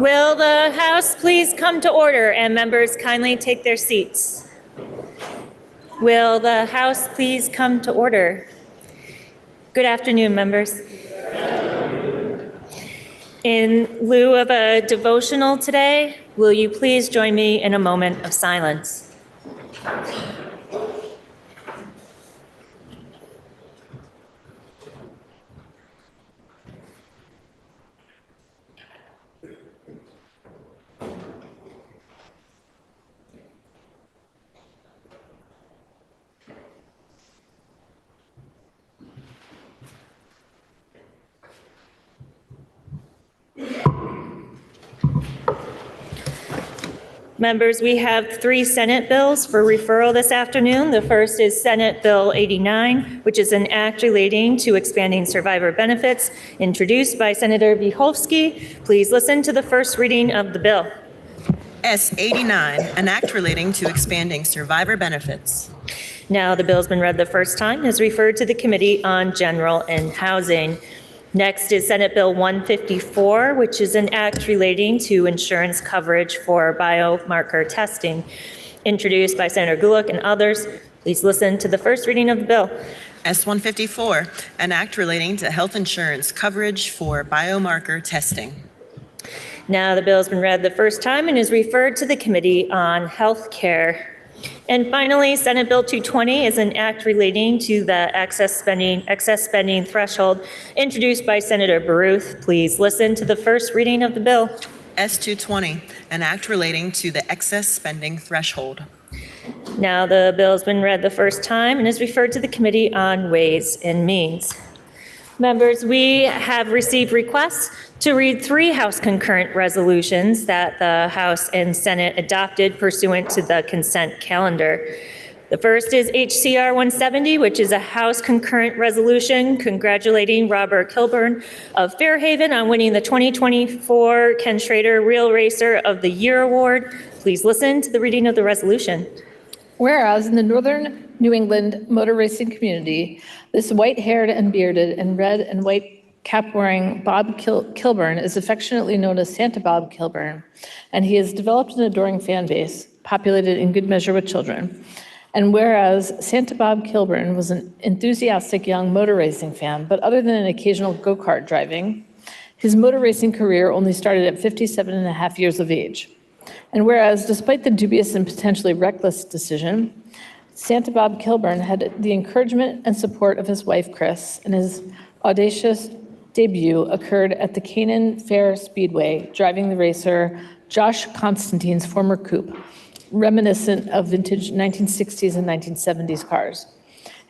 Will the House please come to order and members kindly take their seats? Will the House please come to order? Good afternoon, members. In lieu of a devotional today, will you please join me in a moment of silence? Members, we have 3 Senate bills for referral this afternoon. The first is Senate Bill 89, which is an act relating to expanding survivor benefits, introduced by Senator Vihovsky. Please listen to the first reading of the bill. S89, an act relating to expanding survivor benefits. Now the bill's been read the first time and is referred to the Committee on General and Housing. Next is Senate Bill 154, which is an act relating to insurance coverage for biomarker testing, introduced by Senator Gulick and others. Please listen to the first reading of the bill. S154, an act relating to health insurance coverage for biomarker testing. Now the bill has been read the first time and is referred to the Committee on Health Care. And finally, Senate Bill 220 is an act relating to the excess spending threshold, introduced by Senator Baruth. Please listen to the first reading of the bill. S220, an act relating to the excess spending threshold. Now the bill has been read the first time and is referred to the Committee on Ways and Means. Members, we have received requests to read 3 House concurrent resolutions that the House and Senate adopted pursuant to the consent calendar. The first is HCR 170, which is a House concurrent resolution congratulating Robert Kilburn of Fairhaven on winning the 2024 Ken Schrader Real Racer of the Year Award. Please listen to the reading of the resolution. Whereas in the northern New England motor racing community, this white-haired and bearded and red and white cap-wearing Bob Kilburn is affectionately known as Santa Bob Kilburn, and he has developed an adoring fan base, populated in good measure with children. And whereas Santa Bob Kilburn was an enthusiastic young motor racing fan, but other than an occasional go-kart driving, his motor racing career only started at 57 and a half years of age. And whereas, despite the dubious and potentially reckless decision, Santa Bob Kilburn had the encouragement and support of his wife, Chris, and his audacious debut occurred at the Canaan Fair Speedway, driving the racer Josh Constantine's former coupe, reminiscent of vintage 1960s and 1970s cars.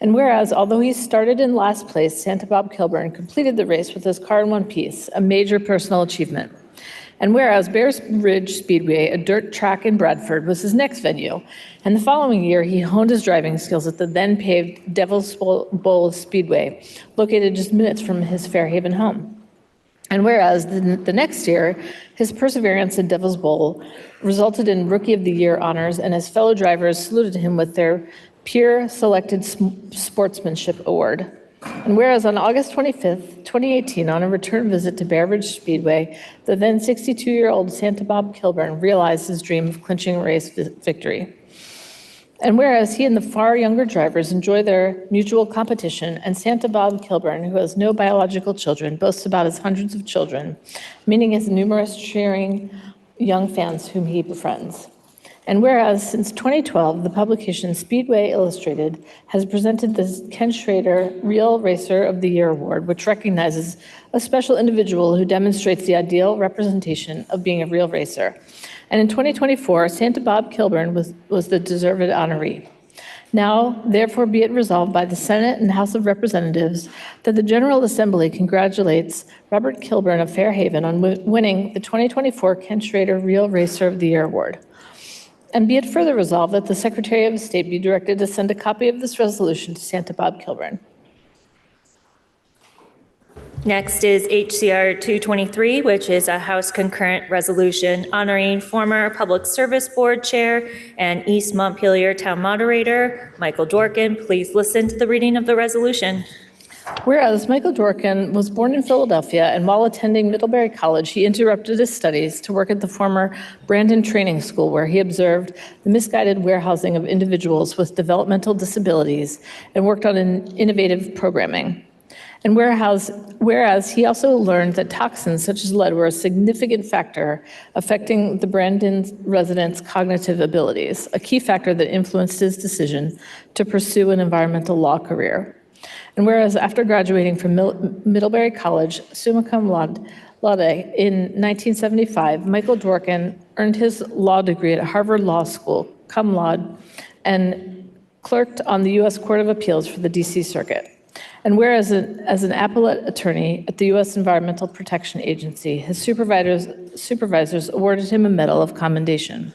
And whereas, although he started in last place, Santa Bob Kilburn completed the race with his car in one piece, a major personal achievement. And whereas Bears Ridge Speedway, a dirt track in Bradford, was his next venue, and the following year he honed his driving skills at the then paved Devil's Bowl Speedway, located just minutes from his Fairhaven home. And whereas the next year, his perseverance in Devil's Bowl resulted in Rookie of the Year honors, and his fellow drivers saluted him with their Peer Selected Sportsmanship Award. And whereas on August 25th, 2018, on a return visit to Bear Ridge Speedway, the then 62-year-old Santa Bob Kilburn realized his dream of clinching a race victory. And whereas he and the far younger drivers enjoy their mutual competition, and Santa Bob Kilburn, who has no biological children, boasts about his hundreds of children, meaning his numerous cheering young fans whom he befriends. And whereas since 2012, the publication Speedway Illustrated has presented the Ken Schrader Real Racer of the Year Award, which recognizes a special individual who demonstrates the ideal representation of being a real racer. And in 2024, Santa Bob Kilburn was the deserved honoree. Now, therefore, be it resolved by the Senate and House of Representatives that the General Assembly congratulates Robert Kilburn of Fairhaven on winning the 2024 Ken Schrader Real Racer of the Year Award. And be it further resolved that the Secretary of State be directed to send a copy of this resolution to Santa Bob Kilburn. Next is HCR 223, which is a House concurrent resolution honoring former Public Service Board Chair and East Montpelier Town Moderator, Michael Dworkin. Please listen to the reading of the resolution. Whereas Michael Dworkin was born in Philadelphia, and while attending Middlebury College, he interrupted his studies to work at the former Brandon Training School, where he observed the misguided warehousing of individuals with developmental disabilities and worked on an innovative programming. And whereas he also learned that toxins such as lead were a significant factor affecting the Brandon residents' cognitive abilities, a key factor that influenced his decision to pursue an environmental law career. And whereas after graduating from Middlebury College, summa cum laude, in 1975, Michael Dworkin earned his law degree at Harvard Law School, cum laude, and clerked on the U.S. Court of Appeals for the D.C. Circuit. And whereas as an appellate attorney at the U.S. Environmental Protection Agency, his supervisors awarded him a Medal of Commendation.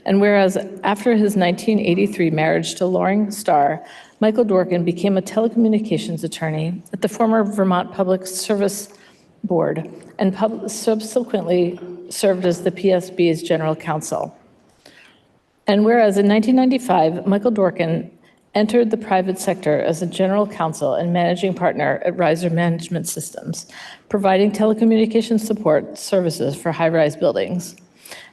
And whereas after his 1983 marriage to Loring Starr, Michael Dworkin became a telecommunications attorney at the former Vermont Public Service Board and subsequently served as the PSB's general counsel. And whereas in 1995, Michael Dworkin entered the private sector as a general counsel and managing partner at Riser Management Systems, providing telecommunications support services for high-rise buildings.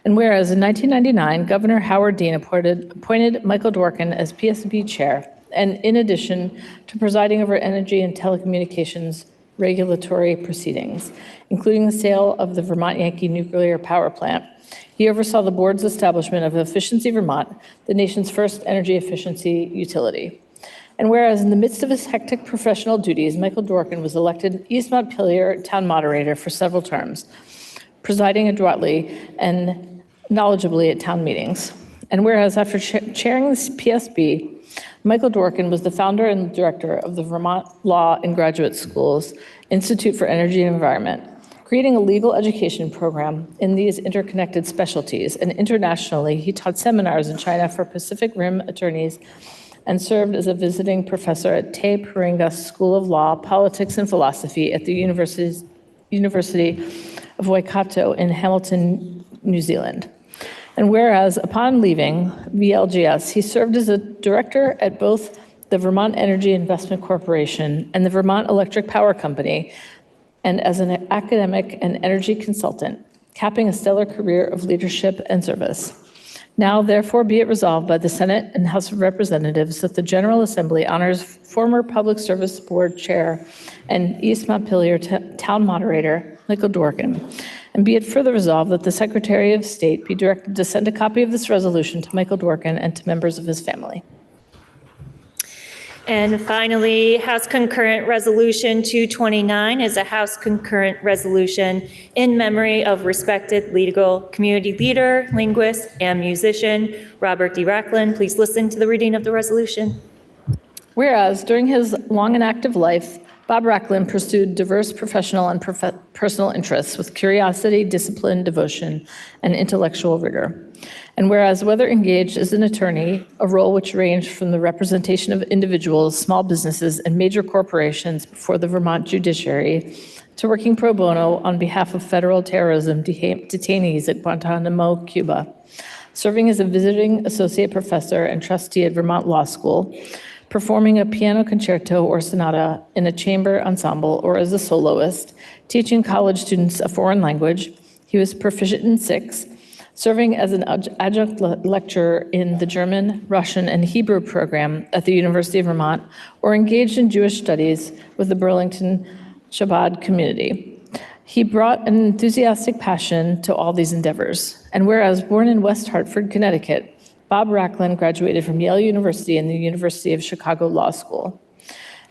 And whereas in 1999, Governor Howard Dean appointed Michael Dworkin as PSB chair, and in addition to presiding over energy and telecommunications regulatory proceedings, including the sale of the Vermont Yankee nuclear power plant, he oversaw the board's establishment of Efficiency Vermont, the nation's first energy efficiency utility. And whereas in the midst of his hectic professional duties, Michael Dworkin was elected East Montpelier town moderator for several terms, presiding adroitly and knowledgeably at town meetings. And whereas after chairing the PSB, Michael Dworkin was the founder and director of the Vermont Law and Graduate Schools Institute for Energy and Environment, creating a legal education program in these interconnected specialties. And internationally, he taught seminars in China for Pacific Rim attorneys and served as a visiting professor at Te Paringa School of Law, Politics and Philosophy at the University of Waikato in Hamilton, New Zealand. And whereas upon leaving VLGS, he served as a director at both the Vermont Energy Investment Corporation and the Vermont Electric Power Company, and as an academic and energy consultant, capping a stellar career of leadership and service. Now, therefore, be it resolved by the Senate and House of Representatives that the General Assembly honors former Public Service Board Chair and East Montpelier Town Moderator, Michael Dworkin. And be it further resolved that the Secretary of State be directed to send a copy of this resolution to Michael Dworkin and to members of his family. And finally, House Concurrent Resolution 229 is a House Concurrent Resolution in memory of respected legal community leader, linguist, and musician Robert D. Racklin. Please listen to the reading of the resolution. Whereas during his long and active life, Bob Racklin pursued diverse professional and personal interests with curiosity, discipline, devotion, and intellectual rigor. And whereas whether engaged as an attorney, a role which ranged from the representation of individuals, small businesses, and major corporations before the Vermont judiciary, to working pro bono on behalf of federal terrorism detainees at Guantanamo, Cuba, serving as a visiting associate professor and trustee at Vermont Law School, performing a piano concerto or sonata in a chamber ensemble or as a soloist, teaching college students a foreign language. He was proficient in 6, serving as an adjunct lecturer in the German, Russian, and Hebrew program at the University of Vermont, or engaged in Jewish studies with the Burlington Chabad community. He brought an enthusiastic passion to all these endeavors. And whereas born in West Hartford, Connecticut, Bob Racklin graduated from Yale University and the University of Chicago Law School.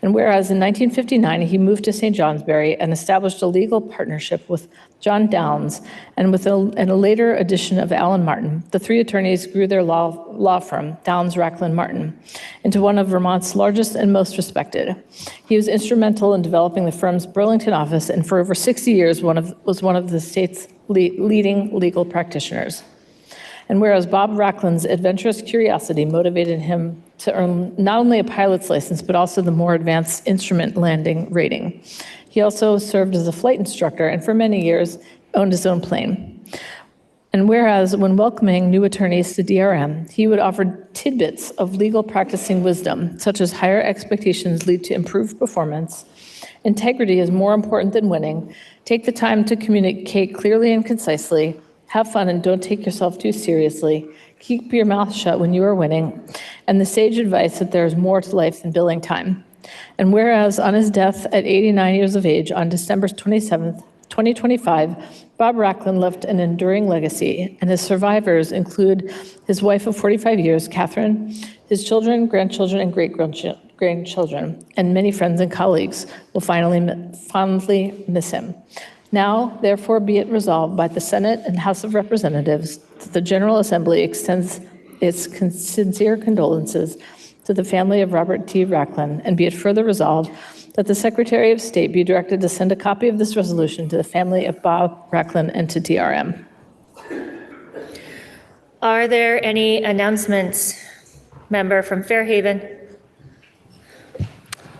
And whereas in 1959, he moved to St. Johnsbury and established a legal partnership with John Downs, and with a later addition of Alan Martin, the 3 attorneys grew their law firm, Downs, Racklin, Martin, into one of Vermont's largest and most respected. He was instrumental in developing the firm's Burlington office, and for over 60 years was one of the state's leading legal practitioners. And whereas Bob Racklin's adventurous curiosity motivated him to earn not only a pilot's license, but also the more advanced instrument landing rating. He also served as a flight instructor and for many years owned his own plane. And whereas when welcoming new attorneys to DRM, he would offer tidbits of legal practicing wisdom, such as higher expectations lead to improved performance, Integrity is more important than winning. Take the time to communicate clearly and concisely. Have fun and don't take yourself too seriously. Keep your mouth shut when you are winning. And the sage advice that there is more to life than billing time. And whereas on his death at 89 years of age on December 27th, 2025, Bob Racklin left an enduring legacy, and his survivors include his wife of 45 years, Catherine, his children, grandchildren, and great-grandchildren, and many friends and colleagues will fondly miss him. Now, therefore, be it resolved by the Senate and House of Representatives that the General Assembly extends its sincere condolences to the family of Robert T. Racklin, and be it further resolved that the Secretary of State be directed to send a copy of this resolution to the family of Bob Racklin and to DRM. Are there any announcements? Member from Fairhaven.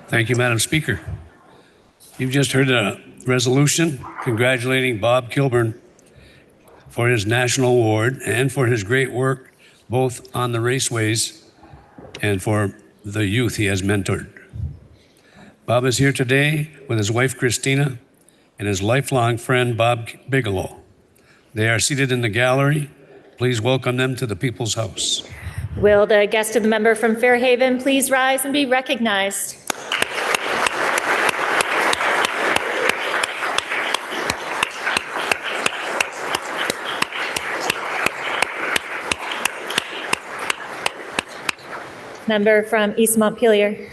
Thank you, Madam Speaker. You've just heard a resolution congratulating Bob Kilburn for his national award and for his great work both on the raceways and for the youth he has mentored. Bob is here today with his wife, Christina, and his lifelong friend, Bob Bigelow. They are seated in the gallery. Please welcome them to the People's House. Will the guest of the member from Fairhaven please rise and be recognized? Member from East Montpelier.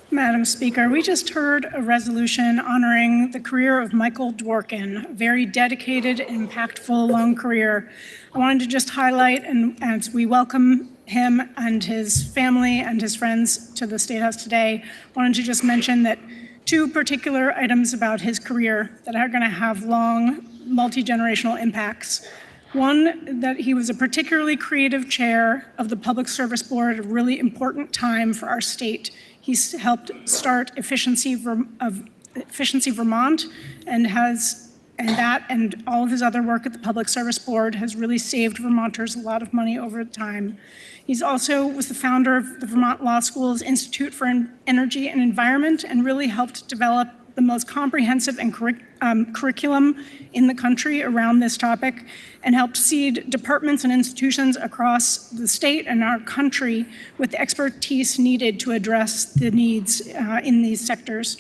Madam Speaker, we just heard a resolution honoring the career of Michael Dworkin, a very dedicated, impactful, long career. I wanted to just highlight, and as we welcome him and his family and his friends to the State House today, I wanted to just mention that two particular items about his career that are going to have long, multi-generational impacts. One, that he was a particularly creative chair of the Public Service Board at a really important time for our state. He's helped start Efficiency Vermont, and all of his other work at the Public Service Board has really saved Vermonters a lot of money over time. He's also was the founder of the Vermont Law School's Institute for Energy and Environment, and really helped develop the most comprehensive and curriculum in the country around this topic, and helped seed departments and institutions across the state and our country with the expertise needed to address the needs in these sectors.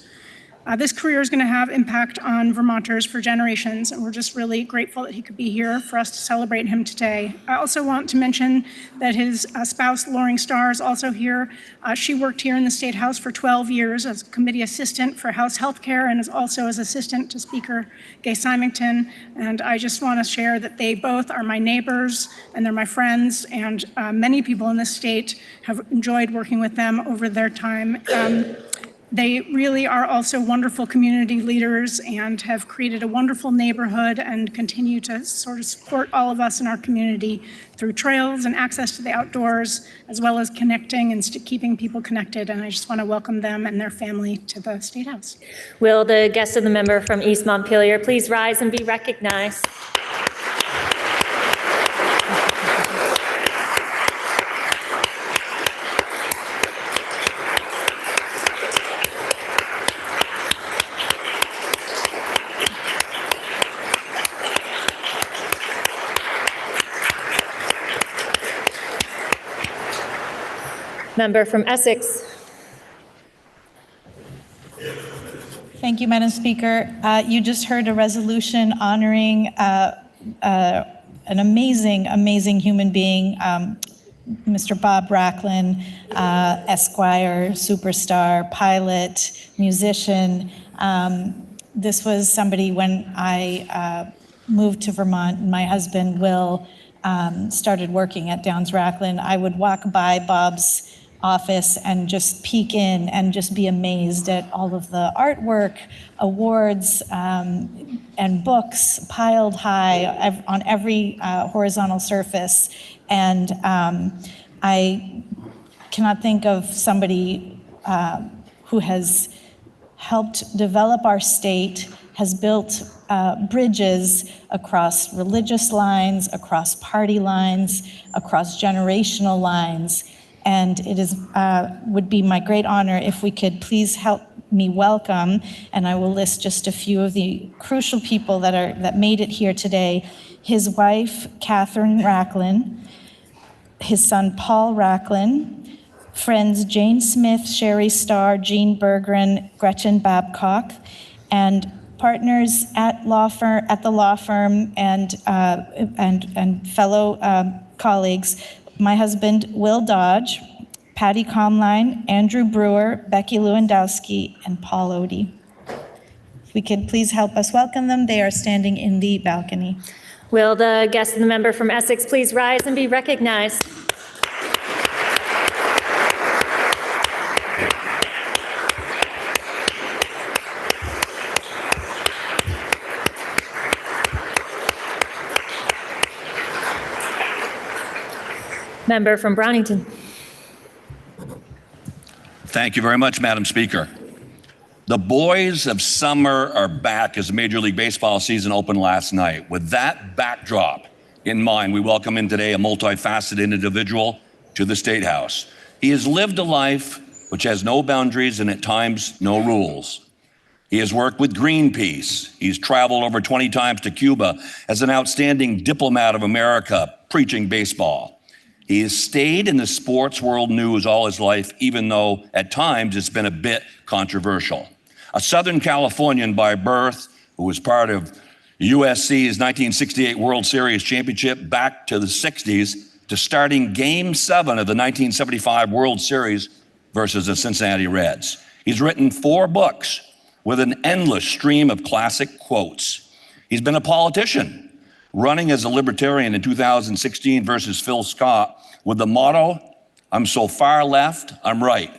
This career is going to have impact on Vermonters for generations, and we're just really grateful that he could be here for us to celebrate him today. I also want to mention that his spouse, Loring Starr, is also here. She worked here in the State House for 12 years as committee assistant for House Health Care, and is also as assistant to Speaker Gay Symington. And I just want to share that they both are my neighbors, and they're my friends, and many people in this state have enjoyed working with them over their time. They really are also wonderful community leaders and have created a wonderful neighborhood and continue to sort of support all of us in our community through trails and access to the outdoors, as well as connecting and keeping people connected. And I just want to welcome them and their family to the State House. Will the guest of the member from East Montpelier please rise and be recognized? Member from Essex. Thank you, Madam Speaker. You just heard a resolution honoring an amazing human being, Mr. Bob Racklin, Esquire, superstar, pilot, musician. This was somebody when I moved to Vermont, my husband, Will, started working at Downs Racklin. I would walk by Bob's office and just peek in and just be amazed at all of the artwork, awards, and books piled high on every horizontal surface. And I cannot think of somebody who has helped develop our state, has built bridges across religious lines, across party lines, across generational lines. And it would be my great honor if we could please help me welcome, and I will list just a few of the crucial people that made it here today. His wife, Catherine Racklin, his son, Paul Racklin, friends Jane Smith, Sherry Starr, Jean Berggren, Gretchen Babcock, and partners at the law firm and fellow colleagues, my husband, Will Dodge, Patty Comline, Andrew Brewer, Becky Lewandowski, and Paul Odie. If we could please help us welcome them. They are standing in the balcony. Will the guest and the member from Essex please rise and be recognized? Member from Brownington. Thank you very much, Madam Speaker. The boys of summer are back as the Major League Baseball season opened last night. With that backdrop in mind, we welcome in today a multifaceted individual to the State House. He has lived a life which has no boundaries and at times no rules. He has worked with Greenpeace. He's traveled over 20 times to Cuba as an outstanding diplomat of America, preaching baseball. He has stayed in the sports world news all his life, even though at times it's been a bit controversial. A Southern Californian by birth, who was part of USC's 1968 World Series championship back to the 60s, to starting Game 7 of the 1975 World Series versus the Cincinnati Reds. He's written 4 books with an endless stream of classic quotes. He's been a politician, running as a Libertarian in 2016 versus Phil Scott with the motto, "I'm so far left, I'm right."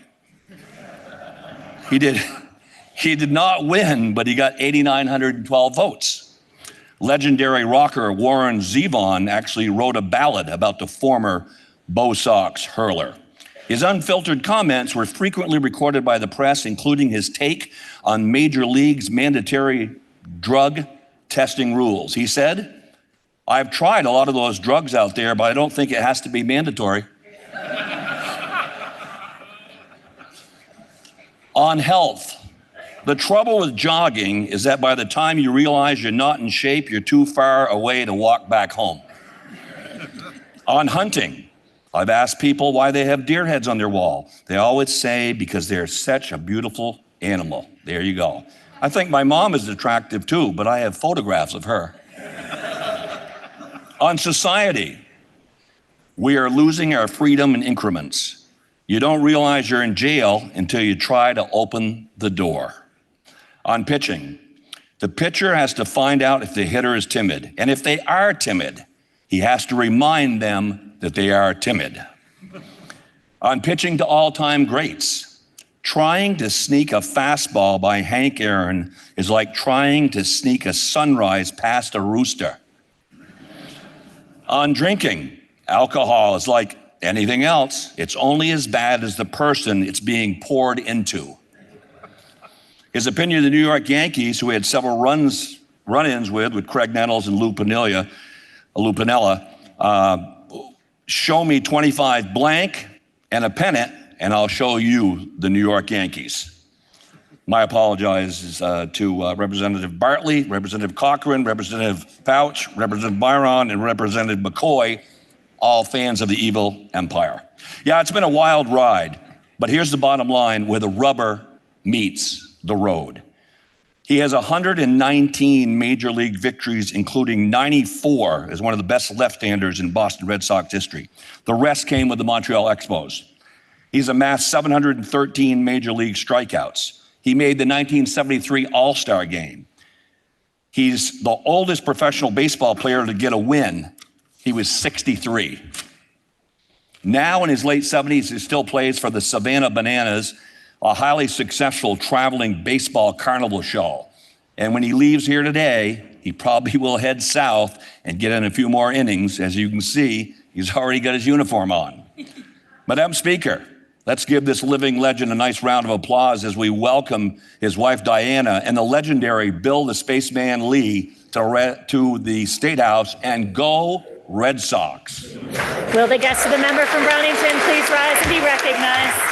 He did not win, but he got 8,912 votes. Legendary rocker Warren Zevon actually wrote a ballad about the former Bo Sox hurler. His unfiltered comments were frequently recorded by the press, including his take on Major League's mandatory drug testing rules. He said, "I've tried a lot of those drugs out there, but I don't think it has to be mandatory." On health, the trouble with jogging is that by the time you realize you're not in shape, you're too far away to walk back home. On hunting, I've asked people why they have deer heads on their wall. They always say because they're such a beautiful animal. There you go. I think my mom is attractive too, but I have photographs of her. On society, we are losing our freedom in increments. You don't realize you're in jail until you try to open the door. On pitching, the pitcher has to find out if the hitter is timid. And if they are timid, he has to remind them that they are timid. On pitching to all-time greats, trying to sneak a fastball by Hank Aaron is like trying to sneak a sunrise past a rooster. On drinking, alcohol is like anything else. It's only as bad as the person it's being poured into. His opinion of the New York Yankees, who he had several run-ins with Craig Nettles and Lou Piniella, show me 25 blank and a pennant, and I'll show you the New York Yankees. My apologies to Representative Bartley, Representative Cochran, Representative Pouch, Representative Byron, and Representative McCoy, all fans of the evil empire. Yeah, it's been a wild ride, but here's the bottom line where the rubber meets the road. He has 119 major league victories, including 94 as one of the best left-handers in Boston Red Sox history. The rest came with the Montreal Expos. He's amassed 713 major league strikeouts. He made the 1973 All-Star game. He's the oldest professional baseball player to get a win. He was 63. Now in his late 70s, he still plays for the Savannah Bananas, a highly successful traveling baseball carnival show. And when he leaves here today, he probably will head south and get in a few more innings. As you can see, he's already got his uniform on. Madam Speaker, let's give this living legend a nice round of applause as we welcome his wife, Diana, and the legendary Bill the Spaceman Lee to the State House, and go Red Sox. Will the guest of the member from Brownington please rise and be recognized?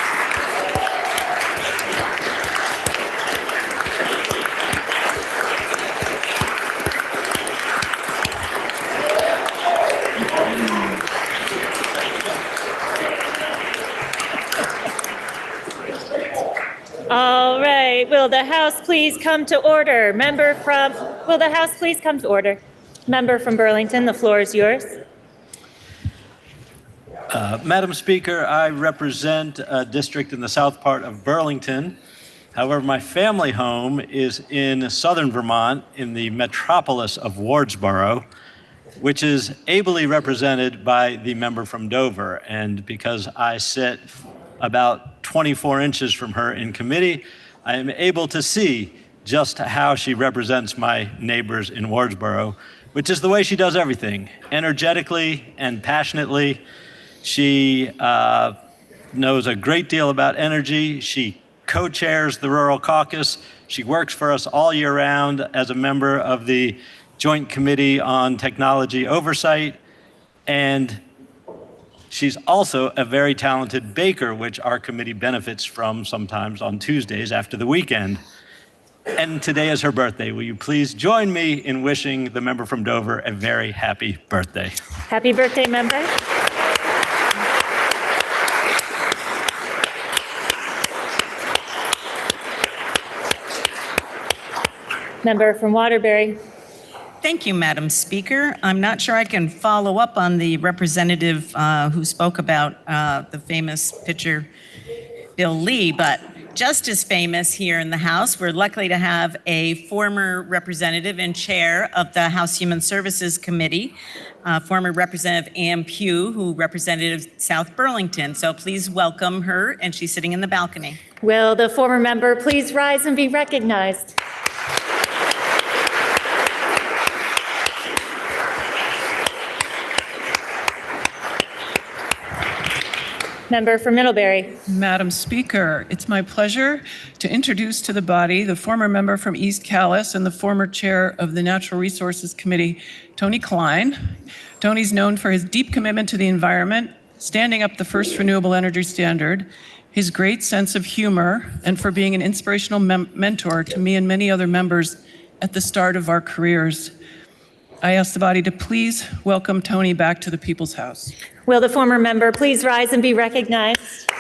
All right, will the House please come to order? Will the House please come to order? Member from Burlington, the floor is yours. Madam Speaker, I represent a district in the south part of Burlington. However, my family home is in southern Vermont in the metropolis of Wardsboro, which is ably represented by the member from Dover. And because I sit about 24 inches from her in committee, I am able to see just how she represents my neighbors in Wardsboro, which is the way she does everything, energetically and passionately. She knows a great deal about energy. She co-chairs the Rural Caucus. She works for us all year round as a member of the Joint Committee on Technology Oversight. And she's also a very talented baker, which our committee benefits from sometimes on Tuesdays after the weekend. And today is her birthday. Will you please join me in wishing the member from Dover a very happy birthday? Happy birthday, member. Member from Waterbury. Thank you, Madam Speaker. I'm not sure I can follow up on the representative who spoke about the famous pitcher, Bill Lee, but just as famous here in the House, we're lucky to have a former representative and chair of the House Human Services Committee, former Representative Ann Pugh, who represented South Burlington. So please welcome her, and she's sitting in the balcony. Will the former member please rise and be recognized? Member for Middlebury. Madam Speaker, it's my pleasure to introduce to the body the former member from East Calais and the former chair of the Natural Resources Committee, Tony Klein. Tony's known for his deep commitment to the environment, standing up the first renewable energy standard, his great sense of humor, and for being an inspirational mentor to me and many other members at the start of our careers. I ask the body to please welcome Tony back to the People's House. Will the former member please rise and be recognized?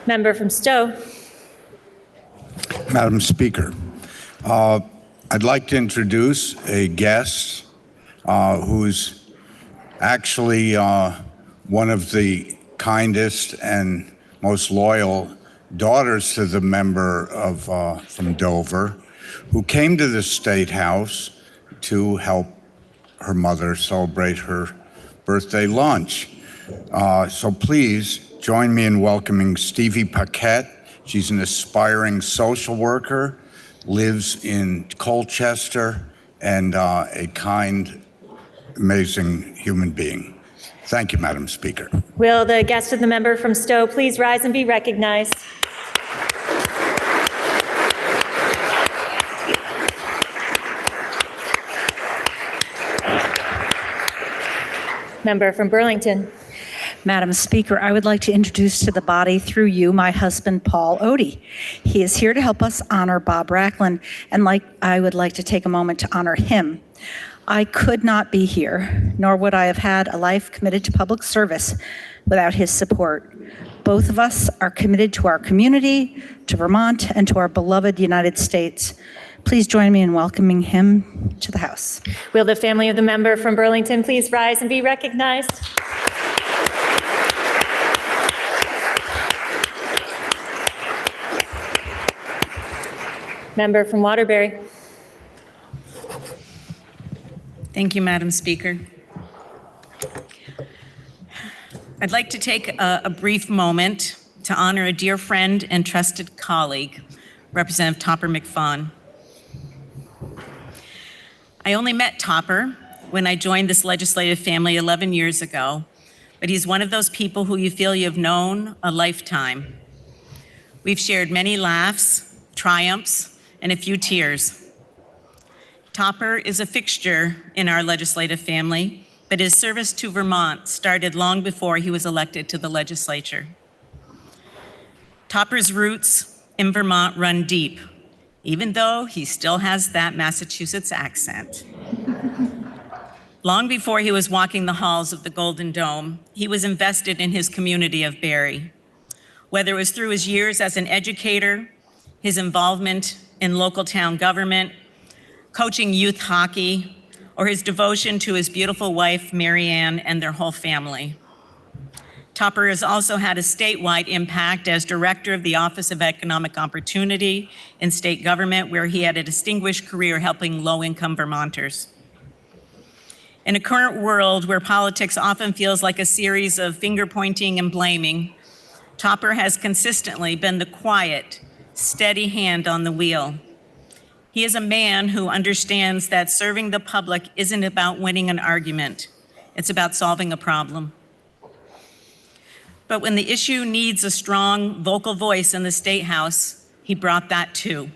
Member from Stowe. Madam Speaker, I'd like to introduce a guest who's actually one of the kindest and most loyal daughters to the member from Dover, who came to the State House to help her mother celebrate her birthday lunch. So please join me in welcoming Stevie Paquette. She's an aspiring social worker, lives in Colchester, and a kind, amazing human being. Thank you, Madam Speaker. Will the guest of the member from Stowe please rise and be recognized? Member from Burlington. Madam Speaker, I would like to introduce to the body through you my husband, Paul Odie. He is here to help us honor Bob Racklin, and I would like to take a moment to honor him. I could not be here, nor would I have had a life committed to public service without his support. Both of us are committed to our community, to Vermont, and to our beloved United States. Please join me in welcoming him to the House. Will the family of the member from Burlington please rise and be recognized? Member from Waterbury. Thank you, Madam Speaker. I'd like to take a brief moment to honor a dear friend and trusted colleague, Representative Topper McFawn. I only met Topper when I joined this legislative family 11 years ago, but he's one of those people who you feel you've known a lifetime. We've shared many laughs, triumphs, and a few tears. Topper is a fixture in our legislative family, but his service to Vermont started long before he was elected to the legislature. Topper's roots in Vermont run deep, even though he still has that Massachusetts accent. Long before he was walking the halls of the Golden Dome, he was invested in his community of Barrie. Whether it was through his years as an educator, his involvement in local town government, coaching youth hockey, or his devotion to his beautiful wife, Marianne, and their whole family. Topper has also had a statewide impact as director of the Office of Economic Opportunity in state government, where he had a distinguished career helping low-income Vermonters. In a current world where politics often feels like a series of finger-pointing and blaming, Topper has consistently been the quiet, steady hand on the wheel. He is a man who understands that serving the public isn't about winning an argument. It's about solving a problem. But when the issue needs a strong, vocal voice in the State House, he brought that too.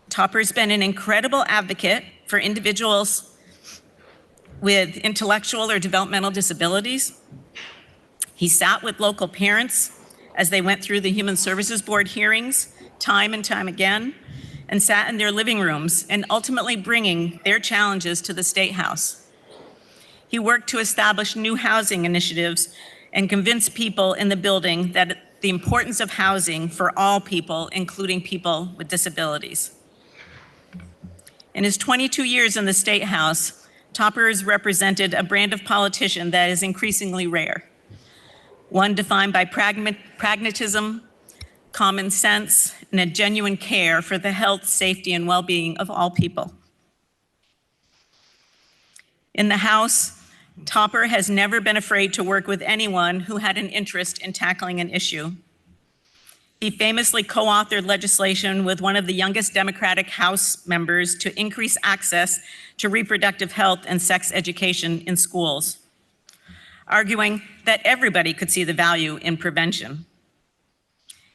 Topper's been an incredible advocate for individuals with intellectual or developmental disabilities. He sat with local parents as they went through the Human Services Board hearings time and time again, and sat in their living rooms and ultimately bringing their challenges to the State House. He worked to establish new housing initiatives and convince people in the building that the importance of housing for all people, including people with disabilities. In his 22 years in the State House, Topper has represented a brand of politician that is increasingly rare. One defined by pragmatism, common sense, and a genuine care for the health, safety, and well-being of all people. In the House, Topper has never been afraid to work with anyone who had an interest in tackling an issue. He famously co-authored legislation with one of the youngest Democratic House members to increase access to reproductive health and sex education in schools, arguing that everybody could see the value in prevention.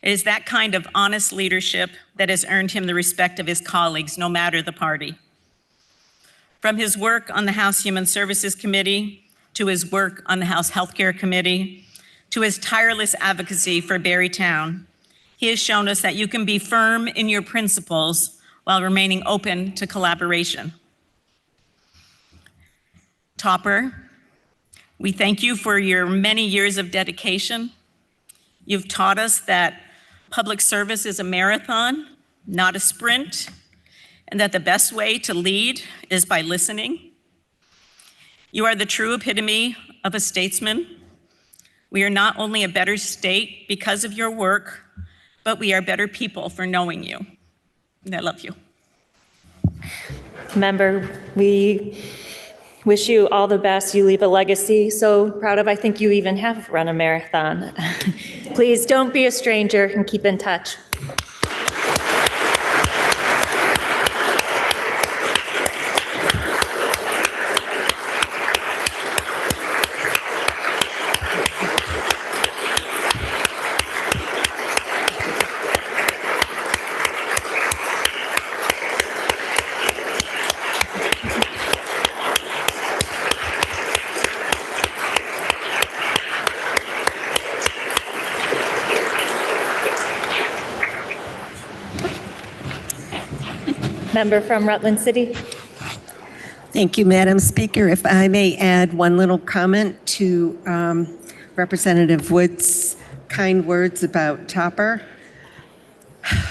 It is that kind of honest leadership that has earned him the respect of his colleagues, no matter the party. From his work on the House Human Services Committee, to his work on the House Healthcare Committee, to his tireless advocacy for Barrie Town, he has shown us that you can be firm in your principles while remaining open to collaboration. Topper, we thank you for your many years of dedication. You've taught us that public service is a marathon, not a sprint, and that the best way to lead is by listening. You are the true epitome of a statesman. We are not only a better state because of your work, but we are better people for knowing you. And I love you. Member, we wish you all the best. You leave a legacy so proud of. I think you even have run a marathon. Please don't be a stranger and keep in touch. Member from Rutland City. Thank you, Madam Speaker. If I may add one little comment to Representative Wood's kind words about Topper.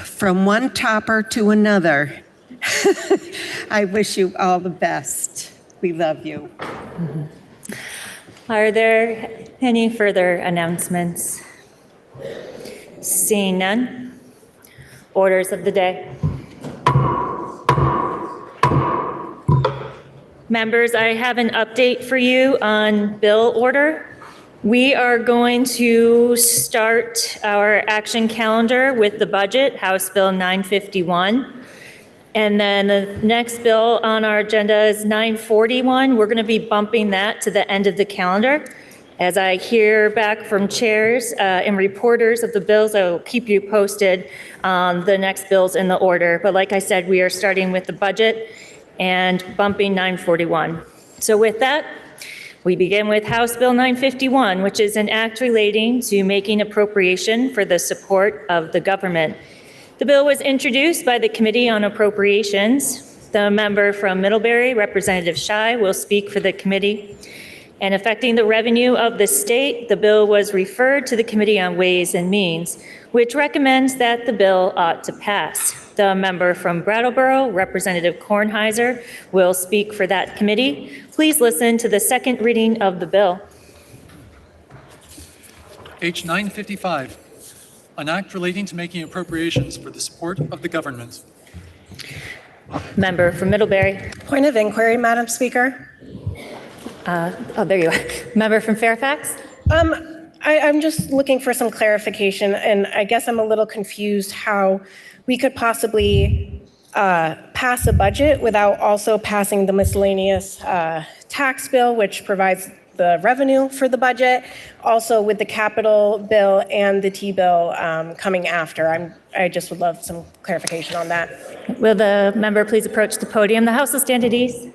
From one Topper to another, I wish you all the best. We love you. Are there any further announcements? Seeing none. Orders of the day. Members, I have an update for you on bill order. We are going to start our action calendar with the budget, House Bill 951. And then the next bill on our agenda is 941. We're going to be bumping that to the end of the calendar. As I hear back from chairs and reporters of the bills, I will keep you posted on the next bills in the order. But like I said, we are starting with the budget and bumping 941. So with that, we begin with House Bill 951, which is an act relating to making appropriation for the support of the government. The bill was introduced by the Committee on Appropriations. The member from Middlebury, Representative Schy, will speak for the committee. And affecting the revenue of the state, the bill was referred to the Committee on Ways and Means, which recommends that the bill ought to pass. The member from Brattleboro, Representative Kornheiser, will speak for that committee. Please listen to the second reading of the bill. H 955, an act relating to making appropriations for the support of the government. Member from Middlebury. Point of inquiry, Madam Speaker. There you are. Member from Fairfax. I'm just looking for some clarification, and I guess I'm a little confused how we could possibly pass a budget without also passing the miscellaneous tax bill, which provides the revenue for the budget, also with the capital bill and the T-bill coming after. I just would love some clarification on that. Will the member please approach the podium? The House will stand at ease.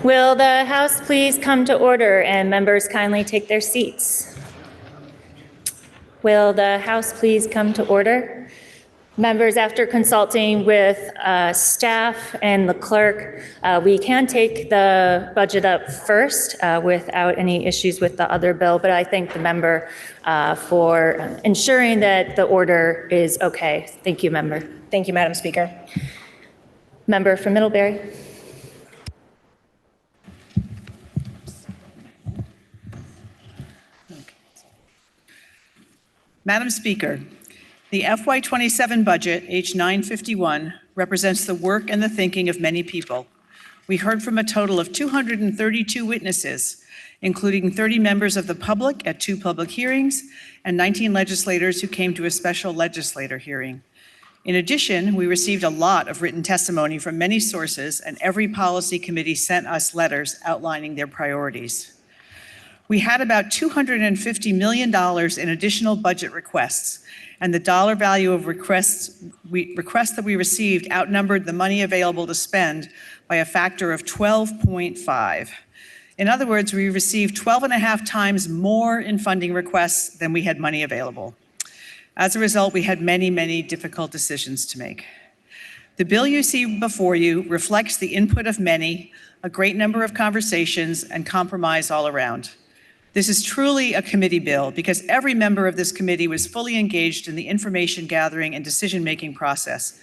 Will the House please come to order and members kindly take their seats? Will the House please come to order? Members, after consulting with staff and the clerk, we can take the budget up first without any issues with the other bill, but I thank the member for ensuring that the order is okay. Thank you, member. Thank you, Madam Speaker. Member from Middlebury. Madam Speaker, The FY27 budget, H 951, represents the work and the thinking of many people. We heard from a total of 232 witnesses, including 30 members of the public at 2 public hearings and 19 legislators who came to a special legislator hearing. In addition, we received a lot of written testimony from many sources, and every policy committee sent us letters outlining their priorities. We had about $250 million in additional budget requests, and the dollar value of requests that we received outnumbered the money available to spend by a factor of 12.5. In other words, we received 12.5 times more in funding requests than we had money available. As a result, we had many, many difficult decisions to make. The bill you see before you reflects the input of many, a great number of conversations, and compromise all around. This is truly a committee bill because every member of this committee was fully engaged in the information gathering and decision-making process.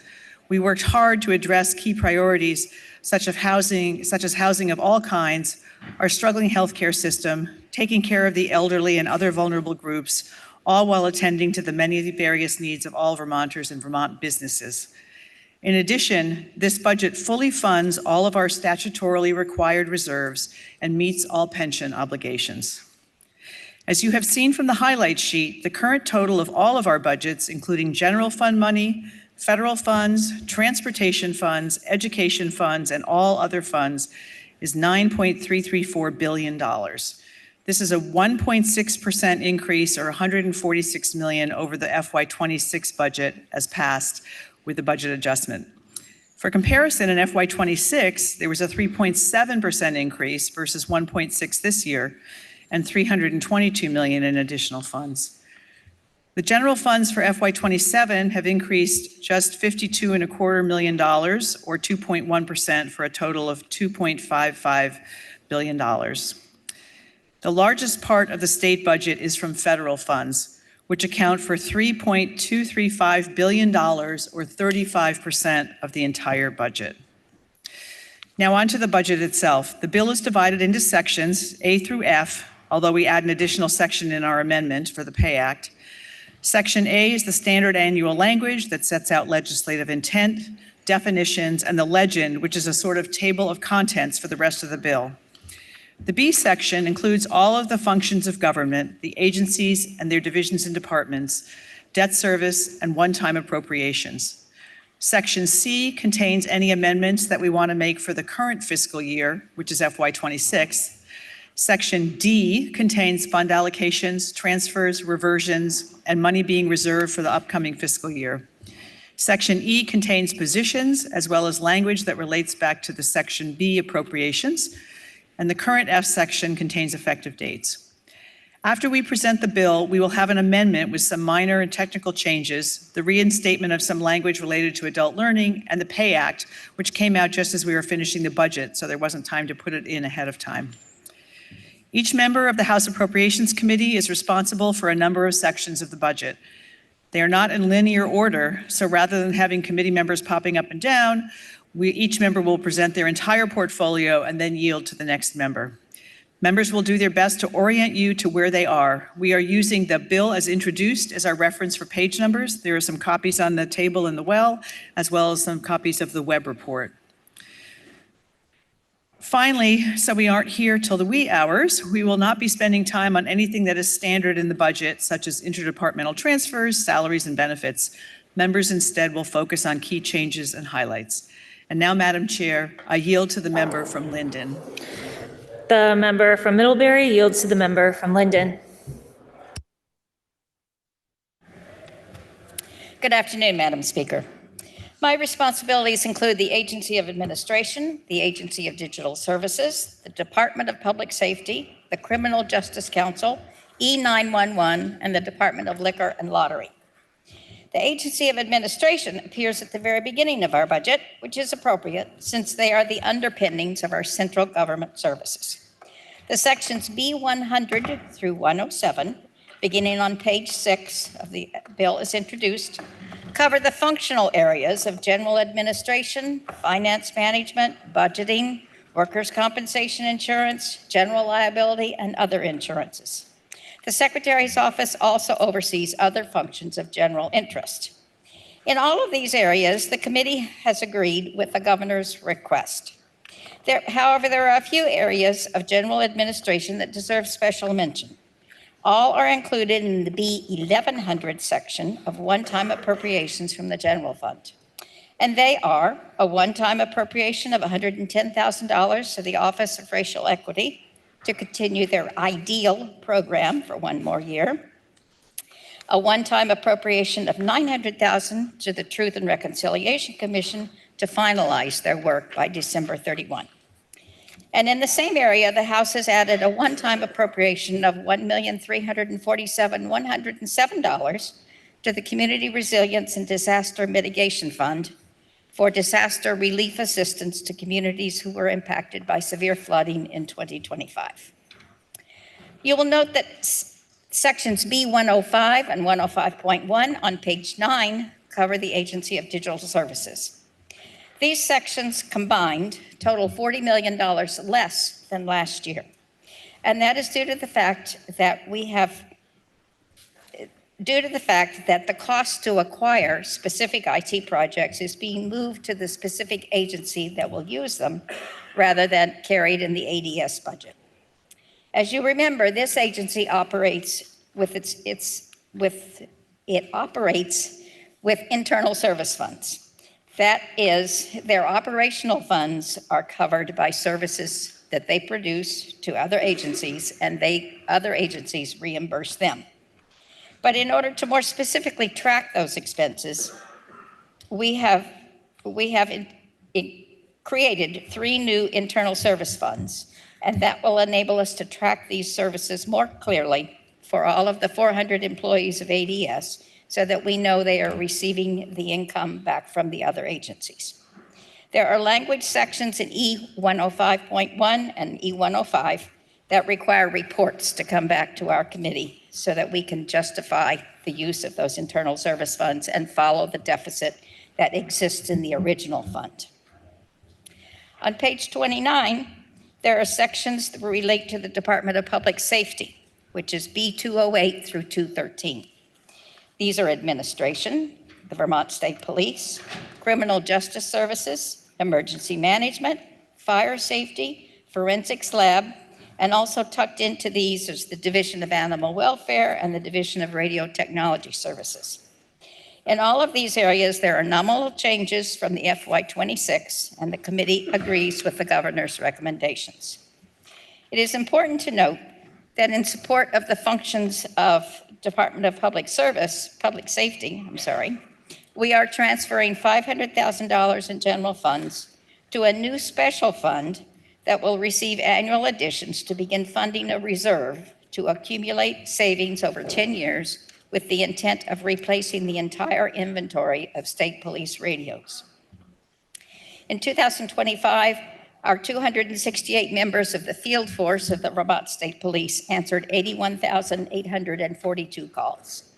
We worked hard to address key priorities such as housing of all kinds, our struggling healthcare system, taking care of the elderly and other vulnerable groups, all while attending to the many various needs of all Vermonters and Vermont businesses. In addition, this budget fully funds all of our statutorily required reserves and meets all pension obligations. As you have seen from the highlight sheet, the current total of all of our budgets, including general fund money, federal funds, transportation funds, education funds, and all other funds, is $9.334 billion. This is a 1.6% increase, or $146 million over the FY26 budget as passed with the budget adjustment. For comparison, in FY26, there was a 3.7% increase versus 1.6 this year, and $322 million in additional funds. The general funds for FY27 have increased just $52.25 million, or 2.1%, for a total of $2.55 billion. The largest part of the state budget is from federal funds, which account for $3.235 billion, or 35% of the entire budget. Now on to the budget itself. The bill is divided into sections A through F, although we add an additional section in our amendment for the Pay Act. Section A is the standard annual language that sets out legislative intent, definitions, and the legend, which is a sort of table of contents for the rest of the bill. The B section includes all of the functions of government, the agencies and their divisions and departments, debt service, and one-time appropriations. Section C contains any amendments that we want to make for the current fiscal year, which is FY26. Section D contains fund allocations, transfers, reversions, and money being reserved for the upcoming fiscal year. Section E contains positions, as well as language that relates back to the Section B appropriations, and the current F section contains effective dates. After we present the bill, we will have an amendment with some minor and technical changes, the reinstatement of some language related to adult learning, and the Pay Act, which came out just as we were finishing the budget, so there wasn't time to put it in ahead of time. Each member of the House Appropriations Committee is responsible for a number of sections of the budget. They are not in linear order, so rather than having committee members popping up and down, each member will present their entire portfolio and then yield to the next member. Members will do their best to orient you to where they are. We are using the bill as introduced as our reference for page numbers. There are some copies on the table in the well as some copies of the web report. Finally, so we aren't here till the wee hours, we will not be spending time on anything that is standard in the budget, such as interdepartmental transfers, salaries, and benefits. Members instead will focus on key changes and highlights. And now, Madam Chair, I yield to the member from Linden. The member from Middlebury yields to the member from Linden. Good afternoon, Madam Speaker. My responsibilities include the Agency of Administration, the Agency of Digital Services, the Department of Public Safety, the Criminal Justice Council, E911, and the Department of Liquor and Lottery. The Agency of Administration appears at the very beginning of our budget, which is appropriate since they are the underpinnings of our central government services. The sections B100 through 107, beginning on page 6 of the bill as introduced, cover the functional areas of general administration, finance management, budgeting, workers' compensation insurance, general liability, and other insurances. The Secretary's office also oversees other functions of general interest. In all of these areas, the committee has agreed with the governor's request. However, there are a few areas of general administration that deserve special mention. All are included in the B1100 section of one-time appropriations from the general fund. And they are a one-time appropriation of $110,000 to the Office of Racial Equity to continue their IDEAL program for one more year, a one-time appropriation of $900,000 to the Truth and Reconciliation Commission to finalize their work by December 31. And in the same area, the House has added a one-time appropriation of $1,347,107 to the Community Resilience and Disaster Mitigation Fund for disaster relief assistance to communities who were impacted by severe flooding in 2025. You will note that sections B105 and 105.1 on page 9 cover the Agency of Digital Services. These sections combined total $40 million less than last year. And that is due to the fact that the cost to acquire specific IT projects is being moved to the specific agency that will use them rather than carried in the ADS budget. As you remember, this agency operates with internal service funds. That is, their operational funds are covered by services that they produce to other agencies, and other agencies reimburse them. But in order to more specifically track those expenses, we have created 3 new internal service funds, and that will enable us to track these services more clearly for all of the 400 employees of ADS, so that we know they are receiving the income back from the other agencies. There are language sections in E105.1 and E105 that require reports to come back to our committee so that we can justify the use of those internal service funds and follow the deficit that exists in the original fund. On page 29, there are sections that relate to the Department of Public Safety, which is B208 through 213. These are administration, the Vermont State Police, criminal justice services, emergency management, fire safety, forensics lab, and also tucked into these is the Division of Animal Welfare and the Division of Radio Technology Services. In all of these areas, there are nominal changes from the FY26, and the committee agrees with the governor's recommendations. It is important to note that in support of the functions of Department of Public Safety, we are transferring $500,000 in general funds to a new special fund that will receive annual additions to begin funding a reserve to accumulate savings over 10 years with the intent of replacing the entire inventory of state police radios. In 2025, our 268 members of the field force of the Vermont State Police answered 81,842 calls.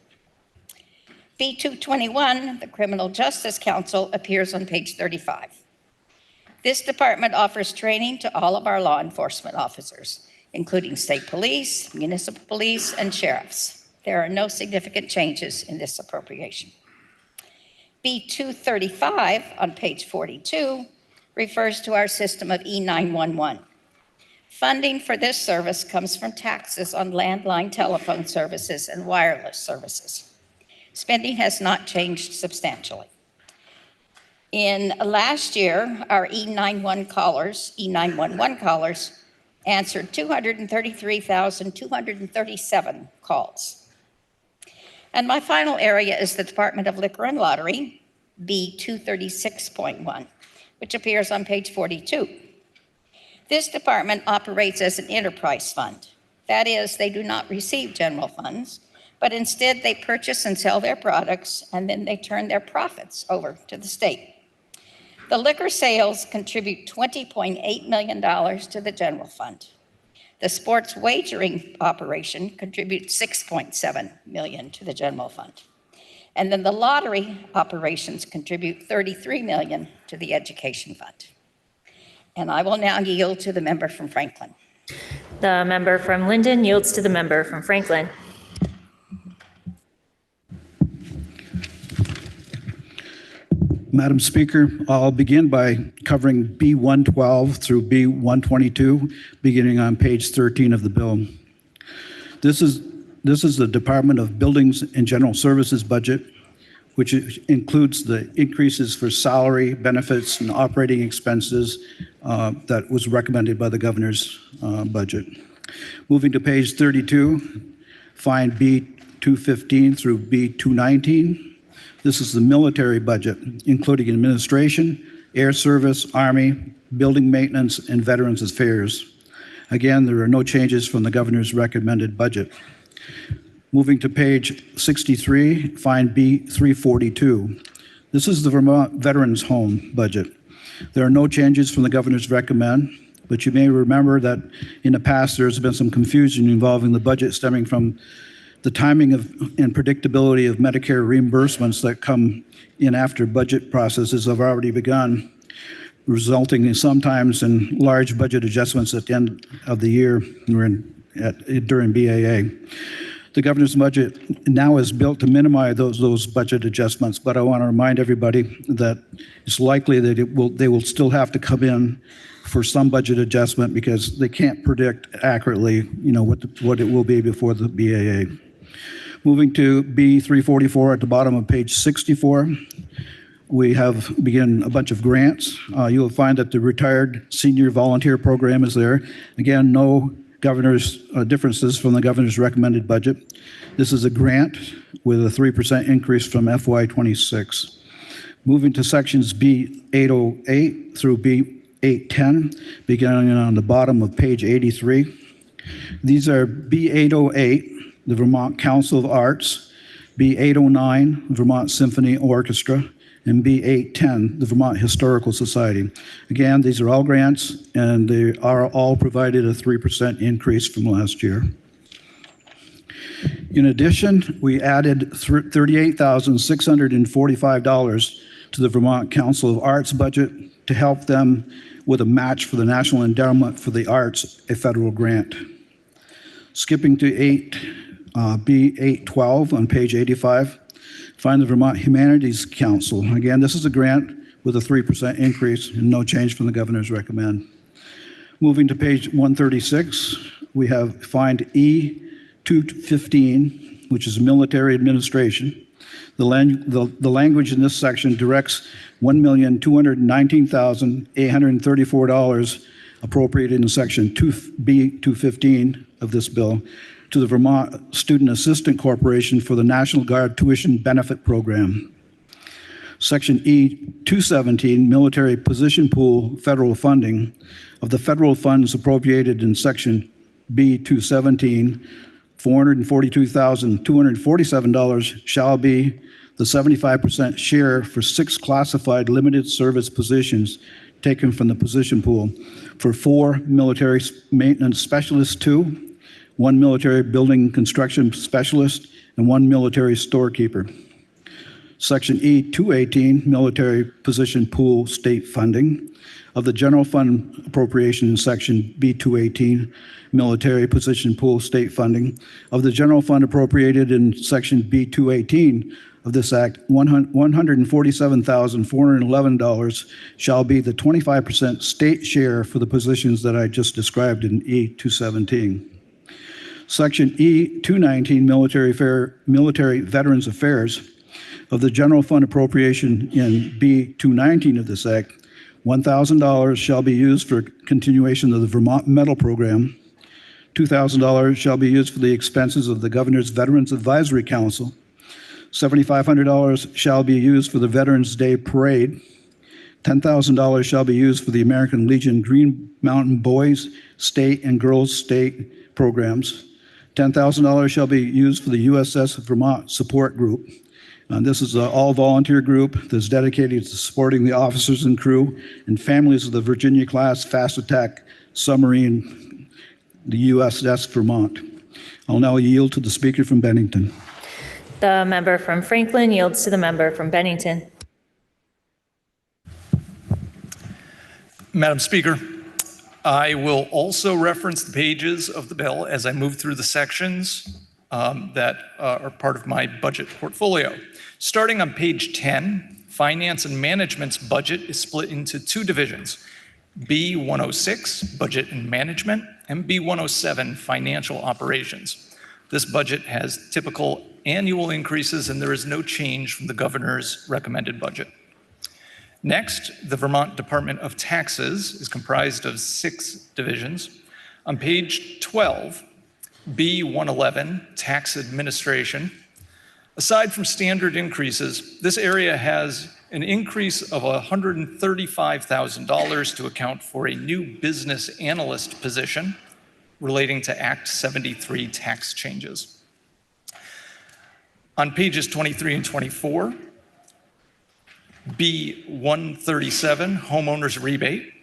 B221, the Criminal Justice Council, appears on page 35. This department offers training to all of our law enforcement officers, including state police, municipal police, and sheriffs. There are no significant changes in this appropriation. B235 on page 42 refers to our system of E911. Funding for this service comes from taxes on landline telephone services and wireless services. Spending has not changed substantially. In last year, our E911 callers answered 233,237 calls. And my final area is the Department of Liquor and Lottery, B236.1, which appears on page 42. This department operates as an enterprise fund. That is, they do not receive general funds, but instead they purchase and sell their products, and then they turn their profits over to the state. The liquor sales contribute $20.8 million to the general fund. The sports wagering operation contributes $6.7 million to the general fund. And then the lottery operations contribute $33 million to the education fund. And I will now yield to the member from Franklin. The member from Linden yields to the member from Franklin. Madam Speaker, I'll begin by covering B112 through B122, beginning on page 13 of the bill. This is the Department of Buildings and General Services budget, which includes the increases for salary, benefits, and operating expenses that was recommended by the governor's budget. Moving to page 32, find B215 through B219. This is the military budget, including administration, air service, Army, building maintenance, and Veterans Affairs. Again, there are no changes from the governor's recommended budget. Moving to page 63, find B342. This is the Vermont Veterans Home budget. There are no changes from the governor's recommend, but you may remember that in the past there's been some confusion involving the budget stemming from the timing of and predictability of Medicare reimbursements that come in after budget processes have already begun, resulting in sometimes in large budget adjustments at the end of the year during BAA. The governor's budget now is built to minimize those budget adjustments, but I want to remind everybody that it's likely that they will still have to come in for some budget adjustment because they can't predict accurately, what it will be before the BAA. Moving to B344 at the bottom of page 64, we have begin a bunch of grants. You'll find that the Retired Senior Volunteer Program is there. Again, no governor's differences from the governor's recommended budget. This is a grant with a 3% increase from FY26. Moving to sections B808 through B810, beginning on the bottom of page 83. These are B808, the Vermont Council of Arts, B809, Vermont Symphony Orchestra, and B810, the Vermont Historical Society. Again, these are all grants, and they are all provided a 3% increase from last year. In addition, we added $38,645 to the Vermont Council of Arts budget to help them with a match for the National Endowment for the Arts, a federal grant. Skipping to B812 on page 85, find the Vermont Humanities Council. Again, this is a grant with a 3% increase and no change from the governor's recommend. Moving to page 136, we have find E215, which is military administration. The language in this section directs $1,219,834 appropriated in section B215 of this bill to the Vermont Student Assistant Corporation for the National Guard Tuition Benefit Program. Section E217, Military Position Pool Federal Funding, of the federal funds appropriated in section B217, $442,247 shall be the 75% share for 6 classified limited service positions taken from the position pool for 4 military maintenance specialists, 2, 1 military building construction specialist, and 1 military storekeeper. Section E218, Military Position Pool State Funding, of the General Fund Appropriation in Section B218, Military Position Pool State Funding, of the General Fund appropriated in Section B218 of this Act, $147,411 shall be the 25% state share for the positions that I just described in E217. Section E219, Military Veterans Affairs, of the General Fund appropriation in B219 of this Act, $1,000 shall be used for continuation of the Vermont Medal Program. $2,000 shall be used for the expenses of the Governor's Veterans Advisory Council. $7,500 shall be used for the Veterans Day Parade. $10,000 shall be used for the American Legion Green Mountain Boys State and Girls State programs. $10,000 shall be used for the USS Vermont Support Group. This is an all-volunteer group that's dedicated to supporting the officers and crew and families of the Virginia-class fast attack submarine, the USS Vermont. I'll now yield to the speaker from Bennington. The member from Franklin yields to the member from Bennington. Madam Speaker, I will also reference the pages of the bill as I move through the sections that are part of my budget portfolio. Starting on page 10, Finance and Management's budget is split into two divisions, B106, Budget and Management, and B107, Financial Operations. This budget has typical annual increases, and there is no change from the governor's recommended budget. Next, the Vermont Department of Taxes is comprised of 6 divisions. On page 12, B111, Tax Administration. Aside from standard increases, this area has an increase of $135,000 to account for a new business analyst position relating to Act 73 tax changes. On pages 23 and 24, B137, Homeowners Rebate,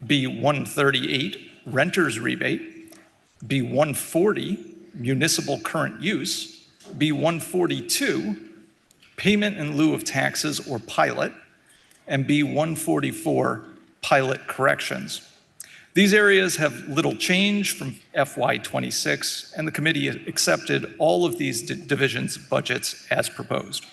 B138, Renters Rebate, B140, Municipal Current Use, B142, Payment in lieu of taxes or pilot, and B144, Pilot Corrections. These areas have little change from FY26, and the committee accepted all of these divisions' budgets as proposed.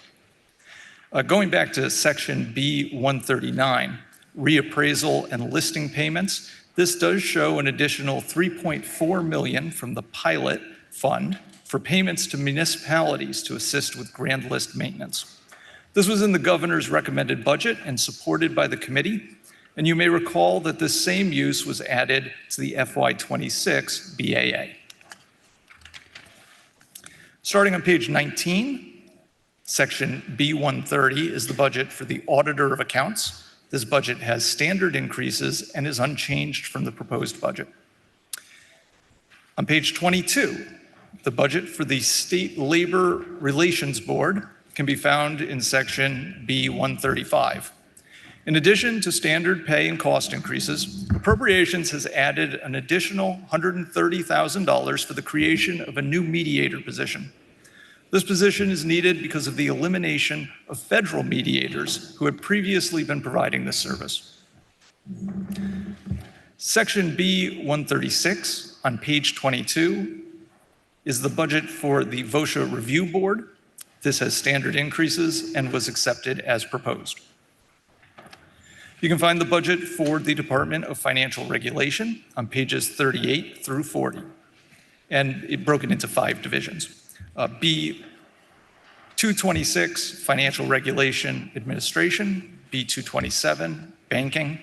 Going back to section B139, reappraisal and listing payments, this does show an additional $3.4 million from the pilot fund for payments to municipalities to assist with grand list maintenance. This was in the governor's recommended budget and supported by the committee, and you may recall that this same use was added to the FY26 BAA. Starting on page 19, section B130 is the budget for the Auditor of Accounts. This budget has standard increases and is unchanged from the proposed budget. On page 22, the budget for the State Labor Relations Board can be found in section B135. In addition to standard pay and cost increases, Appropriations has added an additional $130,000 for the creation of a new mediator position. This position is needed because of the elimination of federal mediators who had previously been providing this service. Section B136 on page 22 is the budget for the VOSHA Review Board. This has standard increases and was accepted as proposed. You can find the budget for the Department of Financial Regulation on pages 38 through 40, and it broken into 5 divisions. B226, Financial Regulation Administration, B227, Banking,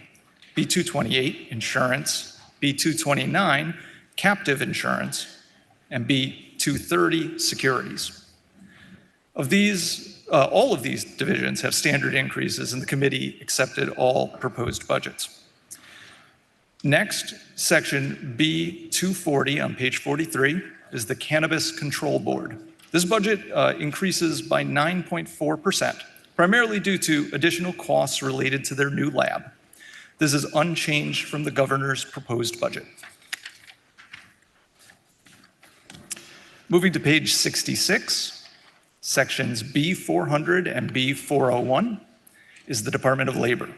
B228, Insurance, B229, Captive Insurance, and B230, Securities. Of these, all of these divisions have standard increases, and the committee accepted all proposed budgets. Next, section B240 on page 43 is the Cannabis Control Board. This budget increases by 9.4%, primarily due to additional costs related to their new lab. This is unchanged from the governor's proposed budget. Moving to page 66, sections B400 and B401 is the Department of Labor.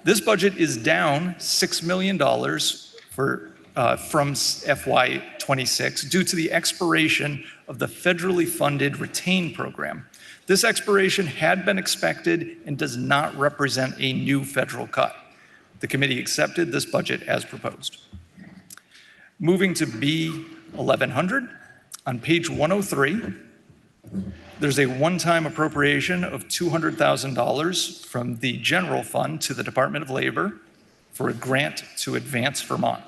This budget is down $6 million from FY26 due to the expiration of the federally funded retain program. This expiration had been expected and does not represent a new federal cut. The committee accepted this budget as proposed. Moving to B1100, on page 103, there's a one-time appropriation of $200,000 from the general fund to the Department of Labor for a grant to Advance Vermont.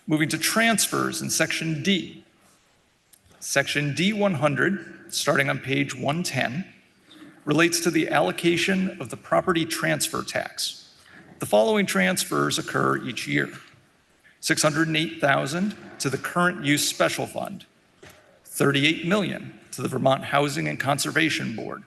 Moving to transfers in section D. Section D100, starting on page 110, relates to the allocation of the property transfer tax. The following transfers occur each year. $608,000 to the current use special fund, $38 million to the Vermont Housing and Conservation Board,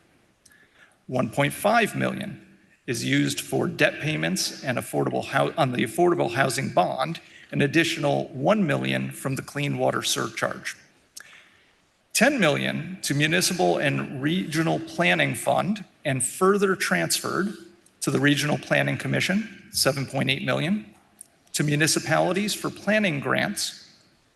$1.5 million is used for debt payments and on the affordable housing bond, an additional $1 million from the clean water surcharge, $10 million to Municipal and Regional Planning Fund and further transferred to the Regional Planning Commission, $7.8 million, to municipalities for planning grants,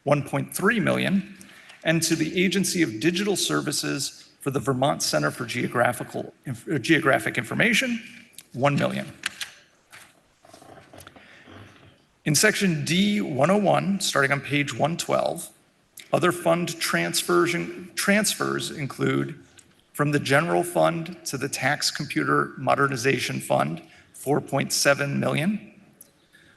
$1.3 million, and to the Agency of Digital Services for the Vermont Center for Geographic Information, $1 million. In section D101, starting on page 112, other fund transfers include from the general fund to the tax computer modernization fund, $4.7 million.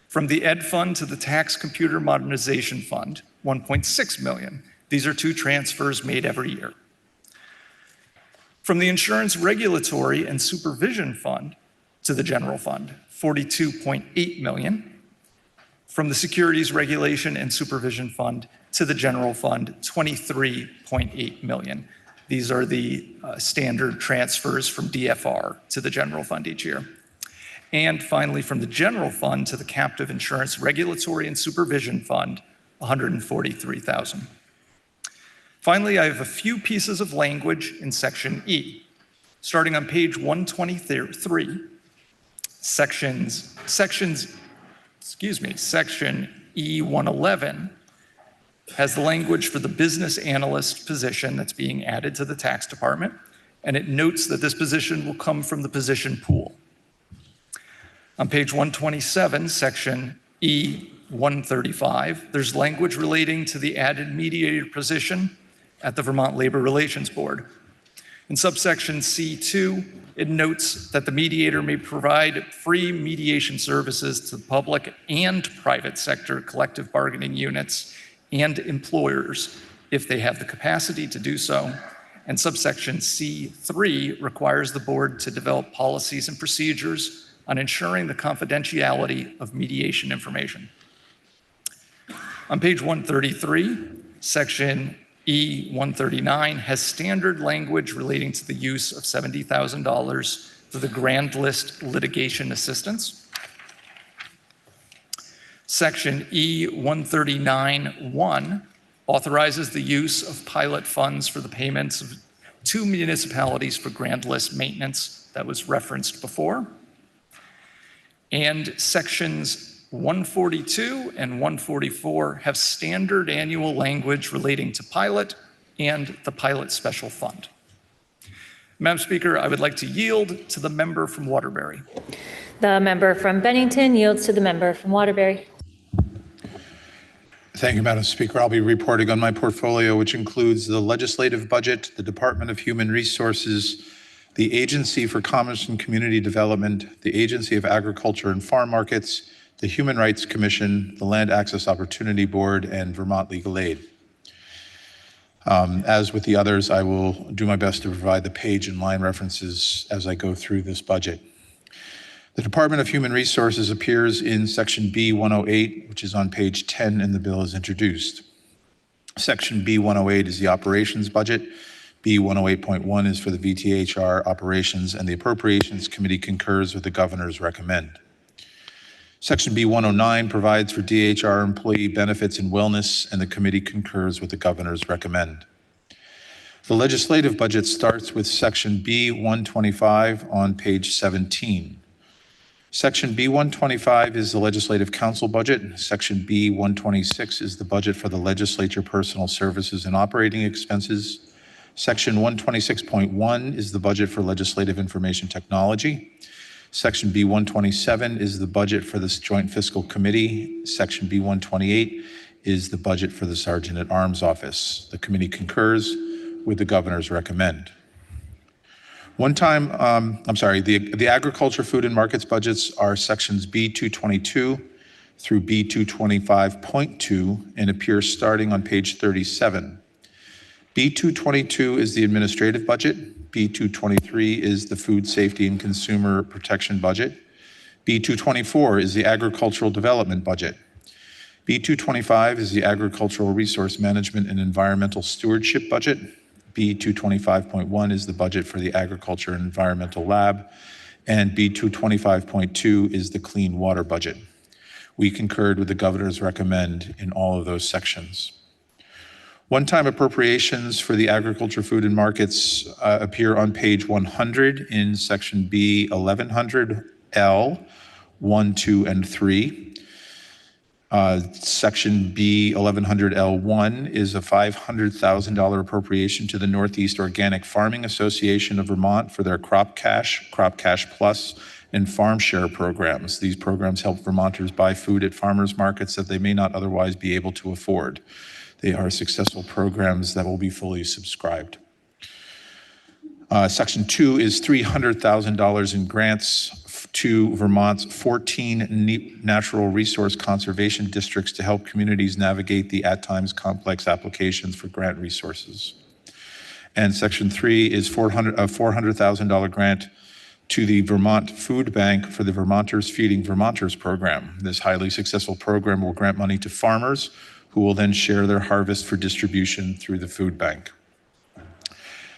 From the ed fund to the tax computer modernization fund, $1.6 million. These are two transfers made every year. From the insurance regulatory and supervision fund to the general fund, $42.8 million. From the securities regulation and supervision fund to the general fund, $23.8 million. These are the standard transfers from DFR to the general fund each year. And finally, from the general fund to the captive insurance regulatory and supervision fund, $143,000. Finally, I have a few pieces of language in section E. Starting on page 123, section E111 has the language for the business analyst position that's being added to the tax department, and it notes that this position will come from the position pool. On page 127, section E135, there's language relating to the added mediator position at the Vermont Labor Relations Board. In subsection C2, it notes that the mediator may provide free mediation services to the public and private sector collective bargaining units and employers if they have the capacity to do so. And subsection C3 requires the board to develop policies and procedures on ensuring the confidentiality of mediation information. On page 133, section E139 has standard language relating to the use of $70,000 for the grand list litigation assistance. Section E139.1 authorizes the use of pilot funds for the payments of 2 municipalities for grand list maintenance that was referenced before. And sections 142 and 144 have standard annual language relating to pilot and the pilot special fund. Madam Speaker, I would like to yield to the member from Waterbury. The member from Bennington yields to the member from Waterbury. Thank you, Madam Speaker. I'll be reporting on my portfolio, which includes the legislative budget, the Department of Human Resources, the Agency for Commerce and Community Development, the Agency of Agriculture and Farm Markets, the Human Rights Commission, the Land Access Opportunity Board, and Vermont Legal Aid. As with the others, I will do my best to provide the page and line references as I go through this budget. The Department of Human Resources appears in section B108, which is on page 10 in the bill as introduced. Section B108 is the operations budget. B108.1 is for the VTHR operations, and the Appropriations Committee concurs with the governor's recommend. Section B109 provides for DHR employee benefits and wellness, and the committee concurs with the governor's recommend. The legislative budget starts with section B125 on page 17. Section B125 is the Legislative Council budget. Section B126 is the budget for the legislature personal services and operating expenses. Section 126.1 is the budget for legislative information technology. Section B127 is the budget for this joint fiscal committee. Section B128 is the budget for the Sergeant at Arms office. The committee concurs with the governor's recommend. The agriculture, food, and markets budgets are sections B222 through B225.2 and appear starting on page 37. B222 is the administrative budget. B223 is the food safety and consumer protection budget. B224 is the agricultural development budget. B225 is the agricultural resource management and environmental stewardship budget. B225.1 is the budget for the Agriculture and Environmental Lab, and B225.2 is the Clean Water budget. We concurred with the governor's recommend in all of those sections. One-time appropriations for the agriculture, food, and markets appear on page 100 in section B1100L 1, 2, and 3. Section B 1100L1 is a $500,000 appropriation to the Northeast Organic Farming Association of Vermont for their Crop Cash Plus, and Farm Share programs. These programs help Vermonters buy food at farmers markets that they may not otherwise be able to afford. They are successful programs that will be fully subscribed. Section 2 is $300,000 in grants to Vermont's 14 natural resource conservation districts to help communities navigate the at times complex applications for grant resources. And Section 3 is a $400,000 grant to the Vermont Food Bank for the Vermonters Feeding Vermonters program. This highly successful program will grant money to farmers who will then share their harvest for distribution through the food bank.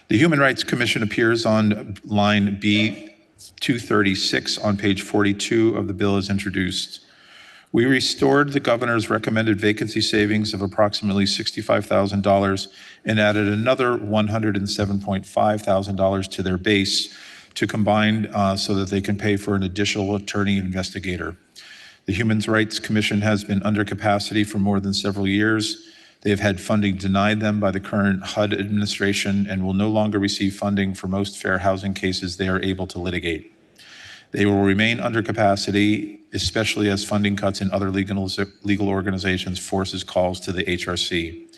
The Human Rights Commission appears on line B236 on page 42 of the bill as introduced. We restored the governor's recommended vacancy savings of approximately $65,000 and added another $107,500 to their base to combine so that they can pay for an additional attorney investigator. The Human Rights Commission has been under capacity for more than several years. They have had funding denied them by the current HUD administration and will no longer receive funding for most fair housing cases they are able to litigate. They will remain under capacity, especially as funding cuts in other legal organizations forces calls to the HRC.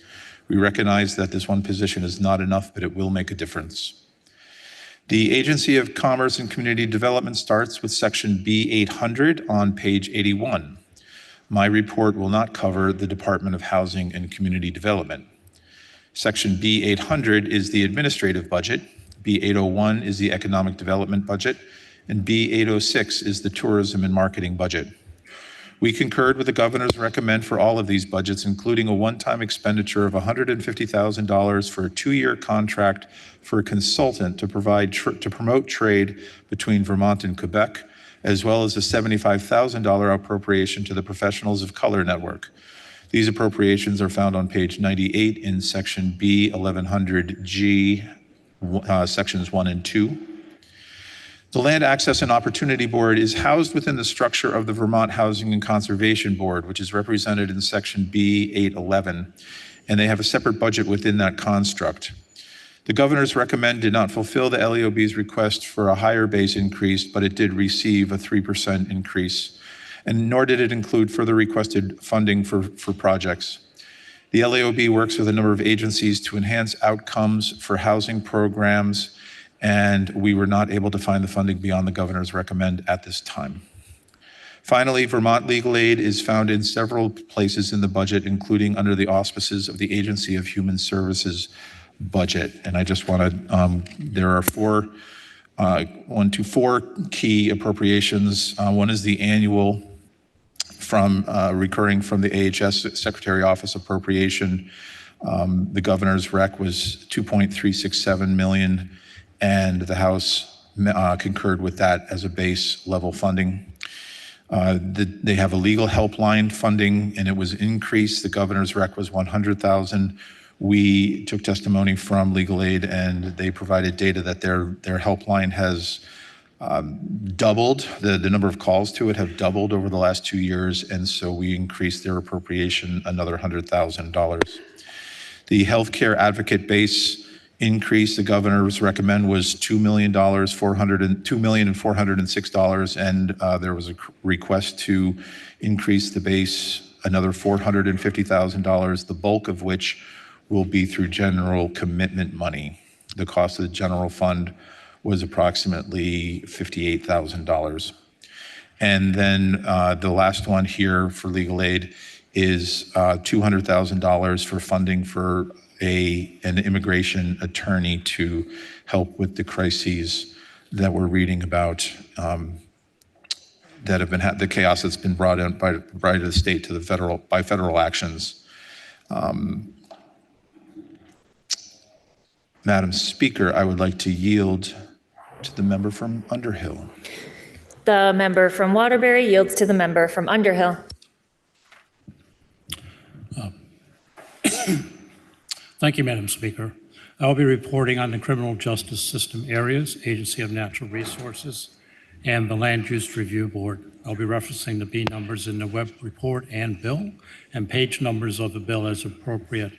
We recognize that this one position is not enough, but it will make a difference. The Agency of Commerce and Community Development starts with Section B800 on page 81. My report will not cover the Department of Housing and Community Development. Section B800 is the administrative budget, B801 is the economic development budget, and B806 is the tourism and marketing budget. We concurred with the governor's recommend for all of these budgets, including a one-time expenditure of $150,000 for a 2-year contract for a consultant to promote trade between Vermont and Quebec, as well as a $75,000 appropriation to the Professionals of Color Network. These appropriations are found on page 98 in section B1100G, sections 1 and 2. The Land Access and Opportunity Board is housed within the structure of the Vermont Housing and Conservation Board, which is represented in section B811, and they have a separate budget within that construct. The governor's recommend did not fulfill the LEOB's request for a higher base increase, but it did receive a 3% increase, and nor did it include further requested funding for projects. The LEOB works with a number of agencies to enhance outcomes for housing programs, and we were not able to find the funding beyond the governor's recommend at this time. Finally, Vermont Legal Aid is found in several places in the budget, including under the auspices of the Agency of Human Services budget. And I just want to, there are four key appropriations. One is the annual from recurring from the AHS Secretary Office appropriation. The governor's rec was $2.367 million, and the House concurred with that as a base level funding. They have a legal helpline funding, and it was increased. The governor's rec was $100,000. We took testimony from Legal Aid, and they provided data that their helpline has doubled. The number of calls to it have doubled over the last 2 years, and so we increased their appropriation another $100,000. The healthcare advocate base increase the governor's recommend was $2,406,000, and there was a request to increase the base another $450,000, the bulk of which will be through general commitment money. The cost of the general fund was approximately $58,000. And then the last one here for legal aid is $200,000 for funding for an immigration attorney to help with the crises that we're reading about that have been the chaos that's been brought in by the state to the federal actions. Madam Speaker, I would like to yield to the member from Underhill. The member from Waterbury yields to the member from Underhill. Thank you, Madam Speaker. I will be reporting on the criminal justice system areas, Agency of Natural Resources, and the Land Use Review Board. I'll be referencing the B numbers in the web report and bill, and page numbers of the bill as appropriate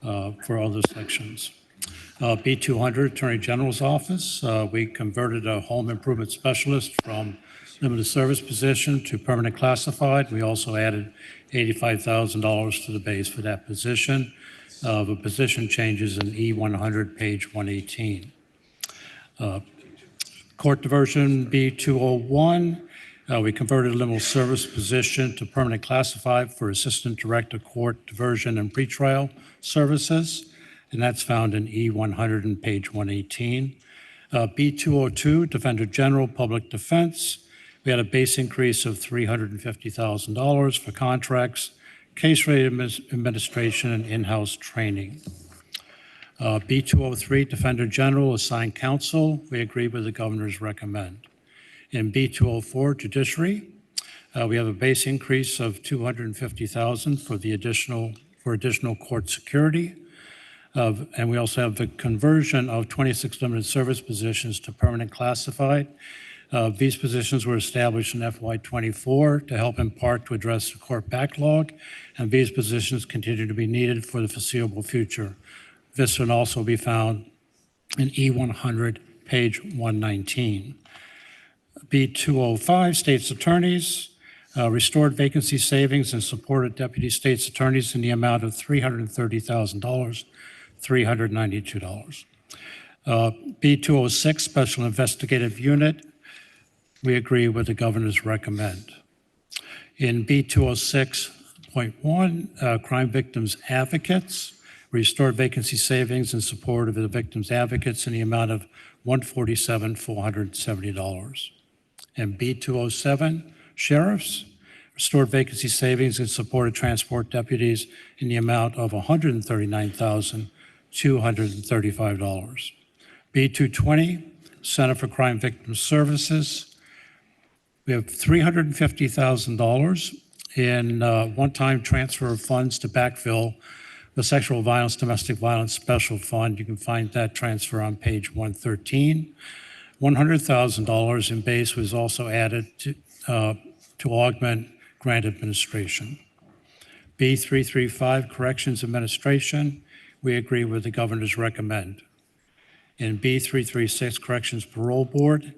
for other sections. B200, Attorney General's Office. We converted a home improvement specialist from limited service position to permanent classified. We also added $85,000 to the base for that position. The position changes in E100, page 118. Court diversion B201. We converted a limited service position to permanent classified for Assistant Director Court Diversion and Pretrial Services, and that's found in E100 and page 118. B202, Defender General Public Defense. We had a base increase of $350,000 for contracts, case rate administration, and in-house training. B203, Defender General Assigned Counsel. We agree with the governor's recommend. In B204, Judiciary, we have a base increase of $250,000 for additional court security. And we also have the conversion of 26 limited service positions to permanent classified. These positions were established in FY24 to help in part to address the court backlog, and these positions continue to be needed for the foreseeable future. This can also be found in E100, page 119. B205, State's Attorneys. Restored vacancy savings and supported deputy state's attorneys in the amount of $330,000, $392. B206, Special Investigative Unit. We agree with the governor's recommend. In B206.1, Crime Victims Advocates. Restored vacancy savings in support of the victims' advocates in the amount of $147,470. And B207, Sheriffs. Restored vacancy savings in support of transport deputies in the amount of $139,235. B220, Center for Crime Victim Services. We have $350,000 in one-time transfer of funds to backfill the Sexual Violence, Domestic Violence Special Fund. You can find that transfer on page 113. $100,000 in base was also added to augment grant administration. B335, Corrections Administration. We agree with the governor's recommend. In B336, Corrections Parole Board,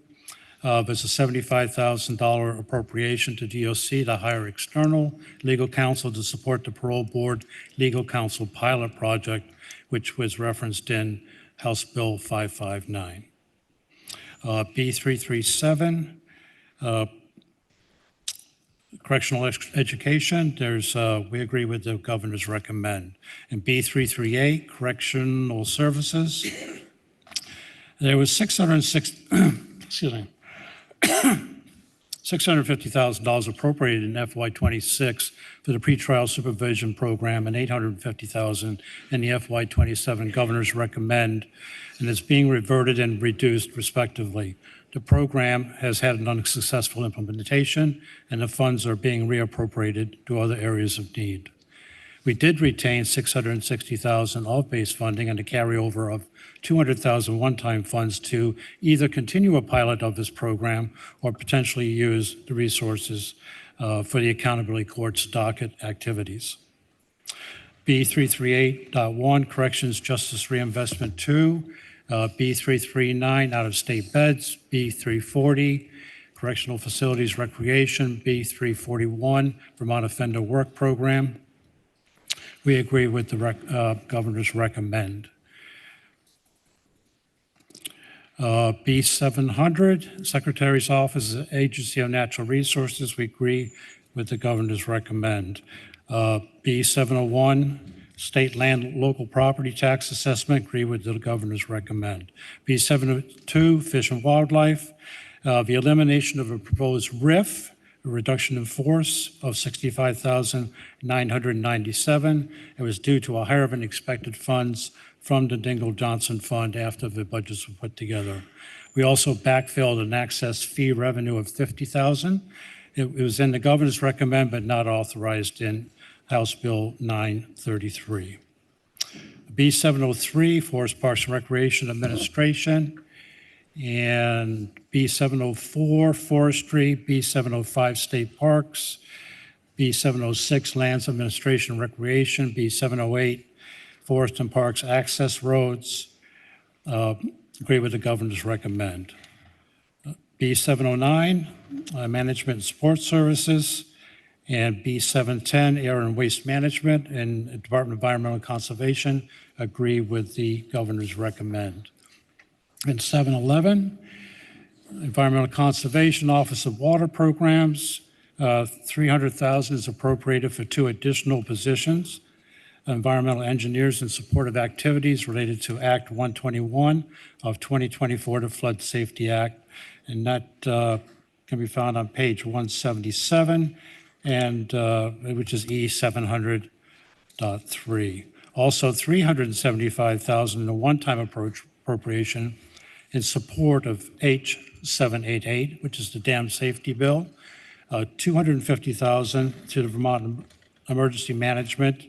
there's a $75,000 appropriation to DOC to hire external legal counsel to support the Parole Board Legal Counsel Pilot Project, which was referenced in House Bill 559. B337, Correctional Education, we agree with the governor's recommend. And B338, Correctional Services, there was $650,000 appropriated in FY26 for the pretrial supervision program and $850,000 in the FY27 governor's recommend, and it's being reverted and reduced respectively. The program has had an unsuccessful implementation, and the funds are being reappropriated to other areas of need. We did retain $660,000 of base funding and a carryover of $200,000 one-time funds to either continue a pilot of this program or potentially use the resources for the accountability court's docket activities. B338.1, Corrections Justice Reinvestment 2, B339, out-of-state beds, B340, Correctional Facilities Recreation, B341, Vermont Offender Work Program. We agree with the governor's recommend. B700, Secretary's Office, Agency of Natural Resources. We agree with the governor's recommend. B701, State Land Local Property Tax Assessment. Agree with the governor's recommend. B702, Fish and Wildlife. The elimination of a proposed RIF, a reduction in force of $65,997. It was due to a higher than expected funds from the Dingle Johnson Fund after the budgets were put together. We also backfilled an access fee revenue of $50,000. It was in the governor's recommend, but not authorized in House Bill 933. B703, Forest Parks and Recreation Administration, and B704 Forestry, B705 State Parks, B706 Lands Administration and Recreation, B708 Forest and Parks Access Roads. Agree with the governor's recommend. B709 Management and Support Services, and B710 Air and Waste Management and Department of Environmental Conservation agree with the governor's recommend. And 711 Environmental Conservation Office of Water Programs, $300,000 is appropriated for 2 additional positions. Environmental engineers in support of activities related to Act 121 of 2024, the Flood Safety Act, and that can be found on page 177, and which is E700.3. Also, $375,000 in a one-time appropriation in support of H788, which is the dam safety bill, $250,000 to the Vermont Emergency Management,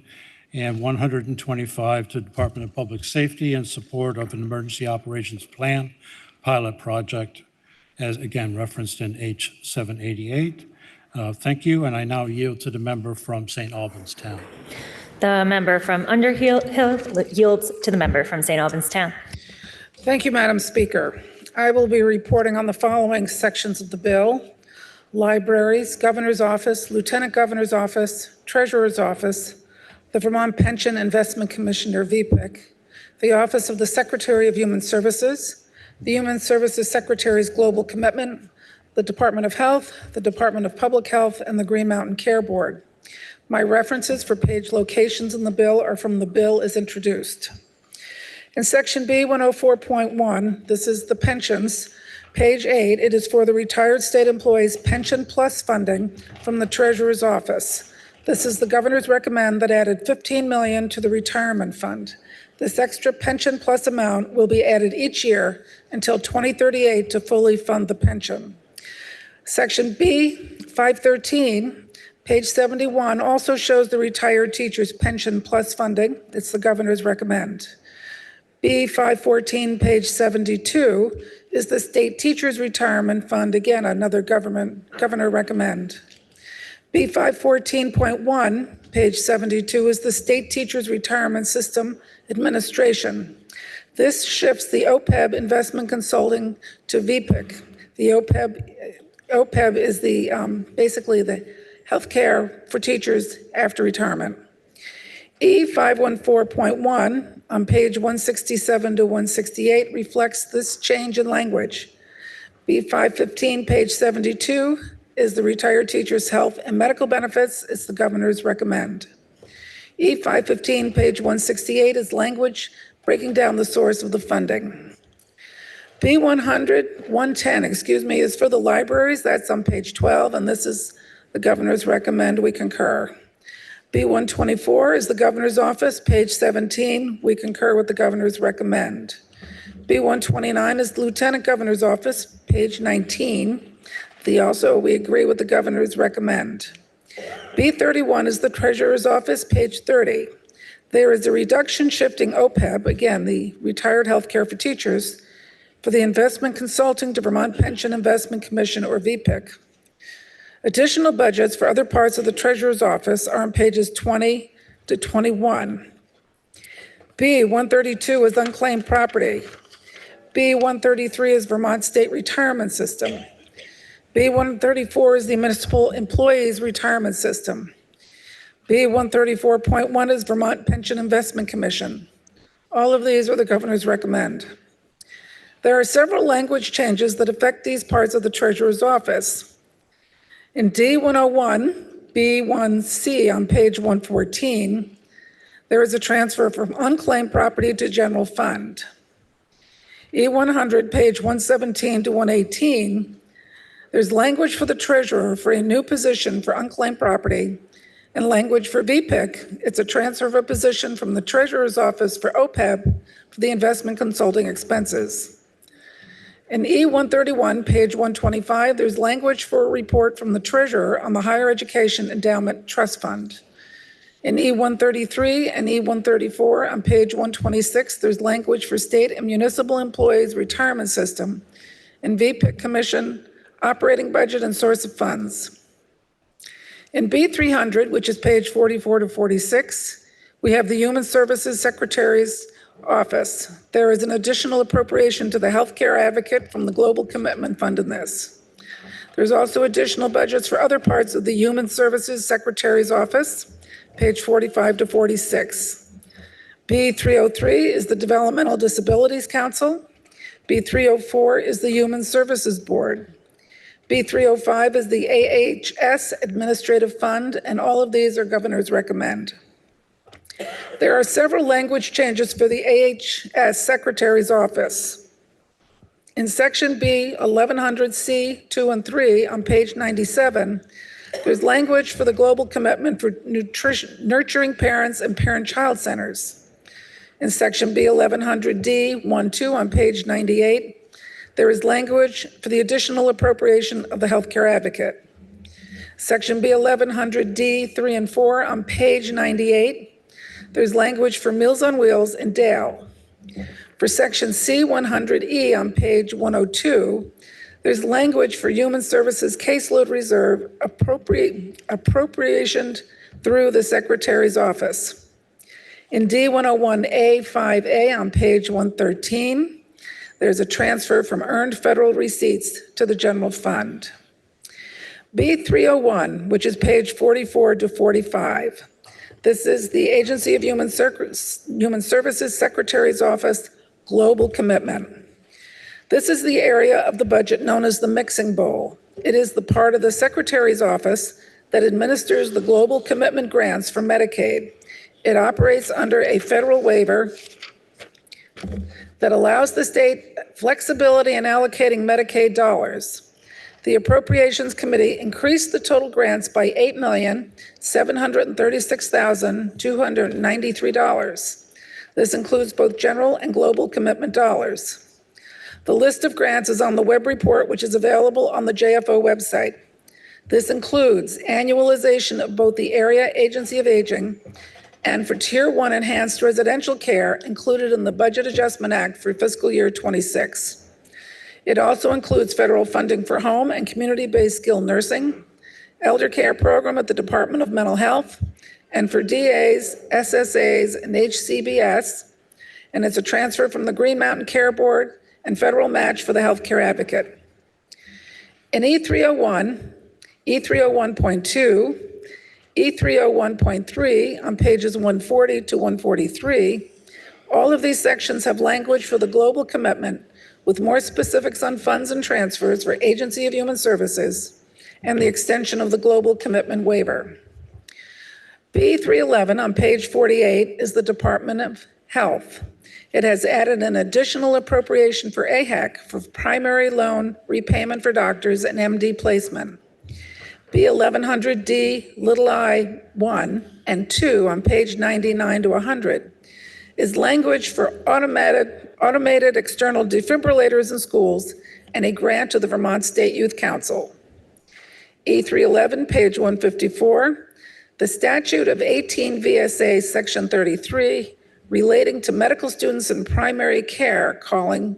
and $125,000 to the Department of Public Safety in support of an emergency operations plan pilot project, as again referenced in H788. Thank you, and I now yield to the member from St. Albans Town. The member from Underhill yields to the member from St. Albans Town. Thank you, Madam Speaker. I will be reporting on the following sections of the bill: libraries, Governor's Office, Lieutenant Governor's Office, Treasurer's Office, the Vermont Pension Investment Commissioner, VPIC, the Office of the Secretary of Human Services, the Human Services Secretary's Global Commitment, the Department of Health, the Department of Public Health, and the Green Mountain Care Board. My references for page locations in the bill are from the bill as introduced. In section B 104.1, this is the pensions, page 8, it is for the retired state employees' pension plus funding from the Treasurer's Office. This is the governor's recommend that added $15 million to the retirement fund. This extra pension plus amount will be added each year until 2038 to fully fund the pension. Section B 513, page 71, also shows the retired teacher's pension plus funding. It's the governor's recommend. B 514, page 72, is the state teacher's retirement fund. Again, another governor recommend. B 514.1, page 72, is the state teacher's retirement system administration. This shifts the OPEB investment consulting to VPIC. The OPEB is the basically the healthcare for teachers after retirement. E 514.1 on page 167 to 168 reflects this change in language. B 515, page 72, is the retired teacher's health and medical benefits. It's the governor's recommend. E 515, page 168, is language breaking down the source of the funding. B 110, is for the libraries. That's on page 12, and this is the governor's recommend. We concur. B 124 is the governor's office, page 17. We concur with the governor's recommend. B 129 is the lieutenant governor's office, page 19. We agree with the governor's recommend. B 31 is the treasurer's office, page 30. There is a reduction shifting OPEB, again, the retired healthcare for teachers, for the investment consulting to Vermont Pension Investment Commission, or VPIC. Additional budgets for other parts of the treasurer's office are on pages 20 to 21. B 132 is unclaimed property. B 133 is Vermont State Retirement System. B 134 is the Municipal Employees Retirement System. B 134.1 is Vermont Pension Investment Commission. All of these are the governor's recommend. There are several language changes that affect these parts of the treasurer's office. In D101, B1C on page 114, there is a transfer from unclaimed property to general fund. E100, page 117 to 118, there's language for the treasurer for a new position for unclaimed property and language for VPIC. It's a transfer of a position from the treasurer's office for OPEB for the investment consulting expenses. In E131, page 125, there's language for a report from the treasurer on the Higher Education Endowment Trust Fund. In E133 and E134 on page 126, there's language for state and municipal employees retirement system In VPIC Commission, operating budget and source of funds. In B300, which is page 44 to 46, we have the Human Services Secretary's Office. There is an additional appropriation to the Healthcare Advocate from the Global Commitment Fund in this. There's also additional budgets for other parts of the Human Services Secretary's Office, page 45 to 46. B303 is the Developmental Disabilities Council. B304 is the Human Services Board. B305 is the AHS Administrative Fund, and all of these are governor's recommend. There are several language changes for the AHS Secretary's Office. In section B, 1100C, 2 and 3 on page 97, there's language for the global commitment for nurturing parents and parent-child centers. In section B, 1100D, 1-2 on page 98, there is language for the additional appropriation of the healthcare advocate. Section B, 1100D, 3 and 4 on page 98, there's language for Meals on Wheels and Dale. For section C100E on page 102, there's language for Human Services Caseload Reserve appropriation through the Secretary's Office. In D101A 5A on page 113, there's a transfer from earned federal receipts to the general fund. B301, which is page 44 to 45. This is the Agency of Human Services Secretary's Office Global Commitment. This is the area of the budget known as the mixing bowl. It is the part of the Secretary's Office that administers the global commitment grants for Medicaid. It operates under a federal waiver that allows the state flexibility in allocating Medicaid dollars. The Appropriations Committee increased the total grants by $8,736,293. This includes both general and global commitment dollars. The list of grants is on the web report, which is available on the JFO website. This includes annualization of both the Area Agency of Aging and for Tier 1 enhanced residential care included in the Budget Adjustment Act for fiscal year 26. It also includes federal funding for home and community-based skilled nursing, elder care program at the Department of Mental Health, and for DAs, SSAs, and HCBS, and it's a transfer from the Green Mountain Care Board and federal match for the healthcare advocate. In E301, E301.2, E301.3 on pages 140 to 143, all of these sections have language for the global commitment with more specifics on funds and transfers for Agency of Human Services and the extension of the global commitment waiver. B311 on page 48 is the Department of Health. It has added an additional appropriation for AHEC for primary loan repayment for doctors and MD placement. B1100D little I 1 and 2 on page 99 to 100 is language for automated external defibrillators in schools and a grant to the Vermont State Youth Council. E311, page 154, the statute of 18 VSA section 33 relating to medical students in primary care calling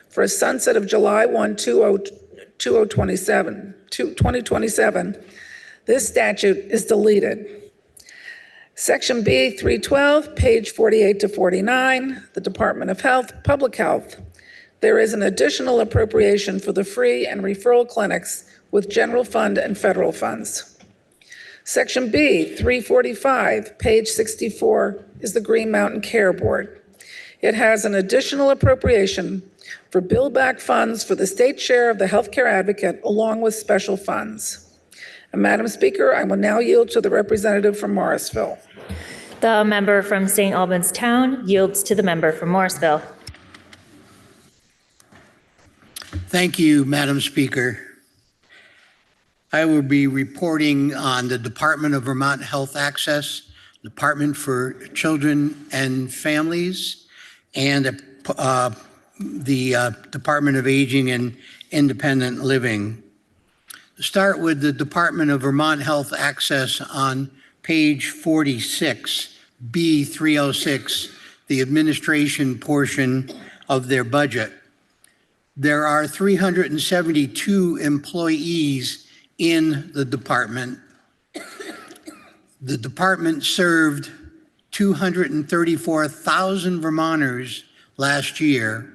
for a sunset of July 1, 2027. This statute is deleted. Section B 312, page 48 to 49, the Department of Health, Public Health. There is an additional appropriation for the free and referral clinics with general fund and federal funds. Section B 345, page 64, is the Green Mountain Care Board. It has an additional appropriation for build back funds for the state share of the healthcare advocate along with special funds. And Madam Speaker, I will now yield to the representative from Morrisville. The member from St. Albans Town yields to the member from Morrisville. Thank you, Madam Speaker. I will be reporting on the Department of Vermont Health Access, Department for Children and Families, and the Department of Aging and Independent Living. Start with the Department of Vermont Health Access on page 46, B306, the administration portion of their budget. There are 372 employees in the department. The department served 234,000 Vermonters last year,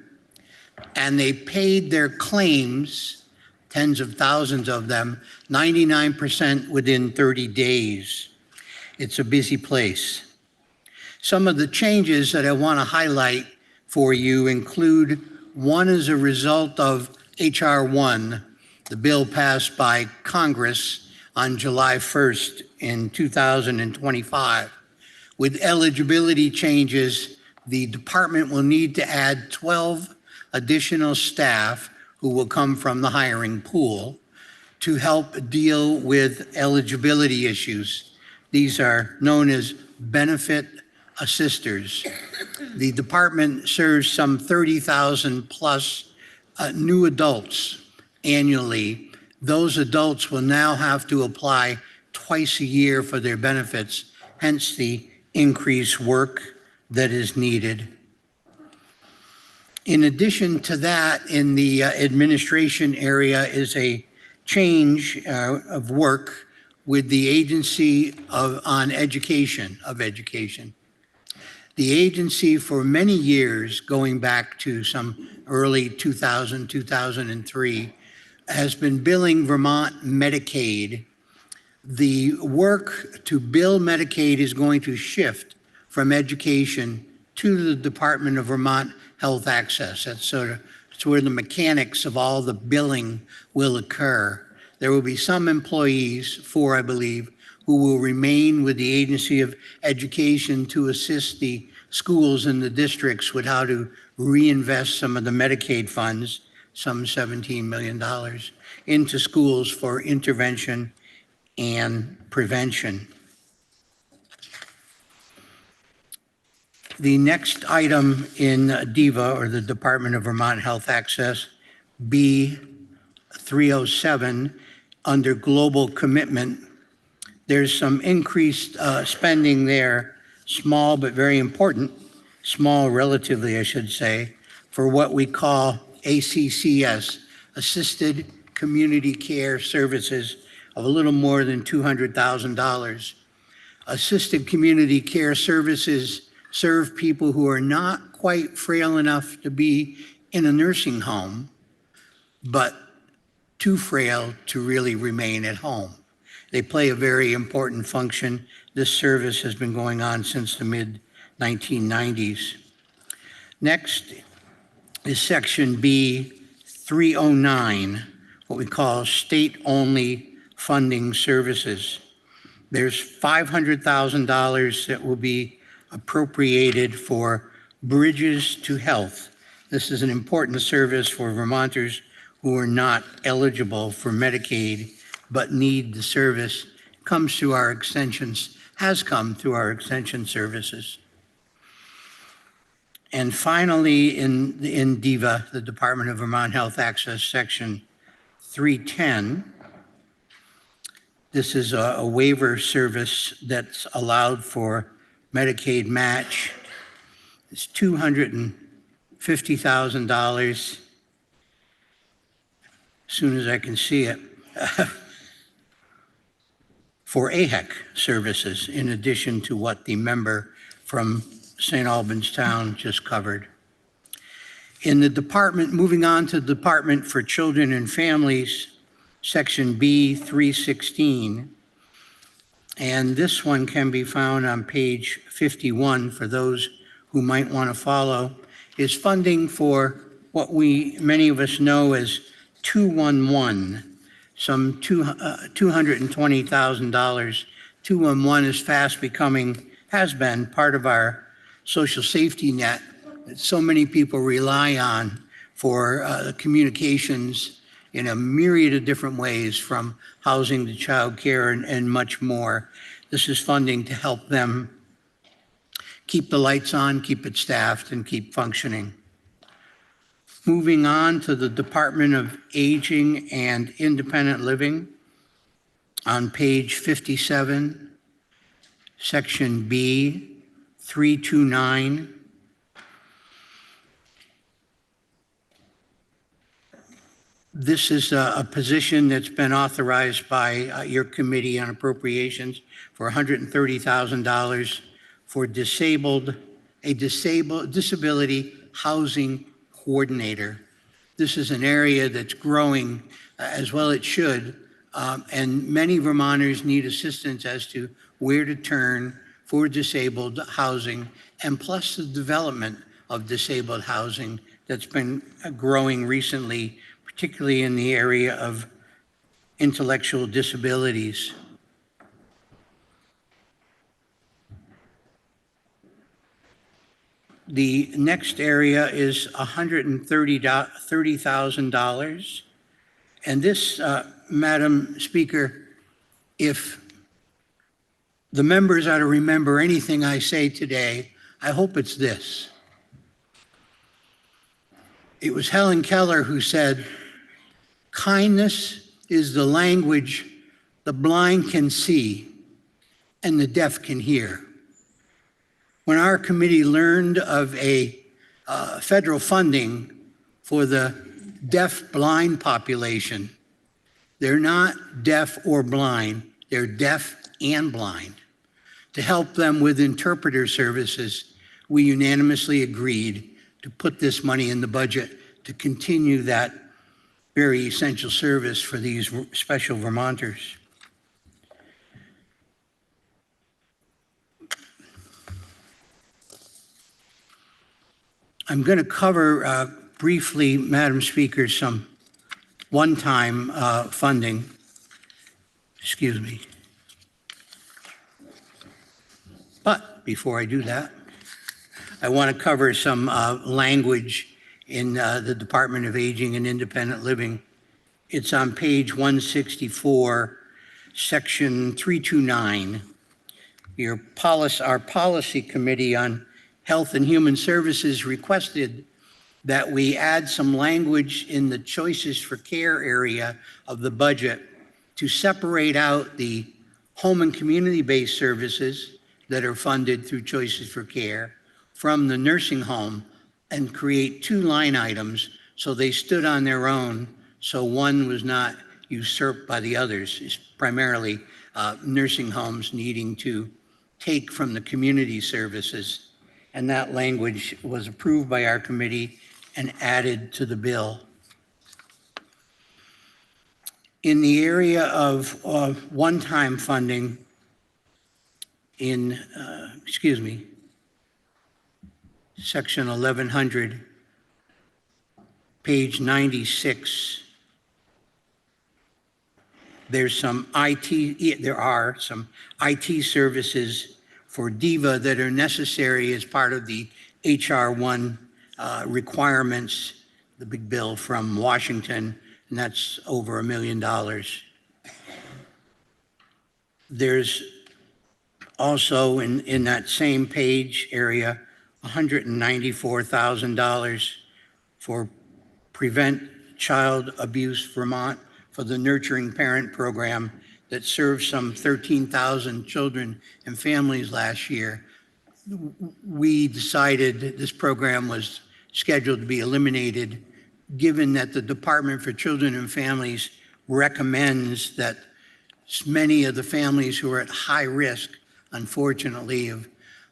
and they paid their claims, tens of thousands of them, 99% within 30 days. It's a busy place. Some of the changes that I want to highlight for you include: one is a result of H.R. 1, the bill passed by Congress on July 1st in 2025. With eligibility changes, the department will need to add 12 additional staff who will come from the hiring pool to help deal with eligibility issues. These are known as benefit assisters. The department serves some 30,000 plus new adults annually. Those adults will now have to apply twice a year for their benefits, hence the increased work that is needed. In addition to that, in the administration area is a change of work with the Agency on Education. The agency for many years, going back to some early 2000, 2003, has been billing Vermont Medicaid. The work to bill Medicaid is going to shift from education to the Department of Vermont Health Access. It's where the mechanics of all the billing will occur. There will be some employees, 4 I believe, who will remain with the Agency of Education to assist the schools and the districts with how to reinvest some of the Medicaid funds, some $17 million, into schools for intervention and prevention. The next item in DEVA, or the Department of Vermont Health Access, B307, under global commitment, there's some increased spending there, small but very important, small relatively I should say, for what we call ACCS, Assisted Community Care Services, of a little more than $200,000. Assisted community care services serve people who are not quite frail enough to be in a nursing home, but too frail to really remain at home. They play a very important function. This service has been going on since the mid-1990s. Next is Section B309, what we call state-only funding services. There's $500,000 that will be appropriated for Bridges to Health. This is an important service for Vermonters who are not eligible for Medicaid but need the service. Comes through our extensions, has come through our extension services. And finally, in DEVA, the Department of Vermont Health Access, Section 310, this is a waiver service that's allowed for Medicaid match. It's $250,000, as soon as I can see it, for AHEC services, in addition to what the member from St. Albans Town just covered. In the department, moving on to the Department for Children and Families, Section B316, and this one can be found on page 51 for those who might want to follow, is funding for what many of us know as 211, some $220,000. 211 is fast becoming, has been part of our social safety net that so many people rely on for communications in a myriad of different ways, from housing to child care and much more. This is funding to help them keep the lights on, keep it staffed, and keep functioning. Moving on to the Department of Aging and Independent Living, on page 57, Section B, 329. This is a position that's been authorized by your Committee on Appropriations for $130,000 for disability housing coordinator. This is an area that's growing as well it should, and many Vermonters need assistance as to where to turn for disabled housing, and plus the development of disabled housing that's been growing recently, particularly in the area of intellectual disabilities. The next area is $130,000. And this, Madam Speaker, if the members are to remember anything I say today, I hope it's this. It was Helen Keller who said, "Kindness is the language the blind can see and the deaf can hear." When our committee learned of a federal funding for the deaf-blind population, they're not deaf or blind, they're deaf and blind. To help them with interpreter services, we unanimously agreed to put this money in the budget to continue that very essential service for these special Vermonters. I'm going to cover briefly, Madam Speaker, some one-time funding. Excuse me. But before I do that, I want to cover some language in the Department of Aging and Independent Living. It's on page 164, section 329. Our policy committee on Health and Human Services requested that we add some language in the choices for care area of the budget to separate out the home and community-based services that are funded through choices for care from the nursing home and create two line items so they stood on their own, so one was not usurped by the others. It's primarily nursing homes needing to take from the community services. And that language was approved by our committee and added to the bill. In the area of one-time funding, in, section 1100, page 96, there are some IT services for DIVA that are necessary as part of the HR1 requirements, the big bill from Washington, and that's over $1 million. There's also in that same page area, $194,000 for Prevent Child Abuse Vermont for the Nurturing Parent Program that served some 13,000 children and families last year. We decided this program was scheduled to be eliminated, given that the Department for Children and Families recommends that many of the families who are at high risk, unfortunately, of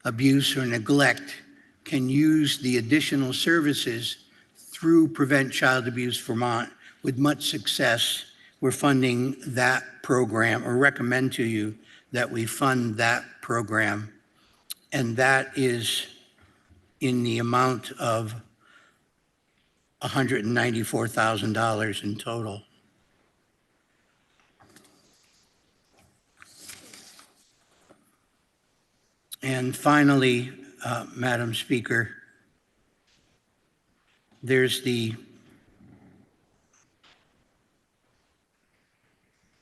abuse or neglect can use the additional services through Prevent Child Abuse Vermont with much success. We're funding that program, or recommend to you that we fund that program. And that is in the amount of $194,000 in total. And finally, Madam Speaker, there's the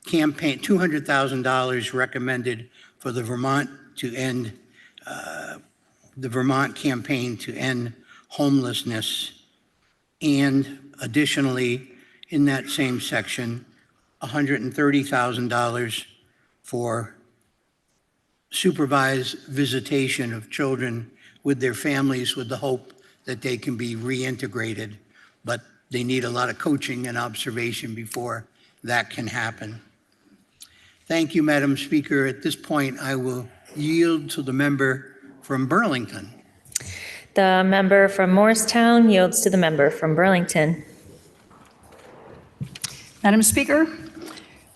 campaign, $200,000 recommended for the Vermont campaign to end homelessness. And additionally, in that same section, $130,000 for supervised visitation of children with their families with the hope that they can be reintegrated. But they need a lot of coaching and observation before that can happen. Thank you, Madam Speaker. At this point, I will yield to the member from Burlington. The member from Morristown yields to the member from Burlington. Madam Speaker,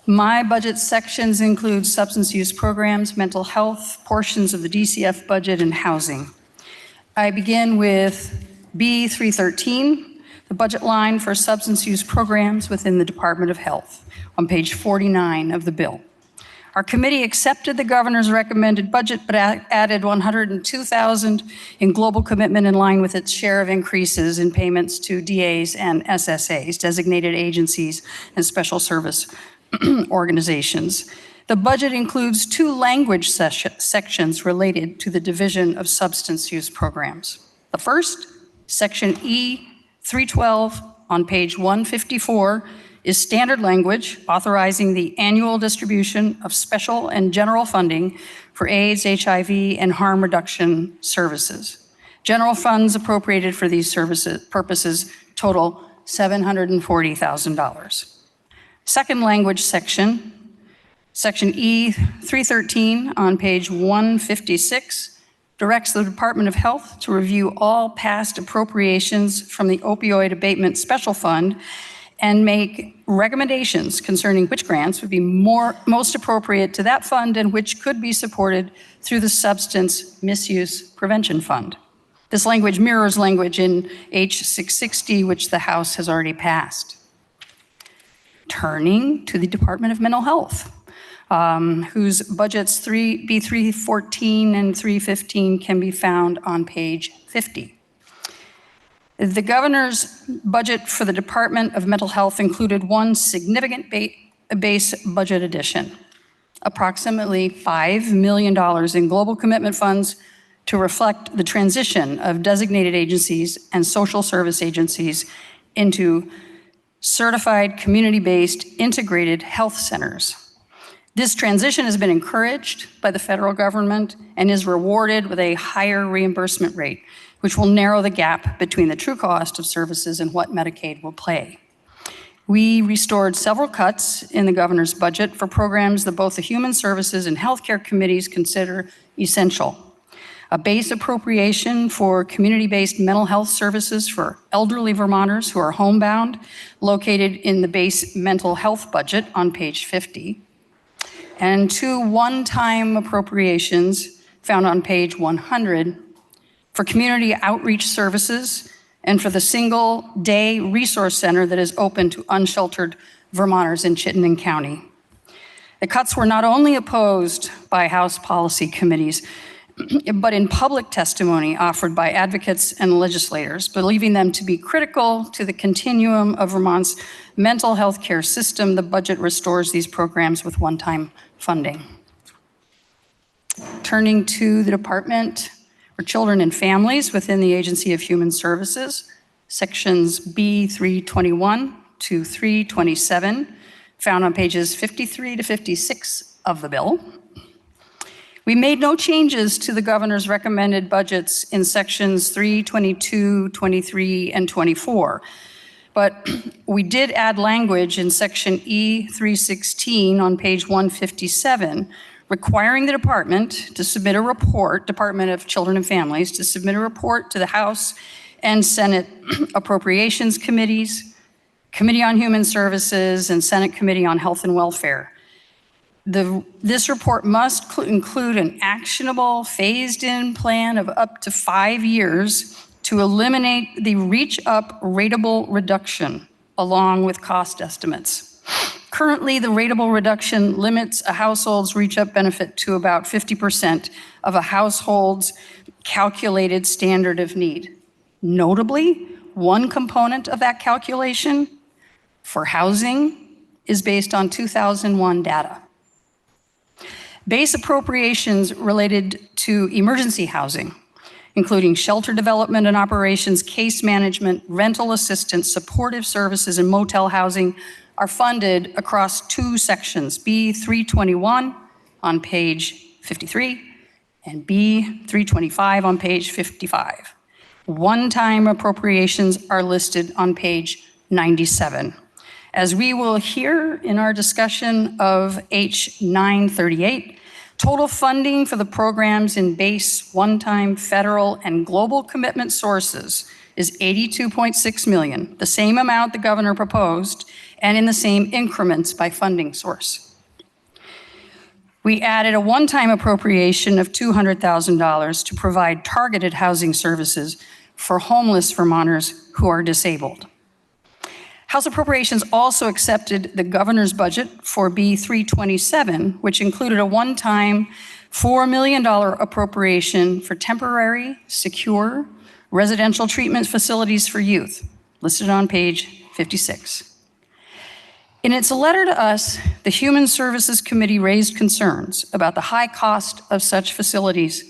my budget sections include substance use programs, mental health, portions of the DCF budget, and housing. I begin with B313, the budget line for substance use programs within the Department of Health, on page 49 of the bill. Our committee accepted the governor's recommended budget, but added $102,000 in global commitment in line with its share of increases in payments to DAs and SSAs, designated agencies and special service organizations. The budget includes 2 language sections related to the division of substance use programs. The first, section E312 on page 154, is standard language authorizing the annual distribution of special and general funding for AIDS, HIV, and harm reduction services. General funds appropriated for these purposes total $740,000. Second language section, section E313 on page 156, directs the Department of Health to review all past appropriations from the Opioid Abatement Special Fund and make recommendations concerning which grants would be most appropriate to that fund and which could be supported through the Substance Misuse Prevention Fund. This language mirrors language in H660, which the House has already passed. Turning to the Department of Mental Health, whose budgets B314 and 315 can be found on page 50. The governor's budget for the Department of Mental Health included one significant base budget addition, approximately $5 million in global commitment funds to reflect the transition of designated agencies and social service agencies into certified community-based integrated health centers. This transition has been encouraged by the federal government and is rewarded with a higher reimbursement rate, which will narrow the gap between the true cost of services and what Medicaid will pay. We restored several cuts in the governor's budget for programs that both the Human Services and Healthcare Committees consider essential. A base appropriation for community-based mental health services for elderly Vermonters who are homebound, located in the base mental health budget on page 50, and 2 one-time appropriations found on page 100 for community outreach services and for the single-day resource center that is open to unsheltered Vermonters in Chittenden County. The cuts were not only opposed by House policy committees, but in public testimony offered by advocates and legislators, believing them to be critical to the continuum of Vermont's mental health care system. The budget restores these programs with one-time funding. Turning to the Department for Children and Families within the Agency of Human Services, sections B321 to 327, found on pages 53 to 56 of the bill. We made no changes to the governor's recommended budgets in sections 322, 23, and 24, but we did add language in section E316 on page 157, requiring the department to submit a report, Department of Children and Families, to submit a report to the House and Senate Appropriations Committees, Committee on Human Services, and Senate Committee on Health and Welfare. This report must include an actionable, phased-in plan of up to 5 years to eliminate the reach-up ratable reduction, along with cost estimates. Currently, the ratable reduction limits a household's reach-up benefit to about 50% of a household's calculated standard of need. Notably, one component of that calculation for housing is based on 2001 data. Base appropriations related to emergency housing, including shelter development and operations, case management, rental assistance, supportive services, and motel housing, are funded across 2 sections, B321 on page 53 and B325 on page 55. One-time appropriations are listed on page 97. As we will hear in our discussion of H938, total funding for the programs in base, one-time, federal, and global commitment sources is $82.6 million, the same amount the governor proposed, and in the same increments by funding source. We added a one-time appropriation of $200,000 to provide targeted housing services for homeless Vermonters who are disabled. House Appropriations also accepted the governor's budget for B327, which included a one-time $4 million appropriation for temporary, secure, residential treatment facilities for youth, listed on page 56. In its letter to us, the Human Services Committee raised concerns about the high cost of such facilities,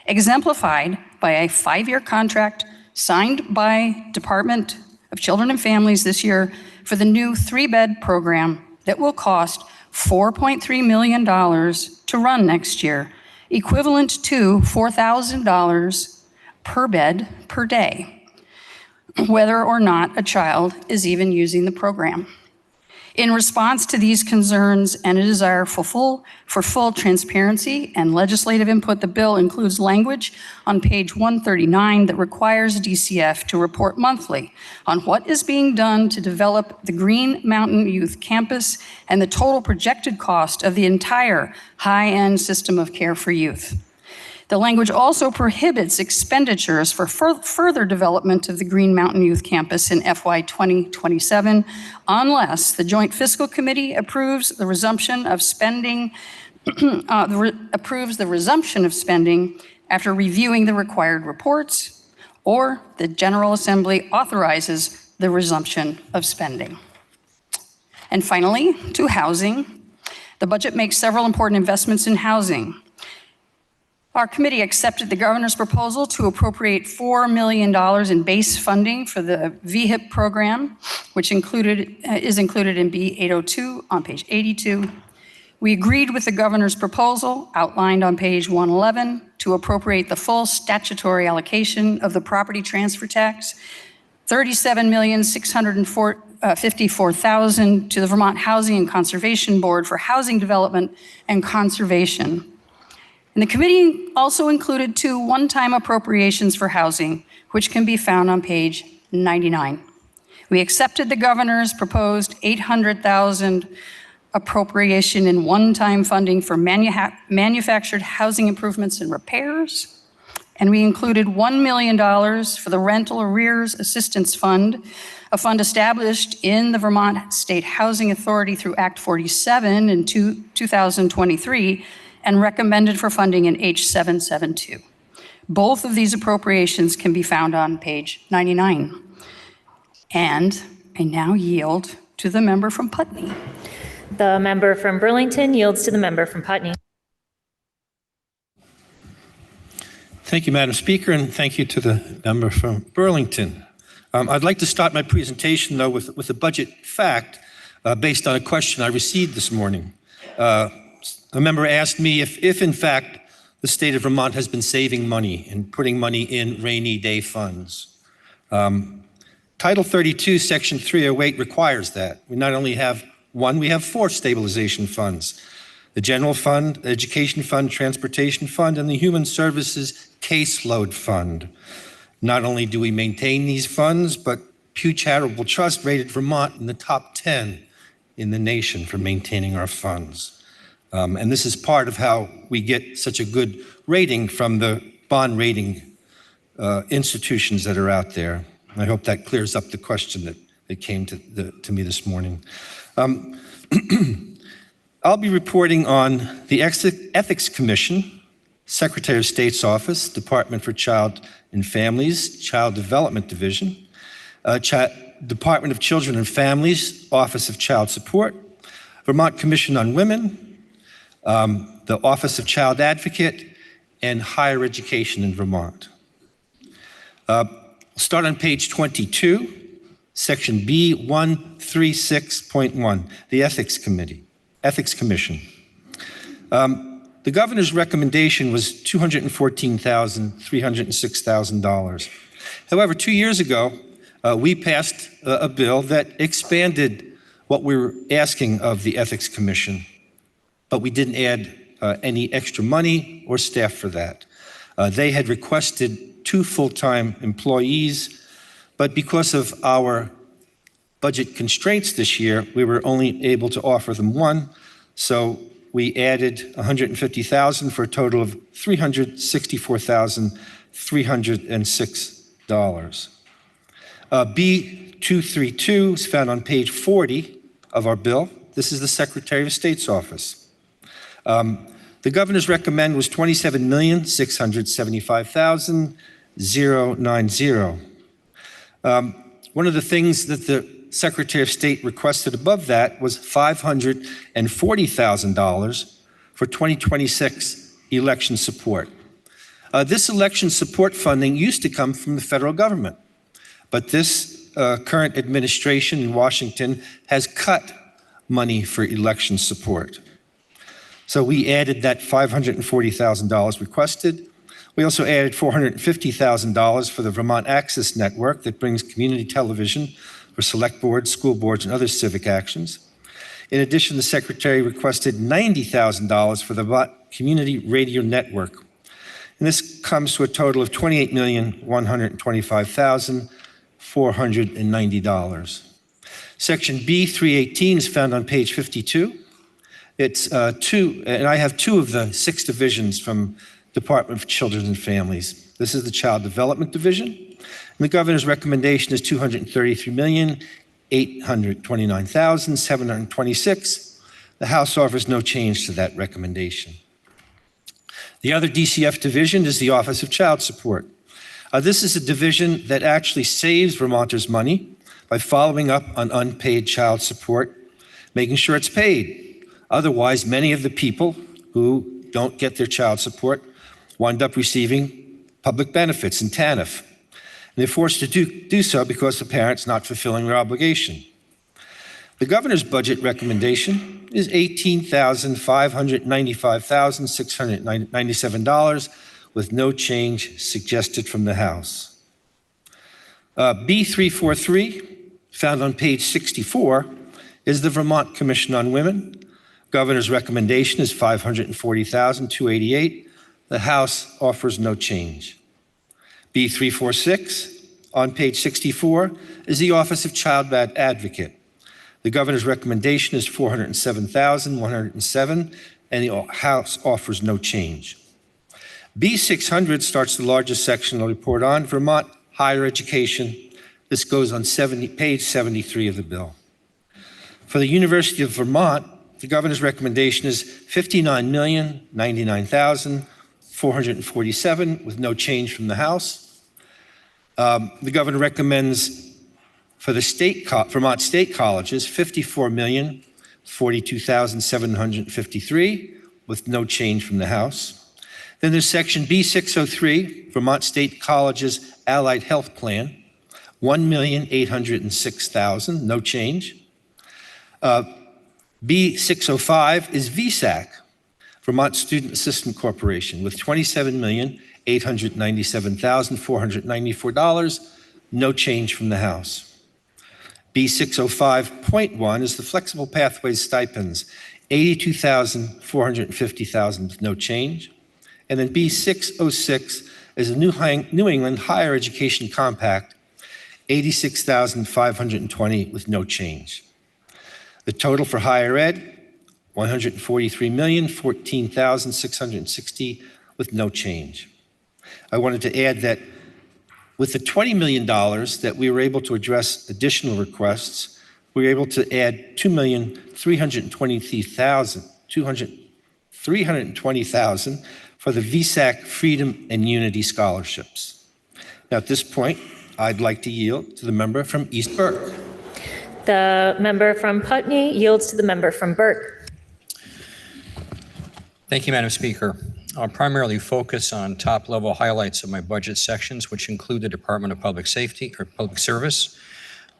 exemplified by a 5-year contract signed by Department of Children and Families this year for the new 3-bed program that will cost $4.3 million to run next year, equivalent to $4,000 per bed per day, whether or not a child is even using the program. In response to these concerns and a desire for full transparency and legislative input, the bill includes language on page 139 that requires DCF to report monthly on what is being done to develop the Green Mountain Youth Campus and the total projected cost of the entire high-end system of care for youth. The language also prohibits expenditures for further development of the Green Mountain Youth Campus in FY 2027 unless the Joint Fiscal Committee approves the resumption of spending after reviewing the required reports, or the General Assembly authorizes the resumption of spending. And finally, to housing. The budget makes several important investments in housing. Our committee accepted the governor's proposal to appropriate $4 million in base funding for the VHIP program, which is included in B802 on page 82. We agreed with the governor's proposal, outlined on page 111, to appropriate the full statutory allocation of the property transfer tax, $37,654,000 to the Vermont Housing and Conservation Board for housing development and conservation. And the committee also included 2 one-time appropriations for housing, which can be found on page 99. We accepted the governor's proposed $800,000 appropriation in one-time funding for manufactured housing improvements and repairs. And we included $1 million for the Rental Arrears Assistance Fund, a fund established in the Vermont State Housing Authority through Act 47 in 2023, and recommended for funding in H772. Both of these appropriations can be found on page 99. And I now yield to the member from Putney. The member from Burlington yields to the member from Putney. Thank you, Madam Speaker, and thank you to the member from Burlington. I'd like to start my presentation, though, with a budget fact based on a question I received this morning. A member asked me if in fact, the state of Vermont has been saving money and putting money in rainy day funds. Title 32, Section 308 requires that. We not only have one, we have 4 stabilization funds: the General Fund, Education Fund, Transportation Fund, and the Human Services Caseload Fund. Not only do we maintain these funds, but Pew Charitable Trust rated Vermont in the top 10 in the nation for maintaining our funds. And this is part of how we get such a good rating from the bond rating institutions that are out there. I hope that clears up the question that came to me this morning. I'll be reporting on the Ethics Commission, Secretary of State's Office, Department for Child and Families, Child Development Division, Department of Children and Families, Office of Child Support, Vermont Commission on Women, the Office of Child Advocate, and higher education in Vermont. I'll start on page 22, section B136.1, the Ethics Commission. The governor's recommendation was $214,306,000. However, 2 years ago, we passed a bill that expanded what we were asking of the Ethics Commission, but we didn't add any extra money or staff for that. They had requested 2 full-time employees, but because of our budget constraints this year, we were only able to offer them 1, so we added $150,000 for a total of $364,306. B232 is found on page 40 of our bill. This is the Secretary of State's office. The governor's recommend was $27,675,090. One of the things that the Secretary of State requested above that was $540,000 for 2026 election support. This election support funding used to come from the federal government, but this current administration in Washington has cut money for election support. So we added that $540,000 requested. We also added $450,000 for the Vermont Access Network that brings community television for select boards, school boards, and other civic actions. In addition, the Secretary requested $90,000 for the Vermont Community Radio Network. And this comes to a total of $28,125,490. Section B318 is found on page 52. It's and I have 2 of the 6 divisions from Department of Children and Families. This is the Child Development Division. And the governor's recommendation is $233,829,726. The House offers no change to that recommendation. The other DCF division is the Office of Child Support. This is a division that actually saves Vermonters money by following up on unpaid child support, making sure it's paid. Otherwise, many of the people who don't get their child support wind up receiving public benefits in TANF. And they're forced to do so because the parent's not fulfilling their obligation. The governor's budget recommendation is $18,595,697 with no change suggested from the House. B343, found on page 64, is the Vermont Commission on Women. Governor's recommendation is $540,288. The House offers no change. B346, on page 64, is the Office of Child Advocate. The governor's recommendation is $407,107, and the House offers no change. B600 starts the largest section I'll report on, Vermont Higher Education. This goes on page 73 of the bill. For the University of Vermont, the governor's recommendation is $59,099,447 with no change from the House. The governor recommends for the Vermont State Colleges, $54,042,753 with no change from the House. Then there's section B603, Vermont State Colleges Allied Health Plan, $1,806,000, no change. B605 is VSAC, Vermont Student Assistance Corporation, with $27,897,494, no change from the House. B605.1 is the Flexible Pathways Stipends, $82,450,000 with no change. And then B606 is the New England Higher Education Compact, $86,520 with no change. The total for higher ed, $143,014,660 with no change. I wanted to add that with the $20 million that we were able to address additional requests, we were able to add $320,000 for the VSAC Freedom and Unity Scholarships. Now at this point, I'd like to yield to the member from East Burke. The member from Putney yields to the member from Burke. Thank you, Madam Speaker. I'll primarily focus on top-level highlights of my budget sections, which include the Department of Public Safety or Public Service,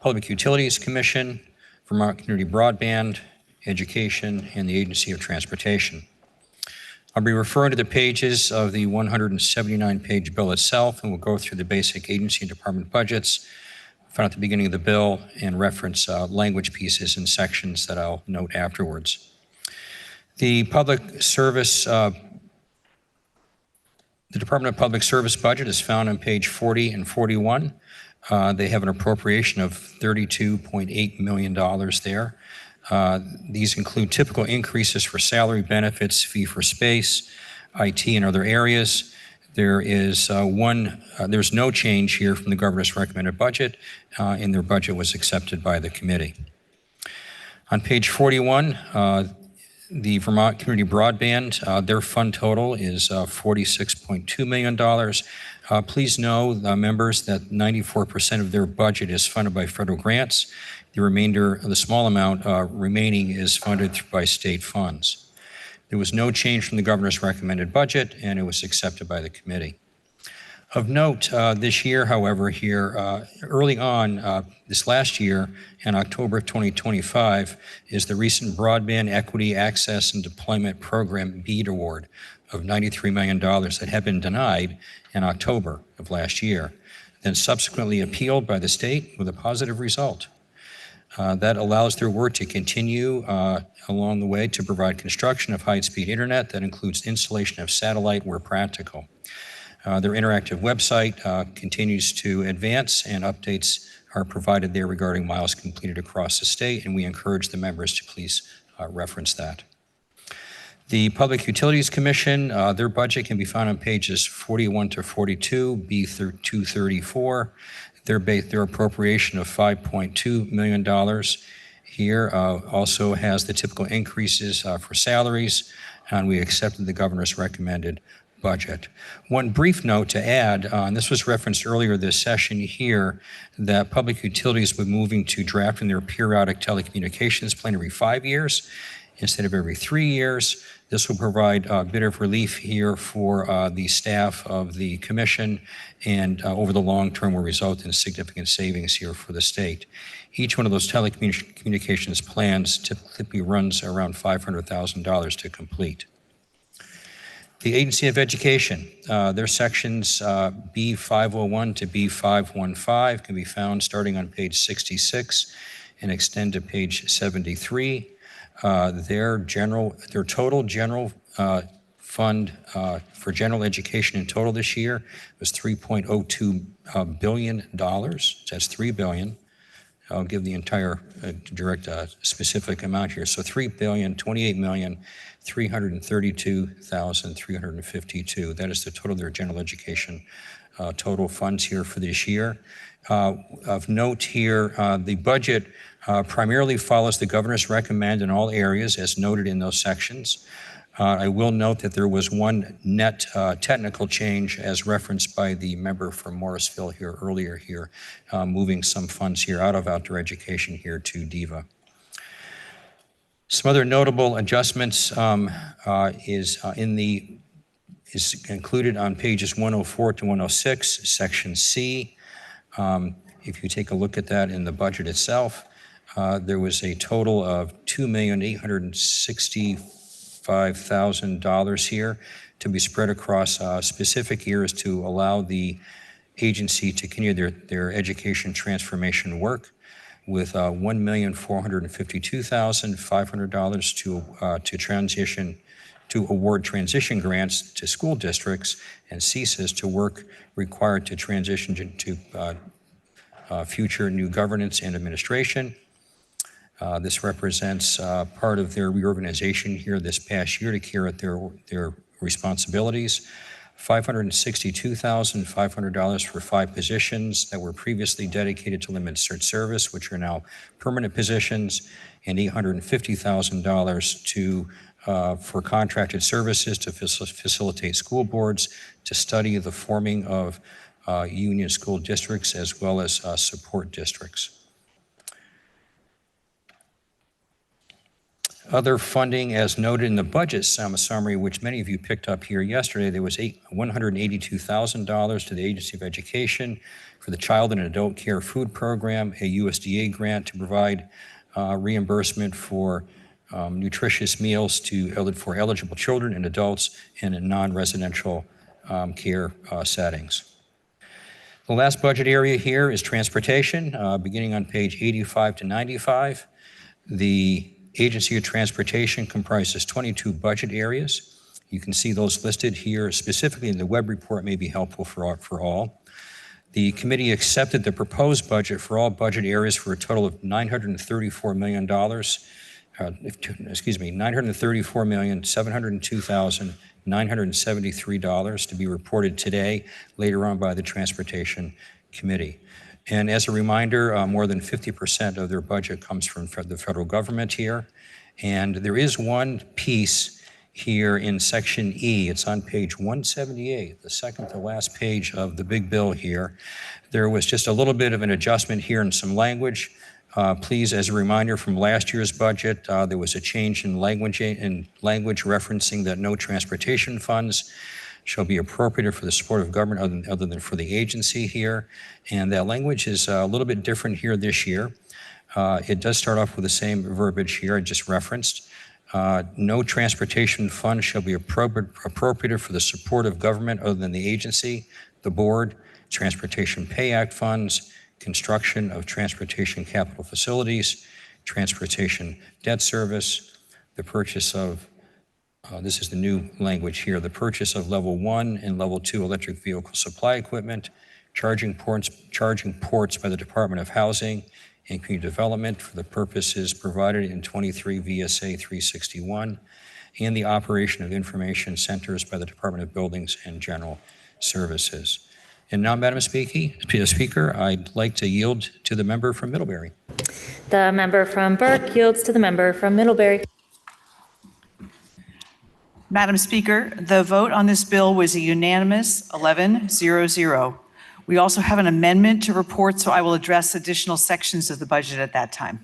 Public Utilities Commission, Vermont Community Broadband, Education, and the Agency of Transportation. I'll be referring to the pages of the 179-page bill itself, and we'll go through the basic agency and department budgets found at the beginning of the bill and reference language pieces and sections that I'll note afterwards. The public service, the Department of Public Service budget is found on page 40 and 41. They have an appropriation of $32.8 million there. These include typical increases for salary, benefits, fee for space, IT, and other areas. There is there's no change here from the governor's recommended budget, and their budget was accepted by the committee. On page 41, the Vermont Community Broadband, their fund total is $46.2 million. Please know, members, that 94% of their budget is funded by federal grants. The remainder, the small amount remaining, is funded by state funds. There was no change from the governor's recommended budget, and it was accepted by the committee. Of note, this year, however, here, early on this last year, in October 2025, is the recent Broadband Equity Access and Deployment Program BEAD Award of $93 million that had been denied in October of last year, then subsequently appealed by the state with a positive result. That allows their work to continue along the way to provide construction of high-speed internet that includes installation of satellite where practical. Their interactive website continues to advance, and updates are provided there regarding miles completed across the state, and we encourage the members to please reference that. The Public Utilities Commission, their budget can be found on pages 41 to 42, B234. Their appropriation of $5.2 million here also has the typical increases for salaries, and we accepted the governor's recommended budget. One brief note to add, and this was referenced earlier this session here, that Public Utilities will be moving to drafting their periodic telecommunications plan every 5 years instead of every 3 years. This will provide a bit of relief here for the staff of the commission, and over the long term will result in significant savings here for the state. Each one of those telecommunications plans typically runs around $500,000 to complete. The Agency of Education, their sections B501 to B515 can be found starting on page 66 and extend to page 73. Their total general fund for general education in total this year was $3.02 billion. That's $3 billion. I'll give the entire direct specific amount here. So $3,028,332,352. That is the total of their general education total funds here for this year. Of note here, the budget primarily follows the governor's recommend in all areas as noted in those sections. I will note that there was one net technical change as referenced by the member from Morrisville here earlier here, moving some funds here out of outdoor education here to DEVA. Some other notable adjustments is included on pages 104 to 106, section C. If you take a look at that in the budget itself, there was a total of $2,865,000 here to be spread across specific years to allow the agency to continue their education transformation work, with $1,452,500 to award transition grants to school districts and CSIS to work required to transition to future new governance and administration. This represents part of their reorganization here this past year to carry out their responsibilities. $562,500 for 5 positions that were previously dedicated to limited search service, which are now permanent positions, and $850,000 for contracted services to facilitate school boards to study the forming of union school districts as well as support districts. Other funding, as noted in the budget summary, which many of you picked up here yesterday, there was $182,000 to the Agency of Education for the Child and Adult Care Food Program, a USDA grant to provide reimbursement for nutritious meals for eligible children and adults in non-residential care settings. The last budget area here is transportation, beginning on page 85 to 95. The Agency of Transportation comprises 22 budget areas. You can see those listed here, specifically in the web report, may be helpful for all. The committee accepted the proposed budget for all budget areas for a total of $934 million, $934,702,973 to be reported today, later on by the Transportation Committee. And as a reminder, more than 50% of their budget comes from the federal government here. And there is one piece here in section E. It's on page 178, the second to last page of the big bill here. There was just a little bit of an adjustment here in some language. Please, as a reminder from last year's budget, there was a change in language referencing that no transportation funds shall be appropriated for the support of government other than for the agency here. And that language is a little bit different here this year. It does start off with the same verbiage here I just referenced. No transportation fund shall be appropriated for the support of government other than the agency, the board, Transportation Pay Act funds, construction of transportation capital facilities, transportation debt service, the purchase of, this is the new language here, the purchase of level 1 and level 2 electric vehicle supply equipment, charging ports by the Department of Housing and Community Development for the purposes provided in 23 VSA 361, and the operation of information centers by the Department of Buildings and General Services. And now, Madam Speaker, I'd like to yield to the member from Middlebury. The member from Burke yields to the member from Middlebury. Madam Speaker, the vote on this bill was a unanimous 11-0-0. We also have an amendment to report, so I will address additional sections of the budget at that time.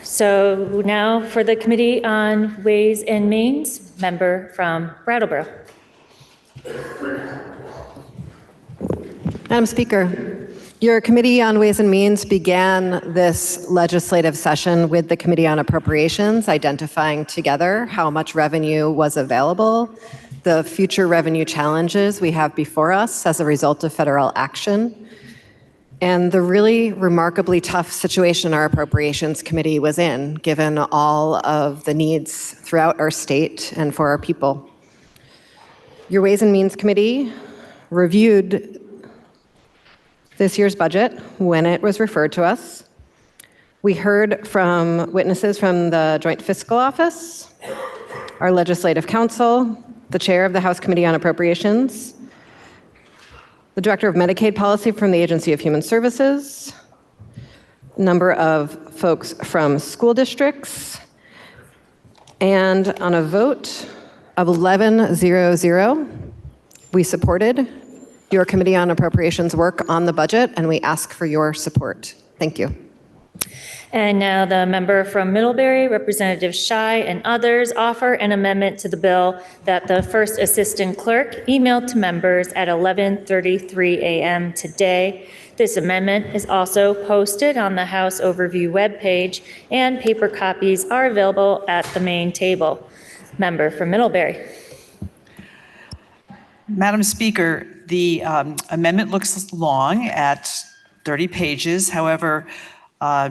So now for the Committee on Ways and Means, member from Brattleboro. Madam Speaker, your Committee on Ways and Means began this legislative session with the Committee on Appropriations, identifying together how much revenue was available, the future revenue challenges we have before us as a result of federal action, and the really remarkably tough situation our Appropriations Committee was in, given all of the needs throughout our state and for our people. Your Ways and Means Committee reviewed this year's budget when it was referred to us. We heard from witnesses from the Joint Fiscal Office, our Legislative Counsel, the Chair of the House Committee on Appropriations, the Director of Medicaid Policy from the Agency of Human Services, a number of folks from school districts, and on a vote of 11-0-0, we supported your Committee on Appropriations work on the budget, and we ask for your support. Thank you. And now the member from Middlebury, Representative Schy and others offer an amendment to the bill that the first assistant clerk emailed to members at 11:33 a.m. today. This amendment is also posted on the House Overview webpage, and paper copies are available at the main table. Member from Middlebury. Madam Speaker, the amendment looks long at 30 pages. However, a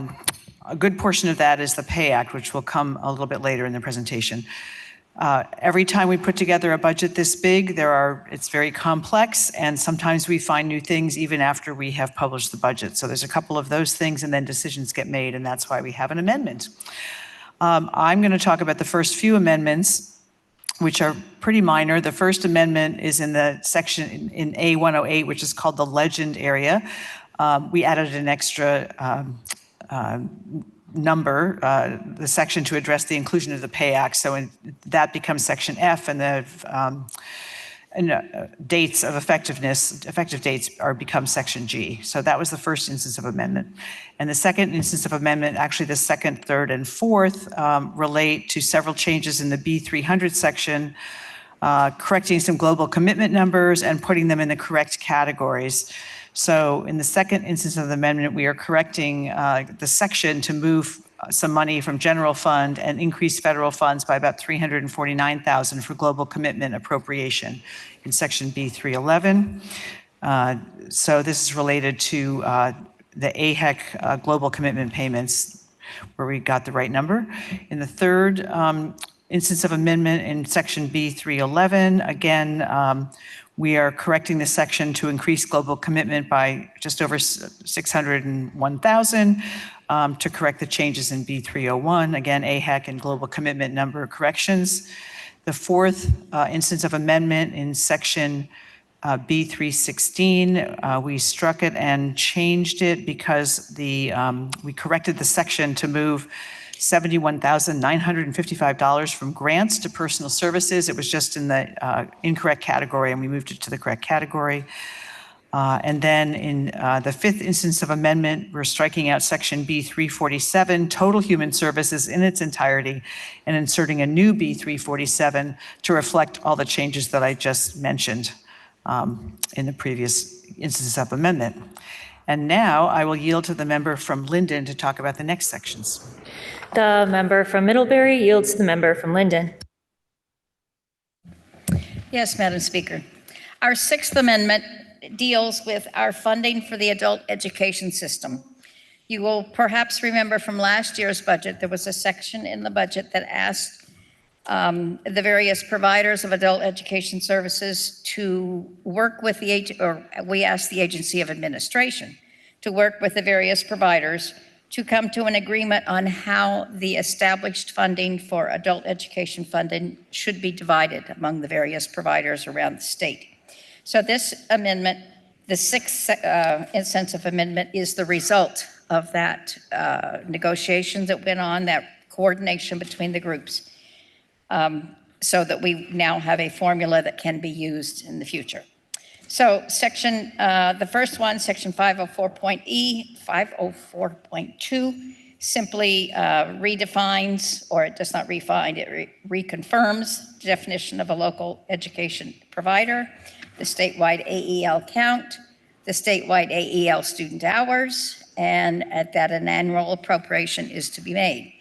good portion of that is the Pay Act, which will come a little bit later in the presentation. Every time we put together a budget this big, it's very complex, and sometimes we find new things even after we have published the budget. So there's a couple of those things, and then decisions get made, and that's why we have an amendment. I'm going to talk about the first few amendments, which are pretty minor. The first amendment is in the section in A108, which is called the Legend area. We added an extra number, the section to address the inclusion of the Pay Act. So that becomes section F, and the dates of effective dates become section G. So that was the first instance of amendment. And the second instance of amendment, actually the second, third, and fourth, relate to several changes in the B300 section, correcting some global commitment numbers and putting them in the correct categories. So in the second instance of the amendment, we are correcting the section to move some money from general fund and increase federal funds by about $349,000 for global commitment appropriation in section B311. So this is related to the AHEC global commitment payments, where we got the right number. In the third instance of amendment in section B311, again, we are correcting the section to increase global commitment by just over 601,000 to correct the changes in B301, again, AHEC and global commitment number corrections. The fourth instance of amendment in section B316, we struck it and changed it because we corrected the section to move $71,955 from grants to personal services. It was just in the incorrect category, and we moved it to the correct category. And then in the fifth instance of amendment, we're striking out section B347, total human services in its entirety, and inserting a new B347 to reflect all the changes that I just mentioned in the previous instance of amendment. And now I will yield to the member from Linden to talk about the next sections. The member from Middlebury yields to the member from Linden. Yes, Madam Speaker. Our Sixth Amendment deals with our funding for the adult education system. You will perhaps remember from last year's budget, there was a section in the budget that asked the various providers of adult education services to work with we asked the Agency of Administration to work with the various providers to come to an agreement on how the established funding for adult education funding should be divided among the various providers around the state. So this amendment, the sixth instance of amendment, is the result of that negotiations that went on, that coordination between the groups, so that we now have a formula that can be used in the future. So section, the first one, section 504.2, simply redefines, or it does not refine, it reconfirms the definition of a local education provider, the statewide AEL count, the statewide AEL student hours, and that an annual appropriation is to be made.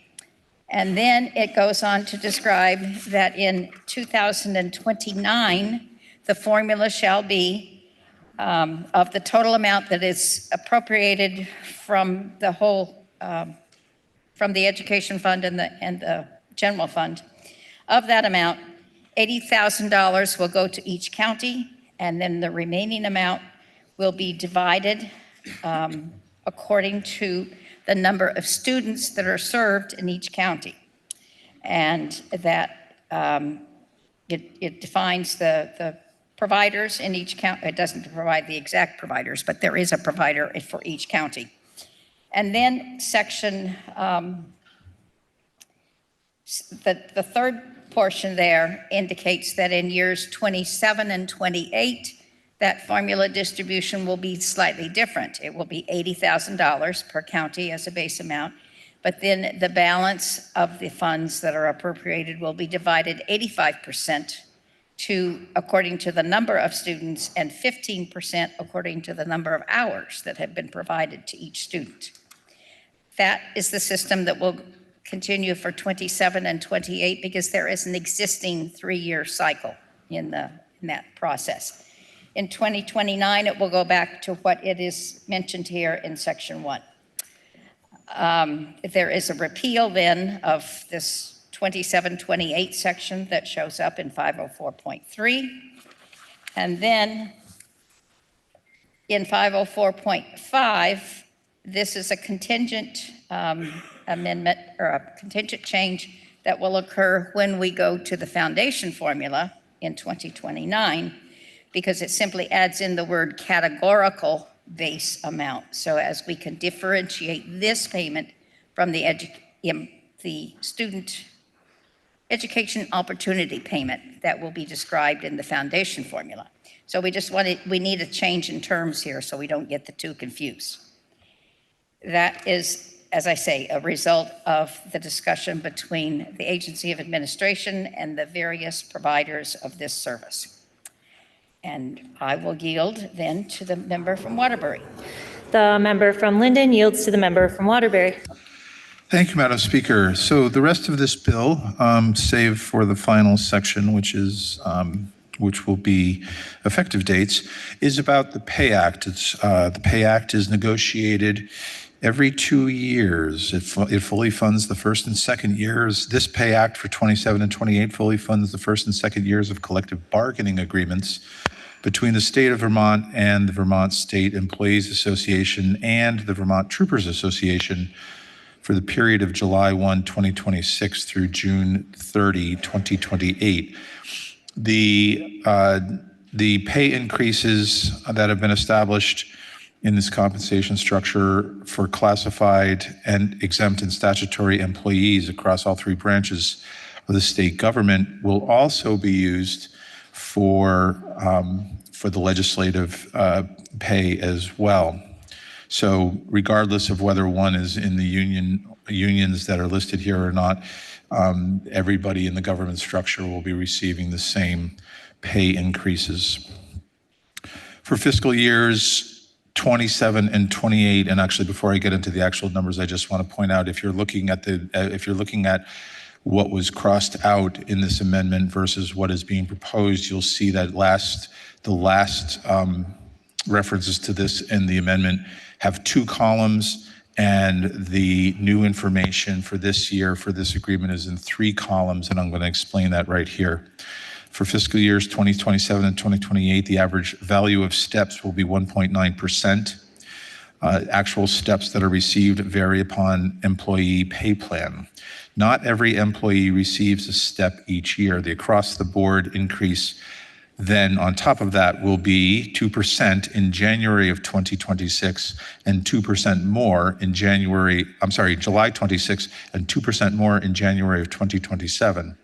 And then it goes on to describe that in 2029, the formula shall be of the total amount that is appropriated from the whole, from the education fund and the general fund. Of that amount, $80,000 will go to each county, and then the remaining amount will be divided according to the number of students that are served in each county. And that it defines the providers in each county. It doesn't provide the exact providers, but there is a provider for each county. And then section, the third portion there indicates that in years 27 and 28, that formula distribution will be slightly different. It will be $80,000 per county as a base amount, but then the balance of the funds that are appropriated will be divided 85% according to the number of students and 15% according to the number of hours that have been provided to each student. That is the system that will continue for 27 and 28 because there is an existing 3-year cycle in that process. In 2029, it will go back to what it is mentioned here in section 1. There is a repeal then of this 27-28 section that shows up in 504.3. And then in 504.5, this is a contingent amendment or a contingent change that will occur when we go to the foundation formula in 2029, because it simply adds in the word categorical base amount. So as we can differentiate this payment from the student education opportunity payment that will be described in the foundation formula. So we need a change in terms here so we don't get the two confused. That is, as I say, a result of the discussion between the Agency of Administration and the various providers of this service. And I will yield then to the member from Waterbury. The member from Linden yields to the member from Waterbury. Thank you, Madam Speaker. So the rest of this bill, save for the final section, which will be effective dates, is about the Pay Act. The Pay Act is negotiated every 2 years. It fully funds the first and second years. This Pay Act for 27 and 28 fully funds the first and second years of collective bargaining agreements between the state of Vermont and the Vermont State Employees Association and the Vermont Troopers Association for the period of July 1, 2026 through June 30, 2028. The pay increases that have been established in this compensation structure for classified and exempt and statutory employees across all three branches of the state government will also be used for the legislative pay as well. So regardless of whether one is in the unions that are listed here or not, everybody in the government structure will be receiving the same pay increases. For fiscal years 27 and 28, and actually before I get into the actual numbers, I just want to point out if you're looking at what was crossed out in this amendment versus what is being proposed, you'll see that the last references to this in the amendment have 2 columns, and the new information for this year for this agreement is in 3 columns, and I'm going to explain that right here. For fiscal years 2027 and 2028, the average value of steps will be 1.9%. Actual steps that are received vary upon employee pay plan. Not every employee receives a step each year. The across-the-board increase then on top of that will be 2% in January of 2026 and 2% more in July 26 and 2% more in January of 2027.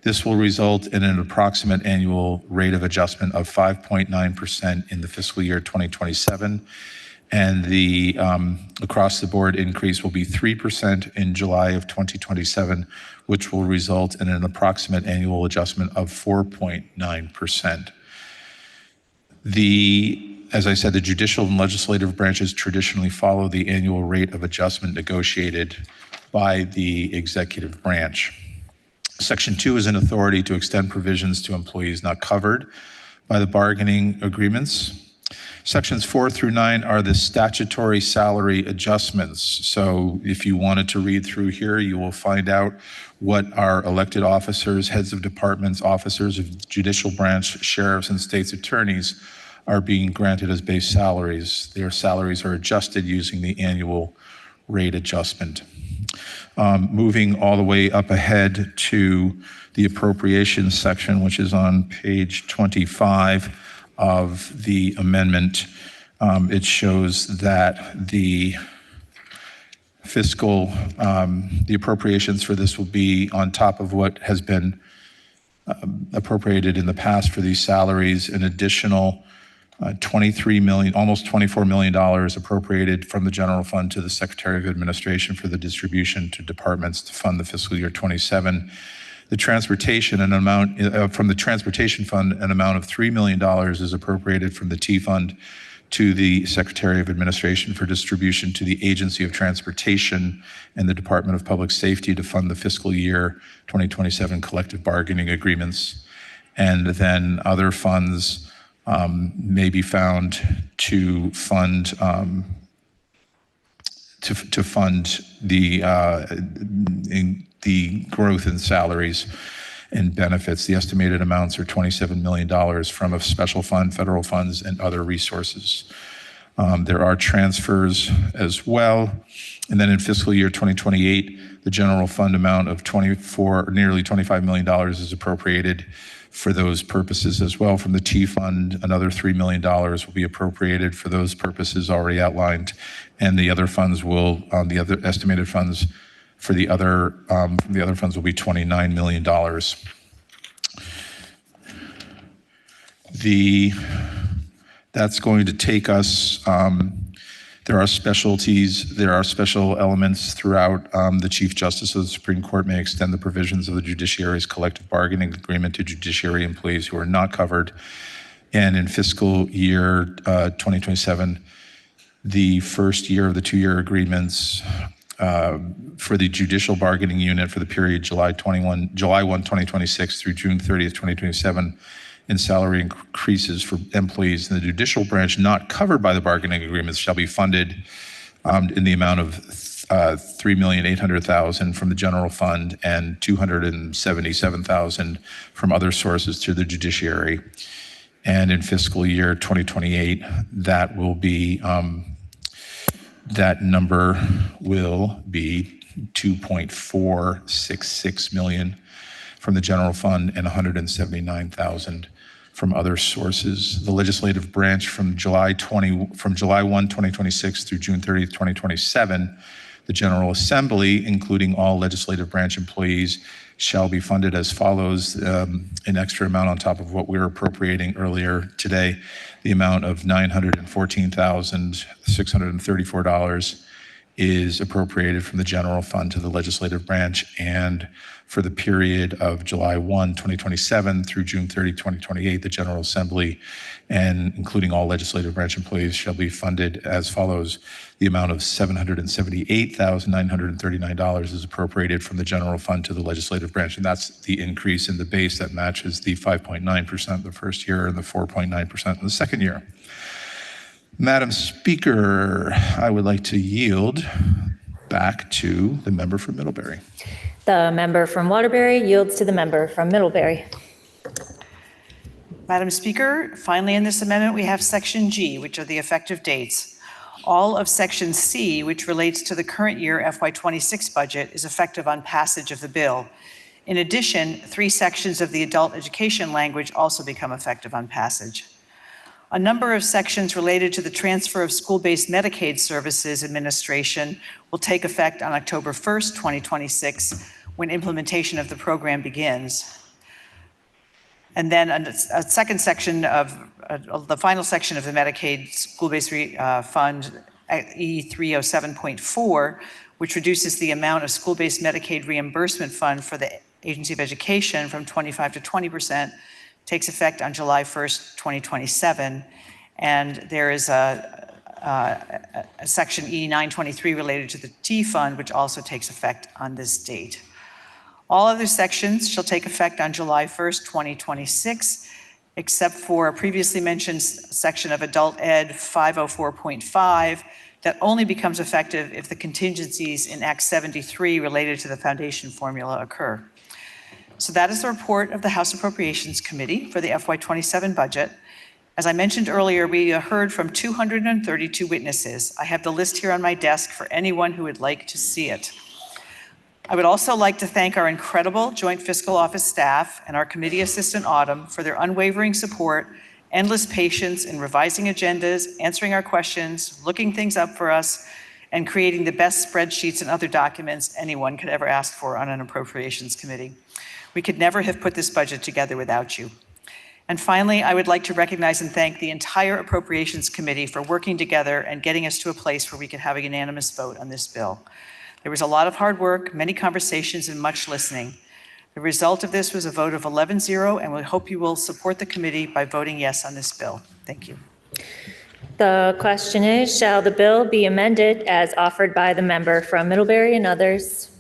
This will result in an approximate annual rate of adjustment of 5.9% in the fiscal year 2027. And the across-the-board increase will be 3% in July of 2027, which will result in an approximate annual adjustment of 4.9%. As I said, the judicial and legislative branches traditionally follow the annual rate of adjustment negotiated by the executive branch. Section 2 is an authority to extend provisions to employees not covered by the bargaining agreements. Sections 4 through 9 are the statutory salary adjustments. So if you wanted to read through here, you will find out what our elected officers, heads of departments, officers of judicial branch, sheriffs, and state's attorneys are being granted as base salaries. Their salaries are adjusted using the annual rate adjustment. Moving all the way up ahead to the appropriations section, which is on page 25 of the amendment, it shows that the appropriations for this will be on top of what has been appropriated in the past for these salaries, an additional $23 million, almost $24 million appropriated from the general fund to the Secretary of Administration for the distribution to departments to fund the fiscal year 27. The transportation, an amount from the transportation fund, an amount of $3 million is appropriated from the T fund to the Secretary of Administration for distribution to the Agency of Transportation and the Department of Public Safety to fund the fiscal year 2027 collective bargaining agreements. And then other funds may be found to fund the growth in salaries and benefits. The estimated amounts are $27 million from a special fund, federal funds, and other resources. There are transfers as well. And then in fiscal year 2028, the general fund amount of nearly $25 million is appropriated for those purposes as well. From the T fund, another $3 million will be appropriated for those purposes already outlined. And the other funds will, the other estimated funds for the other funds will be $29 million. That's going to take us, there are specialties, there are special elements throughout. The Chief Justice of the Supreme Court may extend the provisions of the judiciary's collective bargaining agreement to judiciary employees who are not covered. And in fiscal year 2027, the first year of the 2-year agreements for the judicial bargaining unit for the period July 1, 2026 through June 30th, 2027, in salary increases for employees in the judicial branch not covered by the bargaining agreements shall be funded in the amount of $3,800,000 from the general fund and $277,000 from other sources to the judiciary. And in fiscal year 2028, that will be that number will be $2.466 million from the general fund and $179,000 from other sources. The legislative branch from July 1, 2026 through June 30th, 2027, the General Assembly, including all legislative branch employees, shall be funded as follows, an extra amount on top of what we were appropriating earlier today, the amount of $914,634 is appropriated from the general fund to the legislative branch, and for the period of July 1, 2027 through June 30, 2028, the General Assembly, and including all legislative branch employees, shall be funded as follows. The amount of $778,939 is appropriated from the general fund to the legislative branch, and that's the increase in the base that matches the 5.9% the first year and the 4.9% in the second year. Madam Speaker, I would like to yield back to the member from Middlebury. The member from Waterbury yields to the member from Middlebury. Madam Speaker, finally in this amendment, we have Section G, which are the effective dates. All of Section C, which relates to the current year FY26 budget, is effective on passage of the bill. In addition, 3 sections of the adult education language also become effective on passage. A number of sections related to the transfer of school-based Medicaid services administration will take effect on October 1st, 2026, when implementation of the program begins. And then a second section of the final section of the Medicaid school-based fund, E307.4, which reduces the amount of school-based Medicaid reimbursement fund for the Agency of Education from 25% to 20%, takes effect on July 1st, 2027. And there is a section E923 related to the T fund, which also takes effect on this date. All other sections shall take effect on July 1st, 2026, except for a previously mentioned section of Adult Ed 504.5 that only becomes effective if the contingencies in Act 73 related to the foundation formula occur. So that is the report of the House Appropriations Committee for the FY27 budget. As I mentioned earlier, we heard from 232 witnesses. I have the list here on my desk for anyone who would like to see it. I would also like to thank our incredible Joint Fiscal Office staff and our committee assistant Autumn for their unwavering support, endless patience in revising agendas, answering our questions, looking things up for us, and creating the best spreadsheets and other documents anyone could ever ask for on an appropriations committee. We could never have put this budget together without you. And finally, I would like to recognize and thank the entire Appropriations Committee for working together and getting us to a place where we could have a unanimous vote on this bill. There was a lot of hard work, many conversations, and much listening. The result of this was a vote of 11-0, and we hope you will support the committee by voting yes on this bill. Thank you. The question is, shall the bill be amended as offered by the member from Middlebury and others?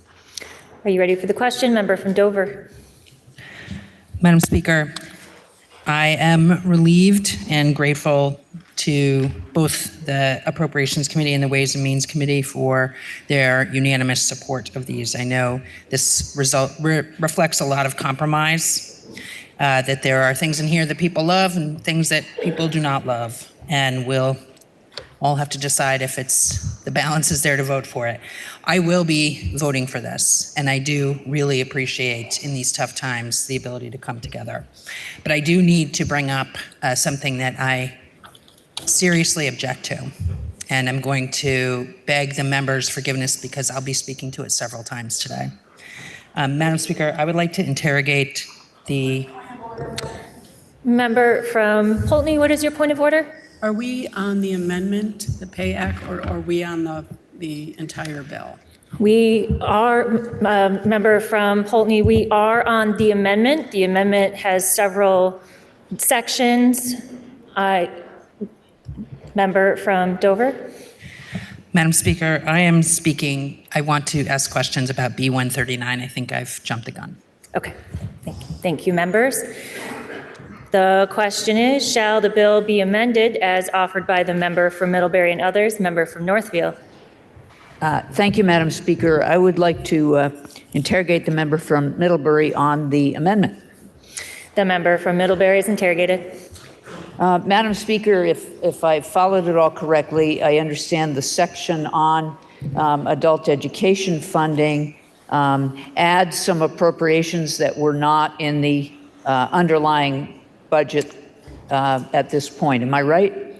Are you ready for the question? Member from Dover. Madam Speaker, I am relieved and grateful to both the Appropriations Committee and the Ways and Means Committee for their unanimous support of these. I know this result reflects a lot of compromise, that there are things in here that people love and things that people do not love, and we'll all have to decide if the balance is there to vote for it. I will be voting for this, and I do really appreciate in these tough times the ability to come together. But I do need to bring up something that I seriously object to, and I'm going to beg the members' forgiveness because I'll be speaking to it several times today. Madam Speaker, I would like to interrogate the member from Pulteney. What is your point of order? Are we on the amendment, the Pay Act, or are we on the entire bill? We are, member from Pulteney, we are on the amendment. The amendment has several sections. Member from Dover. Madam Speaker, I am speaking. I want to ask questions about B139. I think I've jumped the gun. Okay, thank you. Thank you, members. The question is, shall the bill be amended as offered by the member from Middlebury and others, member from Northfield? Thank you, Madam Speaker. I would like to interrogate the member from Middlebury on the amendment. The member from Middlebury is interrogated. Madam Speaker, if I followed it all correctly, I understand the section on adult education funding adds some appropriations that were not in the underlying budget at this point. Am I right?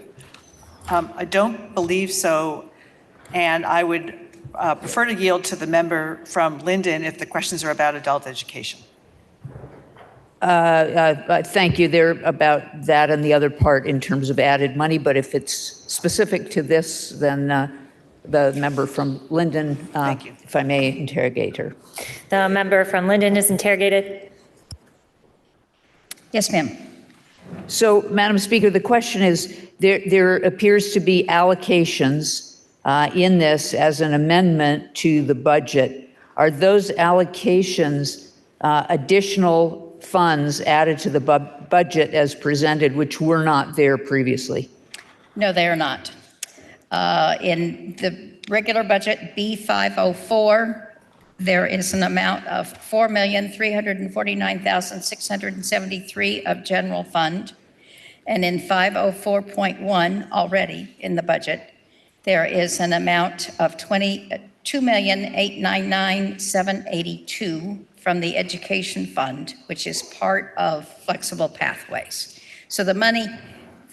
I don't believe so, and I would prefer to yield to the member from Linden if the questions are about adult education. Thank you. They're about that and the other part in terms of added money, but if it's specific to this, then the member from Linden, if I may interrogate her. The member from Linden is interrogated. Yes, ma'am. So, Madam Speaker, the question is, there appears to be allocations in this as an amendment to the budget. Are those allocations additional funds added to the budget as presented, which were not there previously? No, they are not. In the regular budget, B504, there is an amount of $4,349,673 of general fund. And in 504.1 already in the budget, there is an amount of $2,899,782 from the education fund, which is part of flexible pathways. So the money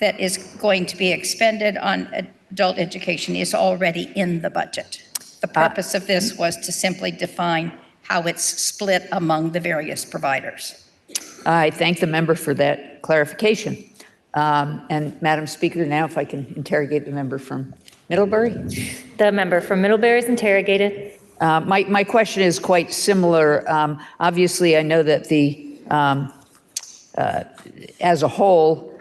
that is going to be expended on adult education is already in the budget. The purpose of this was to simply define how it's split among the various providers. I thank the member for that clarification. And Madam Speaker, now if I can interrogate the member from Middlebury. The member from Middlebury is interrogated. My question is quite similar. Obviously, I know that as a whole,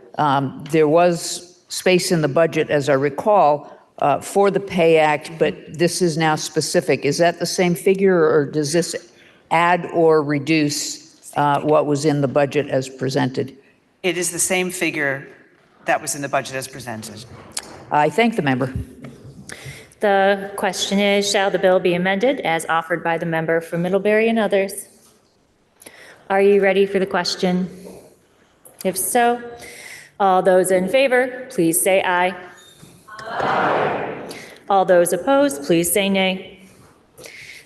there was space in the budget, as I recall, for the Pay Act, but this is now specific. Is that the same figure, or does this add or reduce what was in the budget as presented? It is the same figure that was in the budget as presented. I thank the member. The question is, shall the bill be amended as offered by the member from Middlebury and others? Are you ready for the question? If so, all those in favor, please say aye. Aye. All those opposed, please say nay.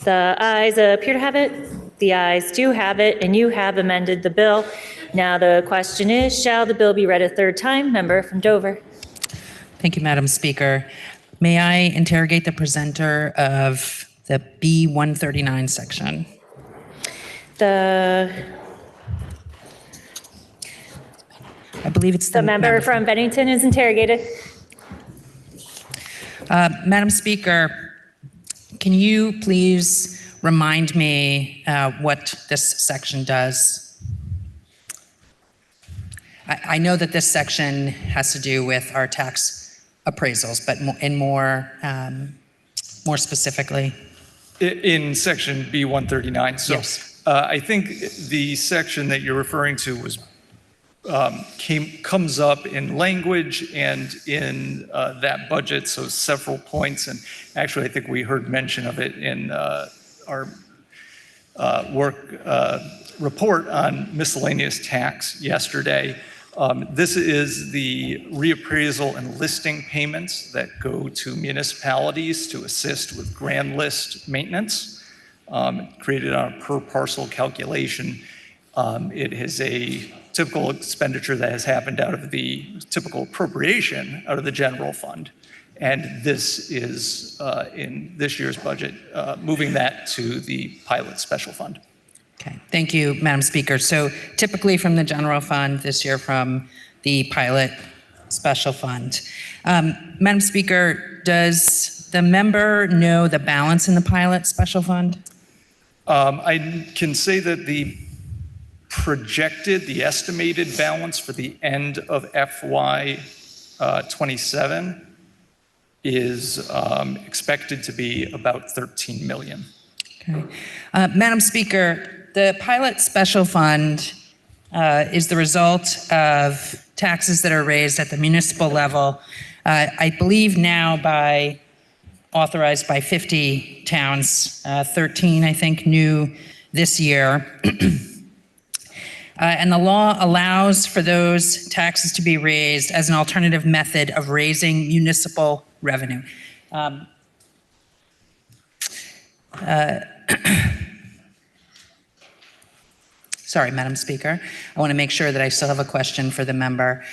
The ayes appear to have it. The ayes do have it, and you have amended the bill. Now the question is, shall the bill be read a third time? Member from Dover. Thank you, Madam Speaker. May I interrogate the presenter of the B139 section? I believe it's the member from Bennington is interrogated. Madam Speaker, can you please remind me what this section does? I know that this section has to do with our tax appraisals, but more specifically. In section B139. So, yes. I think the section that you're referring to was comes up in language and in that budget, so several points. And actually, I think we heard mention of it in our work report on miscellaneous tax yesterday. This is the reappraisal and listing payments that go to municipalities to assist with grand list maintenance, created on a per parcel calculation. It is a typical expenditure that has happened out of the typical appropriation out of the general fund. And this is, in this year's budget, moving that to the pilot special fund. Okay, thank you, Madam Speaker. So typically from the general fund, this year from the pilot special fund. Madam Speaker, does the member know the balance in the pilot special fund? I can say that the estimated balance for the end of FY 27 is expected to be about 13 million. Okay. Madam Speaker, the pilot special fund is the result of taxes that are raised at the municipal level, I believe now authorized by 50 towns, 13, I think, new this year. And the law allows for those taxes to be raised as an alternative method of raising municipal revenue. Sorry, Madam Speaker. I want to make sure that I still have a question for the member,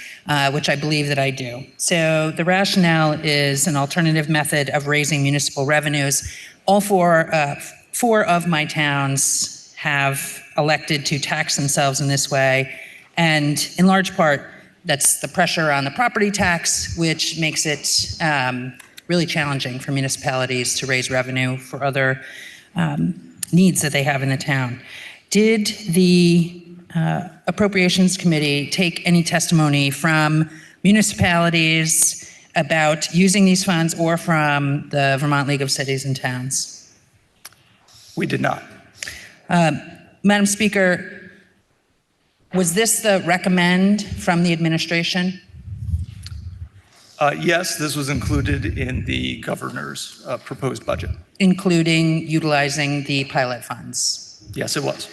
which I believe that I do. So the rationale is an alternative method of raising municipal revenues. All four of my towns have elected to tax themselves in this way. And in large part, that's the pressure on the property tax, which makes it really challenging for municipalities to raise revenue for other needs that they have in the town. Did the Appropriations Committee take any testimony from municipalities about using these funds or from the Vermont League of Cities and Towns? We did not. Madam Speaker, was this the recommend from the administration? Yes, this was included in the governor's proposed budget. Including utilizing the pilot funds? Yes, it was.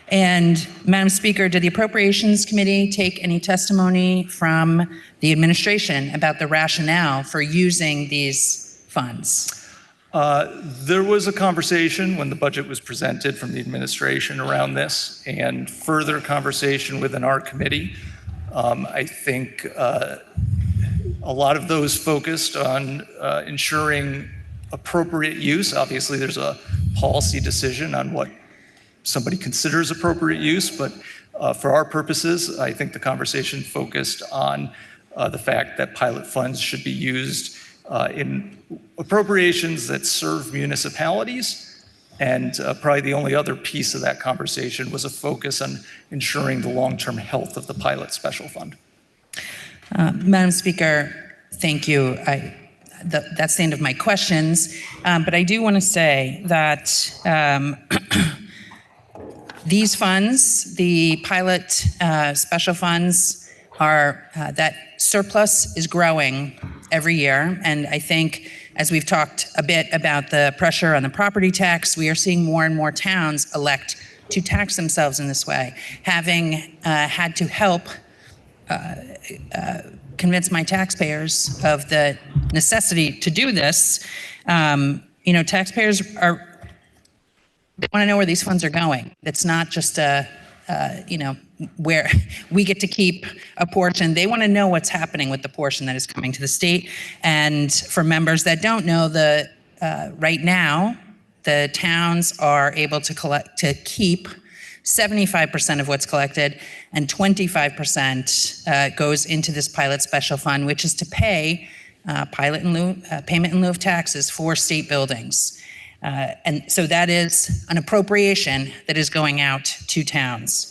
And Madam Speaker, did the Appropriations Committee take any testimony from the administration about the rationale for using these funds? There was a conversation when the budget was presented from the administration around this, and further conversation within our committee. I think a lot of those focused on ensuring appropriate use. Obviously, there's a policy decision on what somebody considers appropriate use, but for our purposes, I think the conversation focused on the fact that pilot funds should be used in appropriations that serve municipalities. And probably the only other piece of that conversation was a focus on ensuring the long-term health of the pilot special fund. Madam Speaker, thank you. That's the end of my questions. But I do want to say that these funds, the pilot special funds, are that surplus is growing every year. And I think as we've talked a bit about the pressure on the property tax, we are seeing more and more towns elect to tax themselves in this way. Having had to help convince my taxpayers of the necessity to do this, taxpayers they want to know where these funds are going. It's not just where we get to keep a portion. They want to know what's happening with the portion that is coming to the state. And for members that don't know, right now, the towns are able to keep 75% of what's collected, and 25% goes into this pilot special fund, which is to pay payment in lieu of taxes for state buildings. And so that is an appropriation that is going out to towns.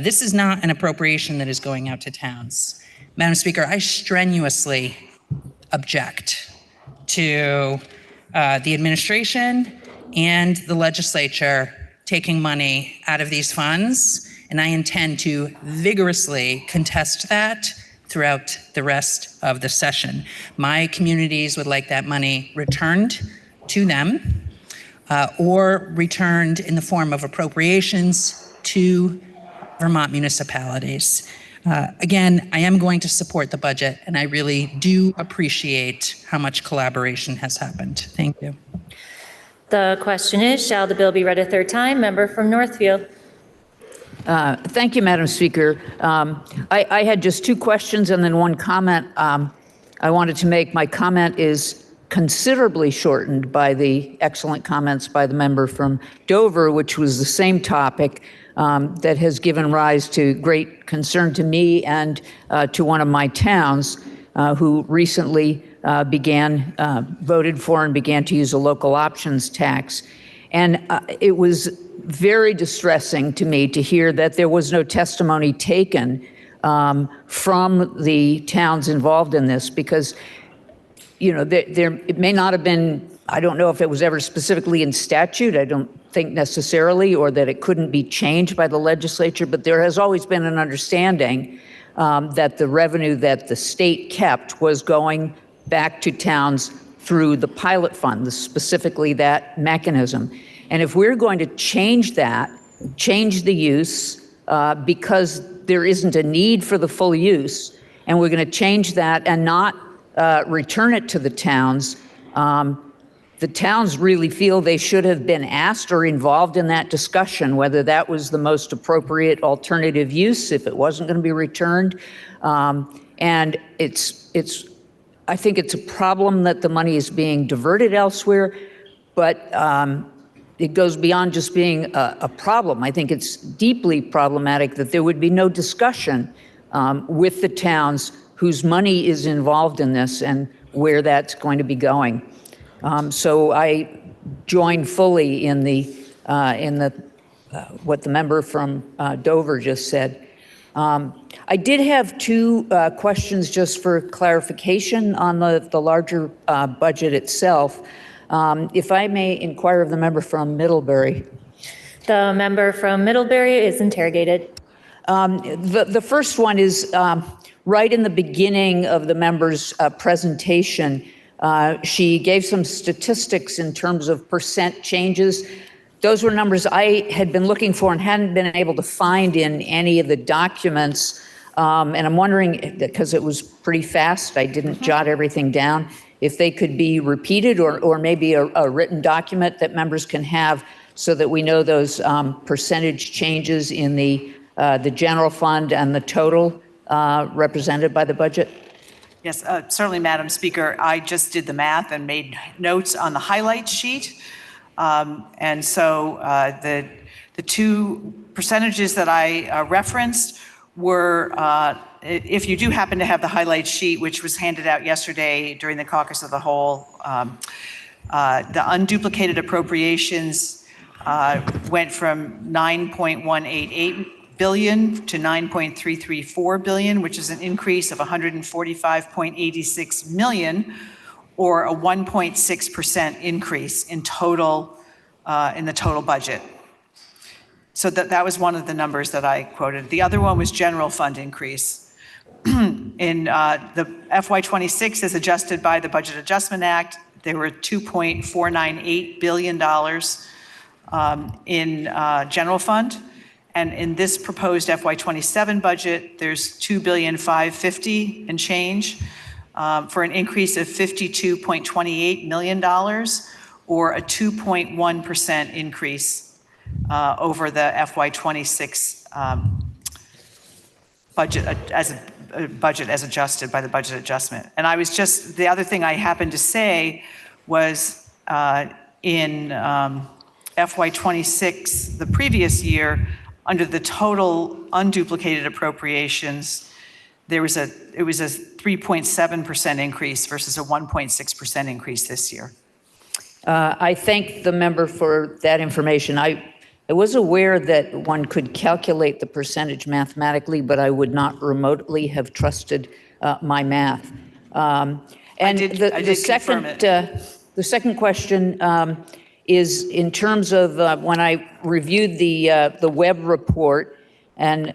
This is not an appropriation that is going out to towns. Madam Speaker, I strenuously object to the administration and the legislature taking money out of these funds, and I intend to vigorously contest that throughout the rest of the session. My communities would like that money returned to them, or returned in the form of appropriations to Vermont municipalities. Again, I am going to support the budget, and I really do appreciate how much collaboration has happened. Thank you. The question is, shall the bill be read a third time? Member from Northfield. Thank you, Madam Speaker. I had just two questions and then one comment I wanted to make. My comment is considerably shortened by the excellent comments by the member from Dover, which was the same topic that has given rise to great concern to me and to one of my towns who recently voted for and began to use a local options tax. And it was very distressing to me to hear that there was no testimony taken from the towns involved in this, because it may not have been, I don't know if it was ever specifically in statute, I don't think necessarily, or that it couldn't be changed by the legislature, but there has always been an understanding that the revenue that the state kept was going back to towns through the pilot fund, specifically that mechanism. And if we're going to change that, change the use because there isn't a need for the full use, and we're going to change that and not return it to the towns, the towns really feel they should have been asked or involved in that discussion, whether that was the most appropriate alternative use if it wasn't going to be returned. And I think it's a problem that the money is being diverted elsewhere, but it goes beyond just being a problem. I think it's deeply problematic that there would be no discussion with the towns whose money is involved in this and where that's going to be going. So I join fully in what the member from Dover just said. I did have two questions just for clarification on the larger budget itself. If I may inquire of the member from Middlebury. The member from Middlebury is interrogated. The first one is right in the beginning of the member's presentation. She gave some statistics in terms of percent changes. Those were numbers I had been looking for and hadn't been able to find in any of the documents. And I'm wondering, because it was pretty fast, I didn't jot everything down, if they could be repeated or maybe a written document that members can have so that we know those percentage changes in the general fund and the total represented by the budget. Yes, certainly, Madam Speaker. I just did the math and made notes on the highlight sheet. And so the two percentages that I referenced were, if you do happen to have the highlight sheet, which was handed out yesterday during the caucus of the whole, the unduplicated appropriations went from 9.188 billion to 9.334 billion, which is an increase of 145.86 million, or a 1.6% increase in total in the total budget. So that was one of the numbers that I quoted. The other one was general fund increase. In the FY26, as adjusted by the Budget Adjustment Act, there were $2.498 billion in general fund. And in this proposed FY27 budget, there's $2.550 and change for an increase of $52.28 million, or a 2.1% increase over the FY26 budget as adjusted by the budget adjustment. And I was just, the other thing I happened to say was in FY26, the previous year, under the total unduplicated appropriations, it was a 3.7% increase versus a 1.6% increase this year. I thank the member for that information. I was aware that one could calculate the percentage mathematically, but I would not remotely have trusted my math. And the second question is in terms of when I reviewed the web report and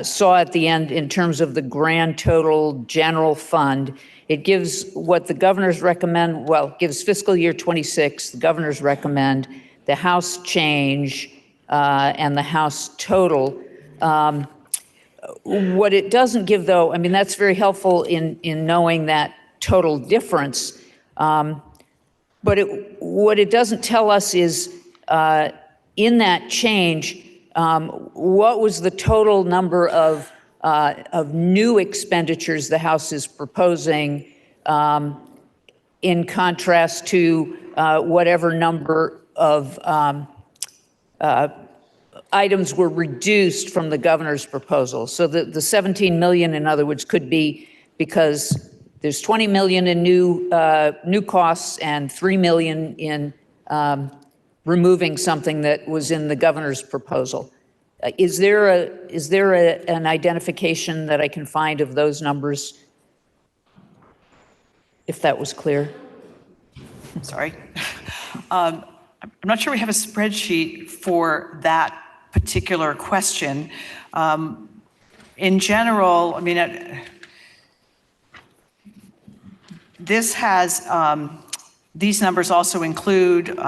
saw at the end in terms of the grand total general fund, it gives what the governors recommend, well, it gives fiscal year 26, the governors recommend, the House change, and the House total. What it doesn't give, though, I mean, that's very helpful in knowing that total difference. But what it doesn't tell us is in that change, what was the total number of new expenditures the House is proposing in contrast to whatever number of items were reduced from the governor's proposal. So the 17 million, in other words, could be because there's 20 million in new costs and 3 million in removing something that was in the governor's proposal. Is there an identification that I can find of those numbers? if that was clear. Sorry. I'm not sure we have a spreadsheet for that particular question. In general, I mean, this has, these numbers also include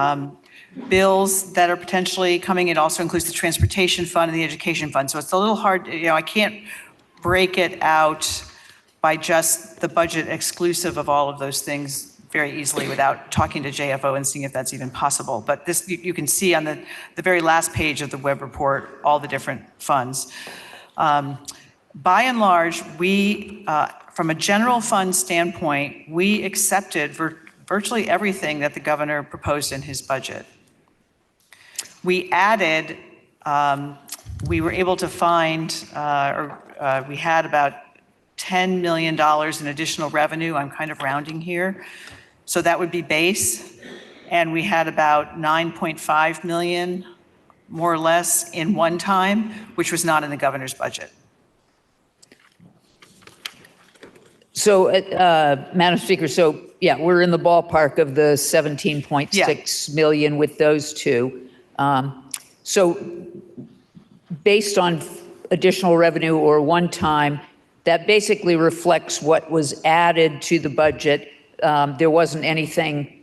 bills that are potentially coming. It also includes the transportation fund and the education fund. So it's a little hard, I can't break it out by just the budget exclusive of all of those things very easily without talking to JFO and seeing if that's even possible. But this, you can see on the very last page of the web report, all the different funds. By and large, we, from a general fund standpoint, we accepted virtually everything that the governor proposed in his budget. We added, we were able to find, we had about $10 million in additional revenue. I'm kind of rounding here. So that would be base. And we had about 9.5 million, more or less, in one time, which was not in the governor's budget. So, Madam Speaker, so yeah, we're in the ballpark of the 17.6 million with those two. So based on additional revenue or one time, that basically reflects what was added to the budget. There wasn't anything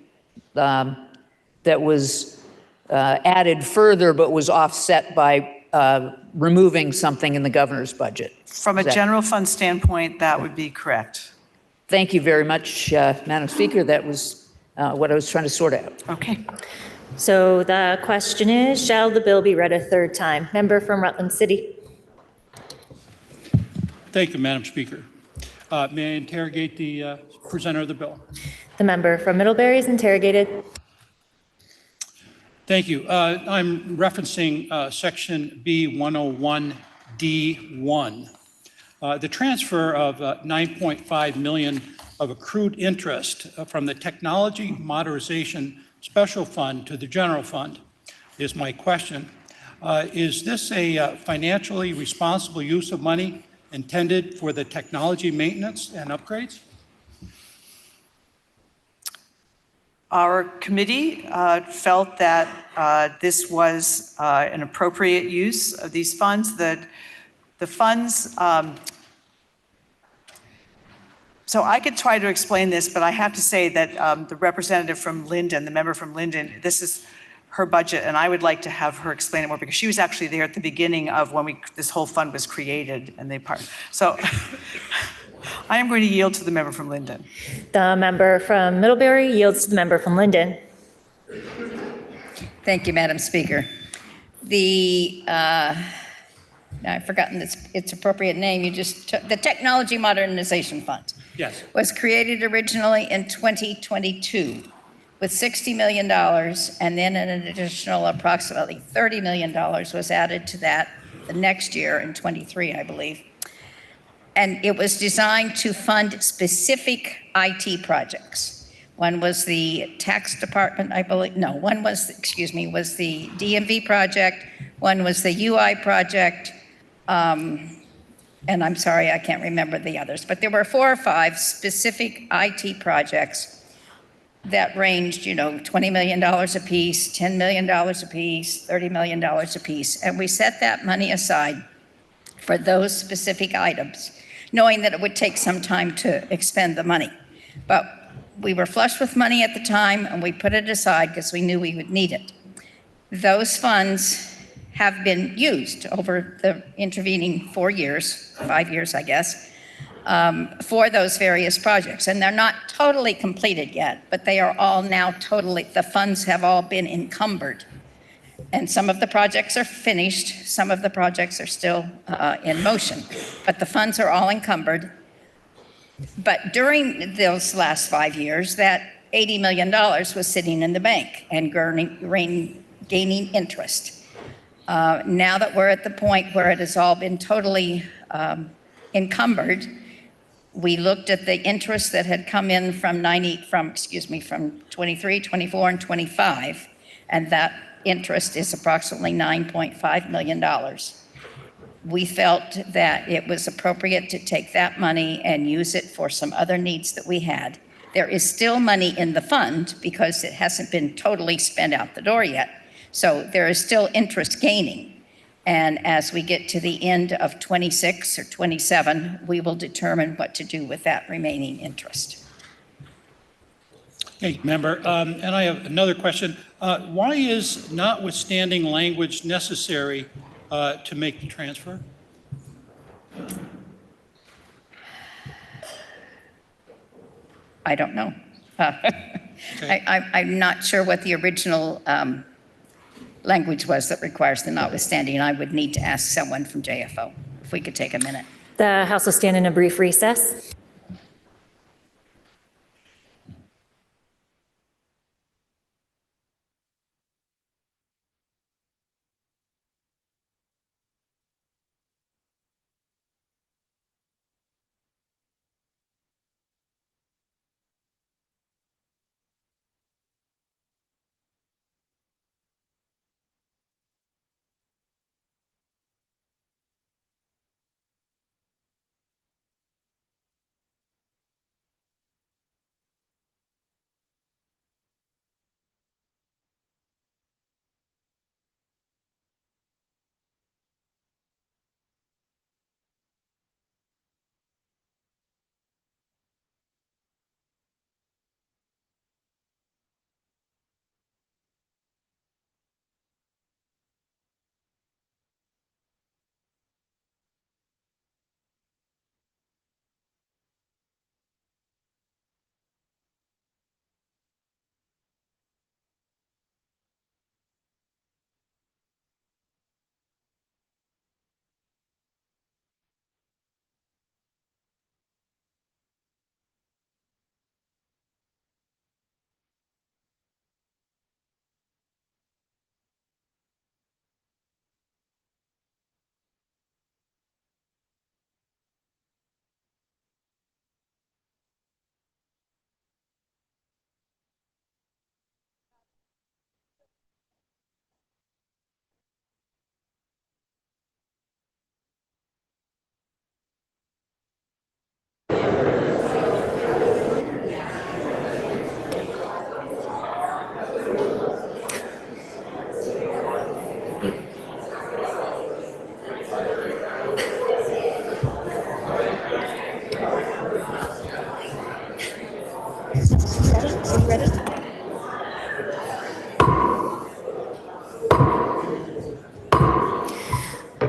that was added further, but was offset by removing something in the governor's budget. From a general fund standpoint, that would be correct. Thank you very much, Madam Speaker. That was what I was trying to sort out. Okay. So the question is, shall the bill be read a third time? Member from Rutland City. Thank you, Madam Speaker. May I interrogate the presenter of the bill? The member from Middlebury is interrogated. Thank you. I'm referencing section B101D1. The transfer of 9.5 million of accrued interest from the Technology Modernization Special Fund to the General Fund is my question. Is this a financially responsible use of money intended for the technology maintenance and upgrades? Our committee felt that this was an appropriate use of these funds. The funds, so I could try to explain this, but I have to say that the representative from Linden, the member from Linden, this is her budget, and I would like to have her explain it more because she was actually there at the beginning of when this whole fund was created, and so I am going to yield to the member from Linden. The member from Middlebury yields to the member from Linden. Thank you, Madam Speaker. I've forgotten its appropriate name. You just took the Technology Modernization Fund. Yes. Was created originally in 2022 with $60 million, and then an additional approximately $30 million was added to that the next year in 23, I believe. And it was designed to fund specific IT projects. One was the tax department, I believe. No, one was, was the DMV project. One was the UI project. And I'm sorry, I can't remember the others. But there were 4 or 5 specific IT projects that ranged, $20 million apiece, $10 million apiece, $30 million apiece. And we set that money aside for those specific items, knowing that it would take some time to expend the money. But we were flush with money at the time, and we put it aside because we knew we would need it. Those funds have been used over the intervening 4 years, 5 years, I guess, for those various projects. And they're not totally completed yet, but they are all now the funds have all been encumbered. And some of the projects are finished, some of the projects are still in motion, but the funds are all encumbered. But during those last 5 years, that $80 million was sitting in the bank and gaining interest. Now that we're at the point where it has all been totally encumbered, we looked at the interest that had come in from 23, 24, and 25, and that interest is approximately $9.5 million. We felt that it was appropriate to take that money and use it for some other needs that we had. There is still money in the fund because it hasn't been totally spent out the door yet. So there is still interest gaining. And as we get to the end of 26 or 27, we will determine what to do with that remaining interest. Hey, member, and I have another question. Why is notwithstanding language necessary to make the transfer? I don't know. I'm not sure what the original language was that requires the notwithstanding. I would need to ask someone from JFO if we could take a minute. The House will stand in a brief recess.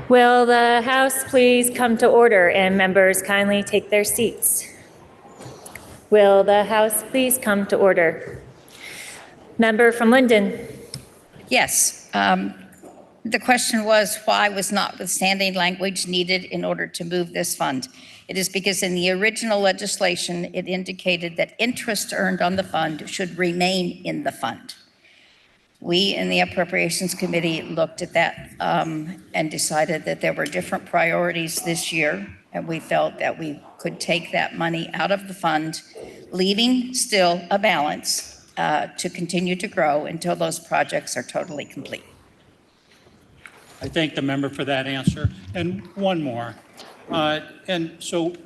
Will the House please come to order and members kindly take their seats? Will the House please come to order? Member from Linden. Yes. The question was, why was notwithstanding language needed in order to move this fund? It is because in the original legislation, it indicated that interest earned on the fund should remain in the fund. We in the Appropriations Committee looked at that and decided that there were different priorities this year, and we felt that we could take that money out of the fund, leaving still a balance to continue to grow until those projects are totally complete. I thank the member for that answer. And one more. And so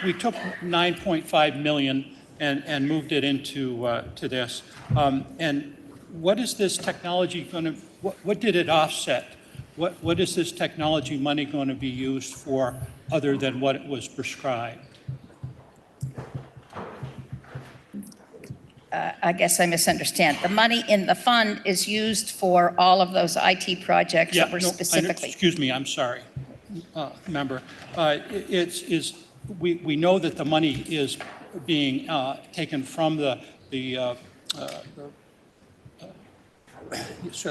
we took 9.5 million and moved it into to this. And what is this technology going to, what did it offset? What is this technology money going to be used for other than what it was prescribed? I guess I misunderstand. The money in the fund is used for all of those IT projects that were specifically. Excuse me, I'm sorry, member. We know that the money is being taken from the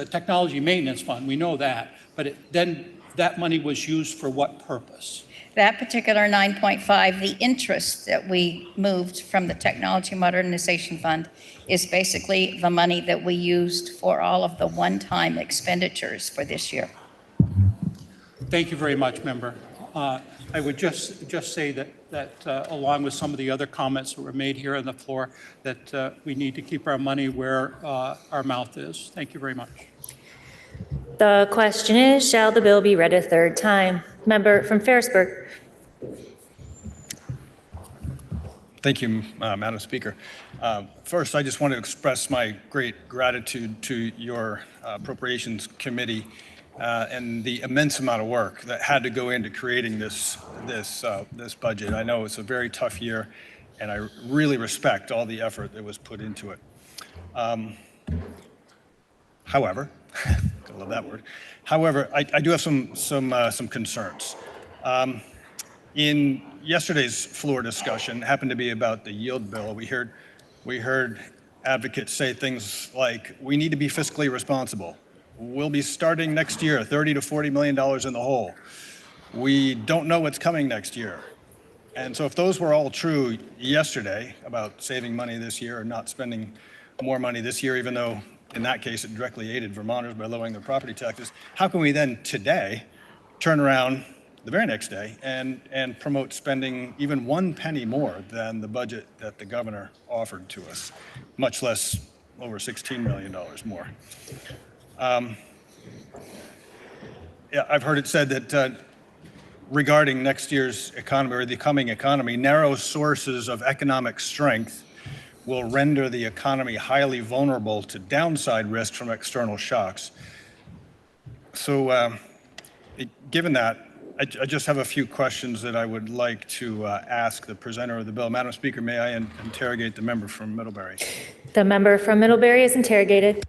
technology maintenance fund. We know that, but then that money was used for what purpose? That particular 9.5, the interest that we moved from the Technology Modernization Fund is basically the money that we used for all of the one-time expenditures for this year. Thank you very much, member. I would just say that along with some of the other comments that were made here on the floor, that we need to keep our money where our mouth is. Thank you very much. The question is, shall the bill be read a third time? Member from Ferrisburg. Thank you, Madam Speaker. First, I just want to express my great gratitude to your Appropriations Committee and the immense amount of work that had to go into creating this budget. I know it's a very tough year, and I really respect all the effort that was put into it. However, I love that word. However, I do have some concerns. In yesterday's floor discussion, happened to be about the yield bill. We heard advocates say things like, we need to be fiscally responsible. We'll be starting next year, $30 to $40 million in the hole. We don't know what's coming next year. And so if those were all true yesterday about saving money this year or not spending more money this year, even though in that case it directly aided Vermonters by lowering their property taxes, how can we then today turn around the very next day and promote spending even 1 penny more than the budget that the governor offered to us, much less over $16 million more? Yeah, I've heard it said that regarding next year's economy or the coming economy, narrow sources of economic strength will render the economy highly vulnerable to downside risk from external shocks. So given that, I just have a few questions that I would like to ask the presenter of the bill. Madam Speaker, may I interrogate the member from Middlebury? The member from Middlebury is interrogated.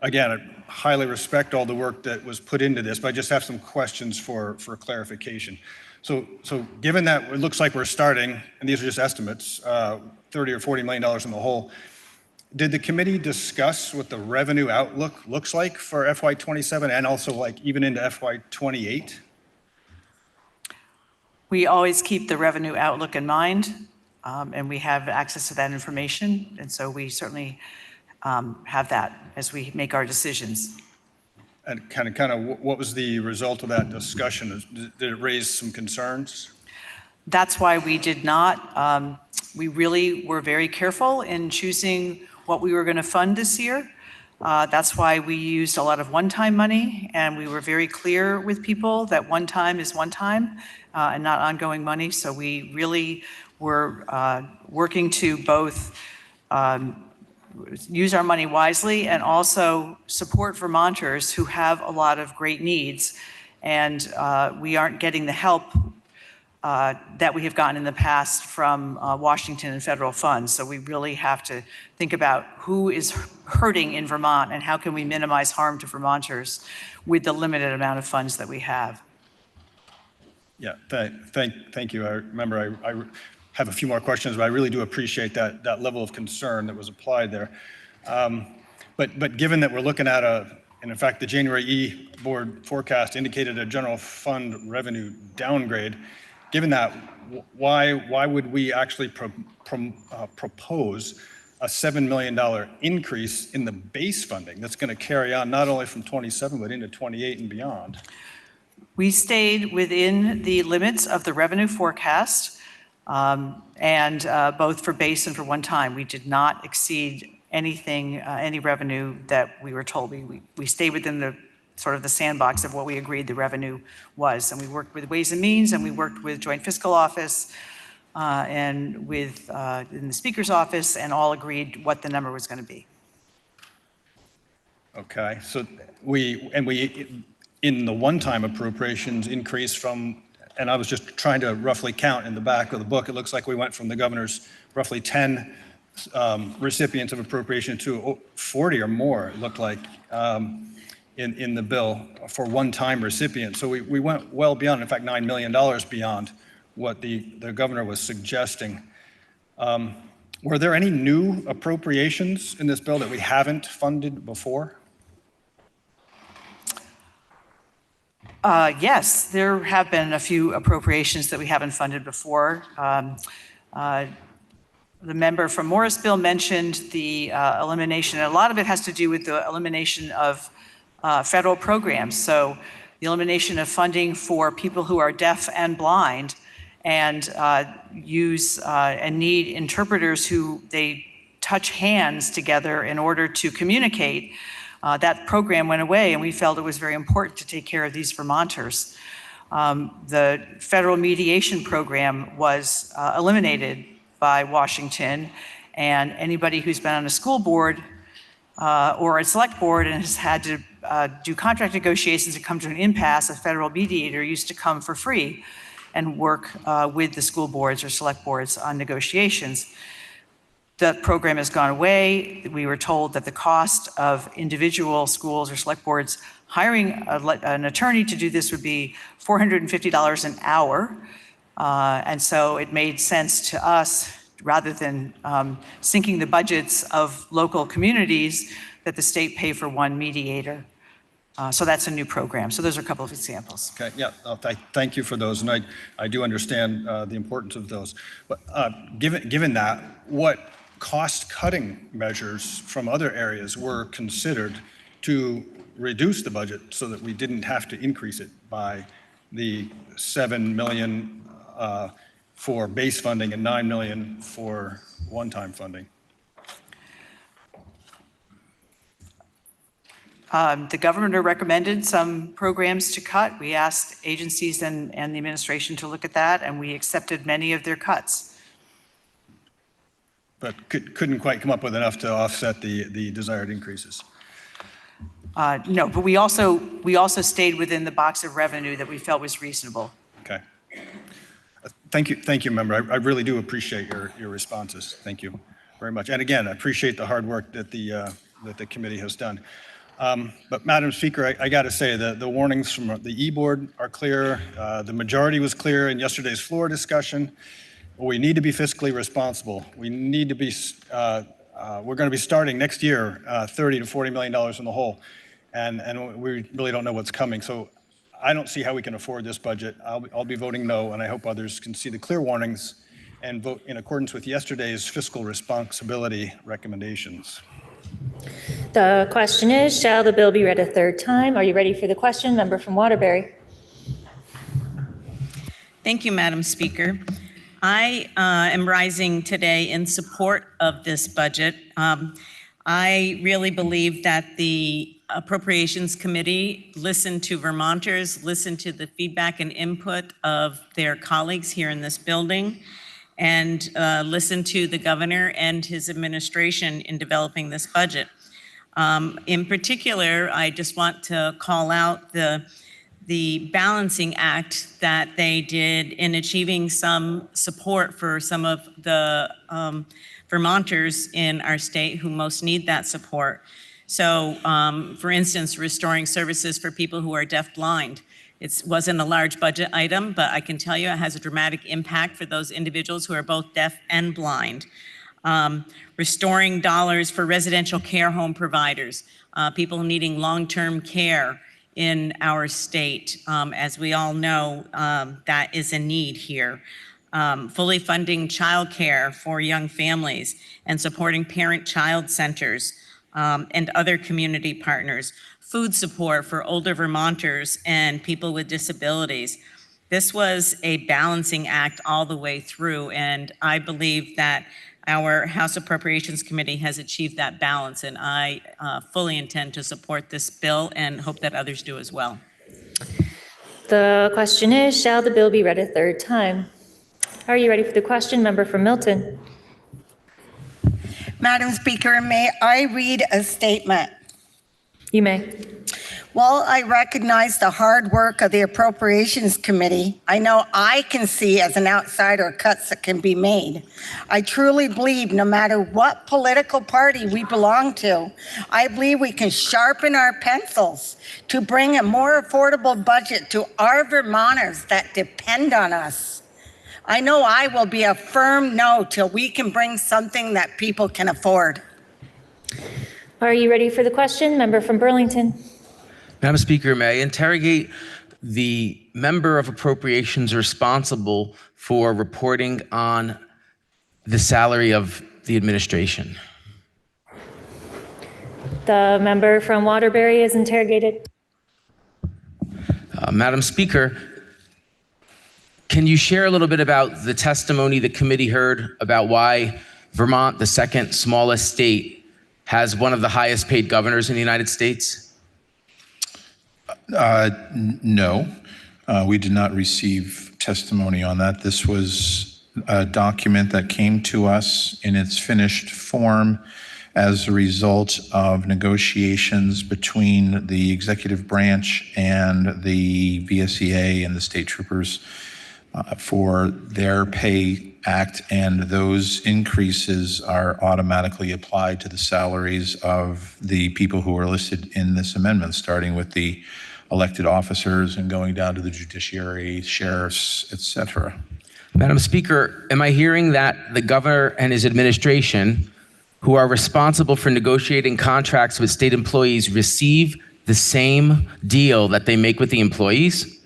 Again, I highly respect all the work that was put into this, but I just have some questions for clarification. So given that it looks like we're starting, and these are just estimates, $30 or $40 million in the hole, did the committee discuss what the revenue outlook looks like for FY27 and also like even into FY28? We always keep the revenue outlook in mind, and we have access to that information. And so we certainly have that as we make our decisions. And kind of what was the result of that discussion? Did it raise some concerns? That's why we did not. We really were very careful in choosing what we were going to fund this year. That's why we used a lot of one-time money, and we were very clear with people that one time is one time and not ongoing money. So we really were working to both use our money wisely and also support Vermonters who have a lot of great needs. And we aren't getting the help that we have gotten in the past from Washington and federal funds. So we really have to think about who is hurting in Vermont and how can we minimize harm to Vermonters with the limited amount of funds that we have. Yeah, thank you. I remember I have a few more questions, but I really do appreciate that level of concern that was applied there. But given that we're looking at and in fact, the January E board forecast indicated a general fund revenue downgrade. Given that, why would we actually propose a $7 million increase in the base funding that's going to carry on not only from 27, but into 28 and beyond? We stayed within the limits of the revenue forecast, and both for base and for one time. We did not exceed anything, any revenue that we were told. We stayed within the sort of the sandbox of what we agreed the revenue was. And we worked with Ways and Means, and we worked with Joint Fiscal Office and with in the Speaker's office, and all agreed what the number was going to be. Okay, so we in the one-time appropriations increase from, and I was just trying to roughly count in the back of the book, it looks like we went from the governor's roughly 10 recipients of appropriation to 40 or more, it looked like, in the bill for one-time recipients. So we went well beyond, in fact, $9 million beyond what the governor was suggesting. Were there any new appropriations in this bill that we haven't funded before? Yes, there have been a few appropriations that we haven't funded before. The member from Morrisville mentioned the elimination, and a lot of it has to do with the elimination of federal programs. So the elimination of funding for people who are deaf and blind and use and need interpreters who they touch hands together in order to communicate. That program went away, and we felt it was very important to take care of these Vermonters. The federal mediation program was eliminated by Washington. And anybody who's been on a school board or a select board and has had to do contract negotiations and come to an impasse, a federal mediator used to come for free and work with the school boards or select boards on negotiations. The program has gone away. We were told that the cost of individual schools or select boards hiring an attorney to do this would be $450 an hour. And so it made sense to us, rather than sinking the budgets of local communities, that the state pay for one mediator. So that's a new program. So those are a couple of examples. Okay, yeah, thank you for those, and I do understand the importance of those. But given that, what cost-cutting measures from other areas were considered to reduce the budget so that we didn't have to increase it by the $7 million for base funding and $9 million for one-time funding? The governor recommended some programs to cut. We asked agencies and the administration to look at that, and we accepted many of their cuts. But couldn't quite come up with enough to offset the desired increases? No, but we also stayed within the box of revenue that we felt was reasonable. Okay. Thank you, member. I really do appreciate your responses. Thank you very much. And again, I appreciate the hard work that the committee has done. But Madam Speaker, I got to say the warnings from the E-Board are clear. The majority was clear in yesterday's floor discussion. We need to be fiscally responsible. We need to be, we're going to be starting next year $30 to $40 million in the hole. And we really don't know what's coming. So I don't see how we can afford this budget. I'll be voting no, and I hope others can see the clear warnings and vote in accordance with yesterday's fiscal responsibility recommendations. The question is, shall the bill be read a third time? Are you ready for the question? Member from Waterbury. Thank you, Madam Speaker. I am rising today in support of this budget. I really believe that the Appropriations Committee listened to Vermonters, listened to the feedback and input of their colleagues here in this building, and listened to the governor and his administration in developing this budget. In particular, I just want to call out the balancing act that they did in achieving some support for some of the Vermonters in our state who most need that support. So, for instance, restoring services for people who are deafblind. It wasn't a large budget item, but I can tell you it has a dramatic impact for those individuals who are both deaf and blind. Restoring dollars for residential care home providers, people needing long-term care in our state. As we all know, that is a need here. Fully funding childcare for young families and supporting parent-child centers and other community partners. Food support for older Vermonters and people with disabilities. This was a balancing act all the way through, and I believe that our House Appropriations Committee has achieved that balance, and I fully intend to support this bill and hope that others do as well. The question is, shall the bill be read a third time? Are you ready for the question? Member from Milton. Madam Speaker, may I read a statement? You may. While I recognize the hard work of the Appropriations Committee, I know I can see as an outsider cuts that can be made. I truly believe no matter what political party we belong to, I believe we can sharpen our pencils to bring a more affordable budget to our Vermonters that depend on us. I know I will be a firm no till we can bring something that people can afford. Are you ready for the question? Member from Burlington. Madam Speaker, may I interrogate the member of Appropriations responsible for reporting on the salary of the administration? The member from Waterbury is interrogated. Madam Speaker, can you share a little bit about the testimony the committee heard about why Vermont, the second smallest state, has one of the highest paid governors in the United States? No, we did not receive testimony on that. This was document that came to us in its finished form as a result of negotiations between the executive branch and the VSEA and the state troopers for their pay act, and those increases are automatically applied to the salaries of the people who are listed in this amendment, starting with the elected officers and going down to the judiciary, sheriffs, et cetera. Madam Speaker, am I hearing that the governor and his administration, who are responsible for negotiating contracts with state employees, receive the same deal that they make with the employees?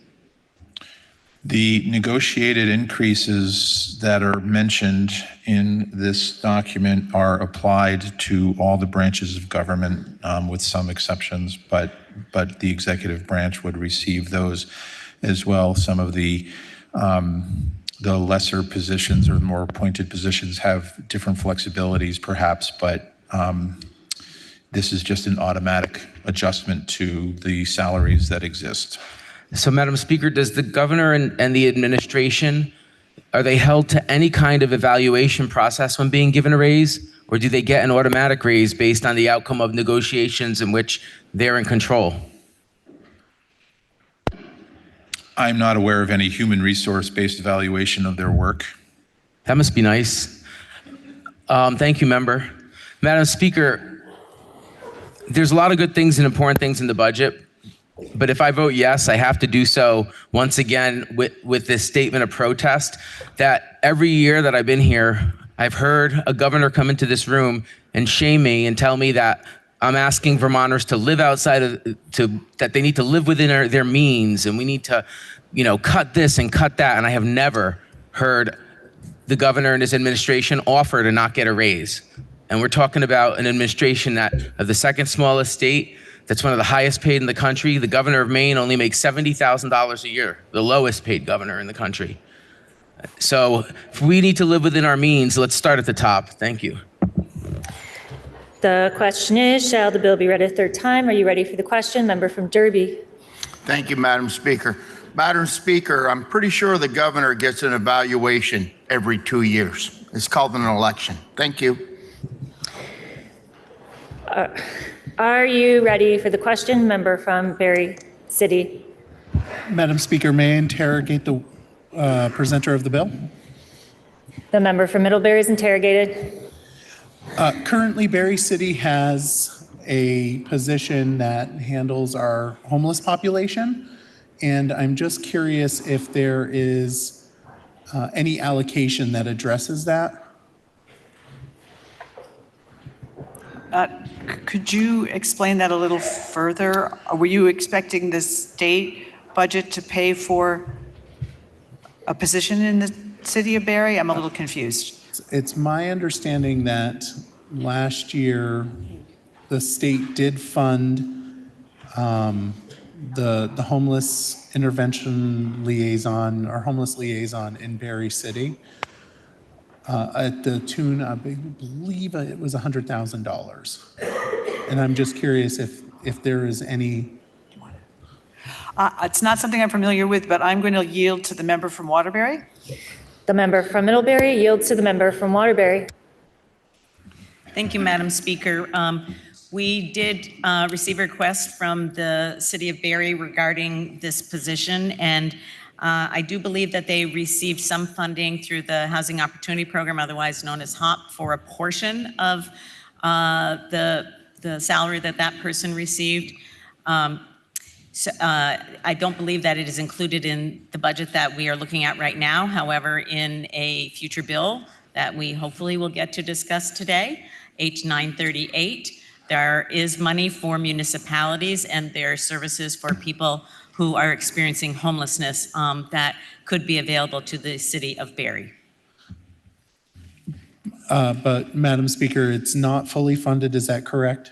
The negotiated increases that are mentioned in this document are applied to all the branches of government, with some exceptions, but the executive branch would receive those as well. Some of the lesser positions or more appointed positions have different flexibilities perhaps, but this is just an automatic adjustment to the salaries that exist. So, Madam Speaker, does the governor and the administration, are they held to any kind of evaluation process when being given a raise? Or do they get an automatic raise based on the outcome of negotiations in which they're in control? I'm not aware of any human resource-based evaluation of their work. That must be nice. Thank you, member. Madam Speaker, there's a lot of good things and important things in the budget, but if I vote yes, I have to do so once again with this statement of protest that every year that I've been here, I've heard a governor come into this room and shame me and tell me that I'm asking Vermonters to live outside of, that they need to live within their means, and we need to, cut this and cut that. And I have never heard the governor and his administration offer to not get a raise. And we're talking about an administration that of the second smallest state, that's one of the highest paid in the country. The governor of Maine only makes $70,000 a year, the lowest paid governor in the country. So if we need to live within our means, let's start at the top. Thank you. The question is, shall the bill be read a third time? Are you ready for the question? Member from Derby. Thank you, Madam Speaker. Madam Speaker, I'm pretty sure the governor gets an evaluation every 2 years. It's called an election. Thank you. Are you ready for the question? Member from Berry City. Madam Speaker, may I interrogate the presenter of the bill? The member from Middlebury is interrogated. Currently, Berry City has a position that handles our homeless population, and I'm just curious if there is any allocation that addresses that. Could you explain that a little further? Were you expecting the state budget to pay for a position in the city of Barry? I'm a little confused. It's my understanding that last year the state did fund the homeless intervention liaison or homeless liaison in Berry City at the tune, I believe it was $100,000. And I'm just curious if there is any. It's not something I'm familiar with, but I'm going to yield to the member from Waterbury. The member from Middlebury yields to the member from Waterbury. Thank you, Madam Speaker. We did receive a request from the city of Barry regarding this position, and I do believe that they received some funding through the Housing Opportunity Program, otherwise known as HOP, for a portion of the salary that person received. So, I don't believe that it is included in the budget that we are looking at right now. However, in a future bill that we hopefully will get to discuss today, H938, there is money for municipalities and their services for people who are experiencing homelessness that could be available to the city of Barry. But Madam Speaker, it's not fully funded, is that correct?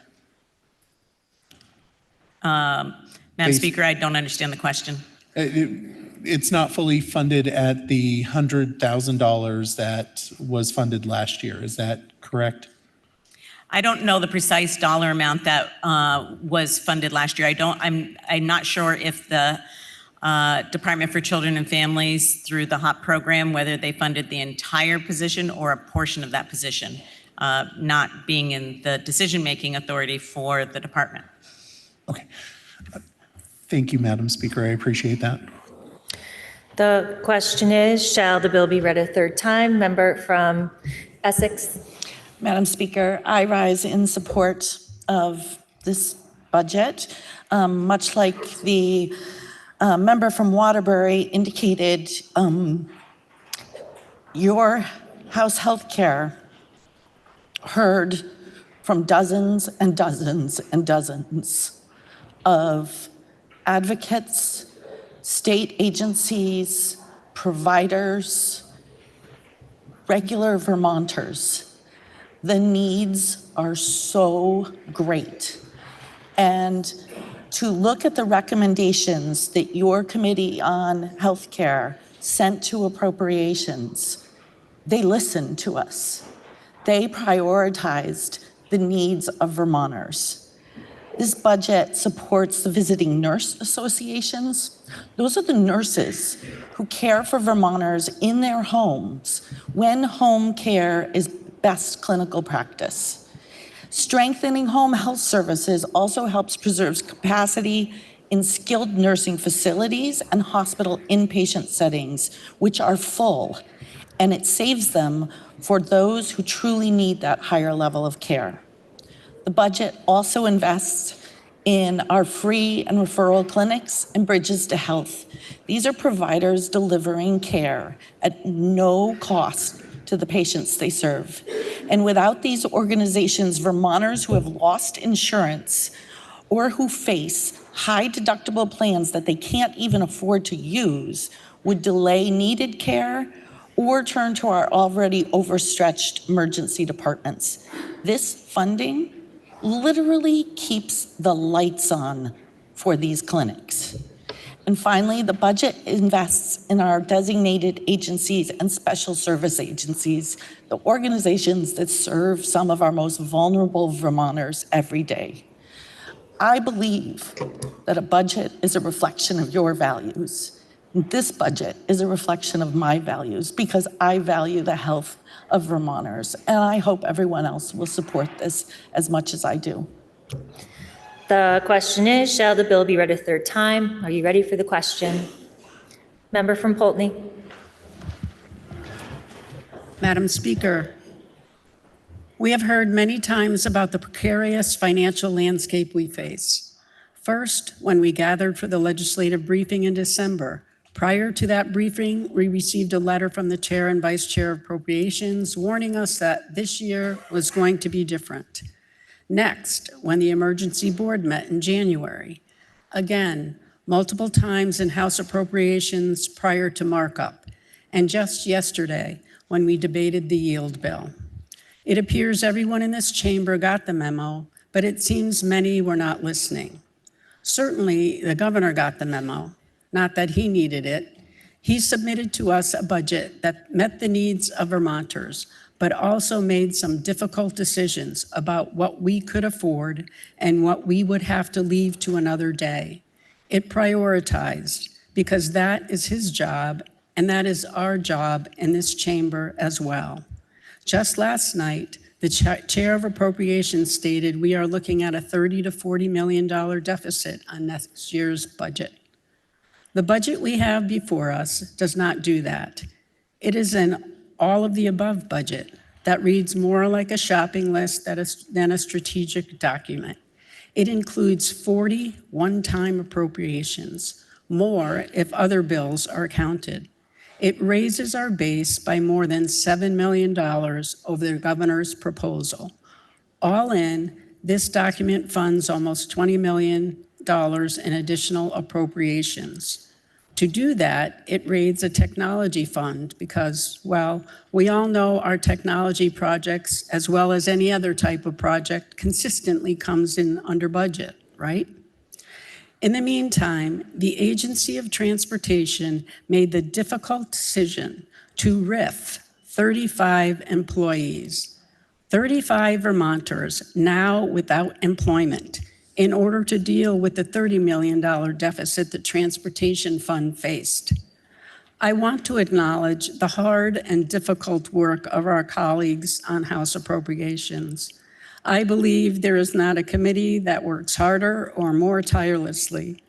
Madam Speaker, I don't understand the question. It's not fully funded at the $100,000 that was funded last year, is that correct? I don't know the precise dollar amount that was funded last year. I'm not sure if the Department for Children and Families through the HOP program, whether they funded the entire position or a portion of that position, not being in the decision-making authority for the department. Okay. Thank you, Madam Speaker. I appreciate that. The question is, shall the bill be read a third time? Member from Essex. Madam Speaker, I rise in support of this budget. Much like the member from Waterbury indicated, your House Healthcare heard from dozens and dozens and dozens of advocates, state agencies, providers, regular Vermonters. The needs are so great. And to look at the recommendations that your Committee on Healthcare sent to Appropriations, they listened to us. They prioritized the needs of Vermonters. This budget supports the visiting nurse associations. Those are the nurses who care for Vermonters in their homes when home care is best clinical practice. Strengthening home health services also helps preserve capacity in skilled nursing facilities and hospital inpatient settings, which are full, and it saves them for those who truly need that higher level of care. The budget also invests in our free and referral clinics and bridges to health. These are providers delivering care at no cost to the patients they serve. And without these organizations, Vermonters who have lost insurance or who face high deductible plans that they can't even afford to use would delay needed care or turn to our already overstretched emergency departments. This funding literally keeps the lights on for these clinics. And finally, the budget invests in our designated agencies and special service agencies, the organizations that serve some of our most vulnerable Vermonters every day. I believe that a budget is a reflection of your values. This budget is a reflection of my values because I value the health of Vermonters, and I hope everyone else will support this as much as I do. The question is, shall the bill be read a third time? Are you ready for the question? Member from Poultney. Madam Speaker, we have heard many times about the precarious financial landscape we face. First, when we gathered for the legislative briefing in December. Prior to that briefing, we received a letter from the Chair and Vice Chair of Appropriations warning us that this year was going to be different. Next, when the Emergency Board met in January, again, multiple times in House Appropriations prior to markup, and just yesterday when we debated the yield bill. It appears everyone in this chamber got the memo, but it seems many were not listening. Certainly, the governor got the memo. Not that he needed it. He submitted to us a budget that met the needs of Vermonters, but also made some difficult decisions about what we could afford and what we would have to leave to another day. It prioritized because that is his job, and that is our job in this chamber as well. Just last night, the Chair of Appropriations stated we are looking at a $30 to $40 million deficit on next year's budget. The budget we have before us does not do that. It is an all of the above budget that reads more like a shopping list than a strategic document. It includes 40 one-time appropriations, more if other bills are counted. It raises our base by more than $7 million over the governor's proposal. All in, this document funds almost $20 million in additional appropriations. To do that, it raises a technology fund because, well, we all know our technology projects, as well as any other type of project, consistently comes in under budget, right? In the meantime, the Agency of Transportation made the difficult decision to RIF 35 employees, 35 Vermonters now without employment, in order to deal with the $30 million deficit the Transportation Fund faced. I want to acknowledge the hard and difficult work of our colleagues on House Appropriations. I believe there is not a committee that works harder or more tirelessly,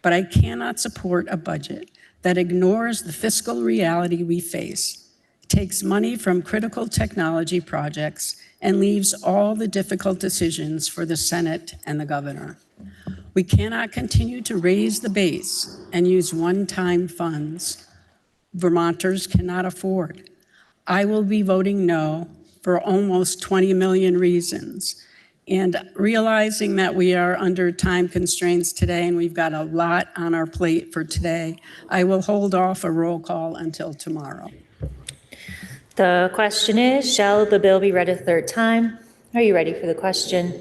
but I cannot support a budget that ignores the fiscal reality we face, takes money from critical technology projects, and leaves all the difficult decisions for the Senate and the governor. We cannot continue to raise the base and use one-time funds Vermonters cannot afford. I will be voting no for almost 20 million reasons. And realizing that we are under time constraints today and we've got a lot on our plate for today, I will hold off a roll call until tomorrow. The question is, shall the bill be read a third time? Are you ready for the question?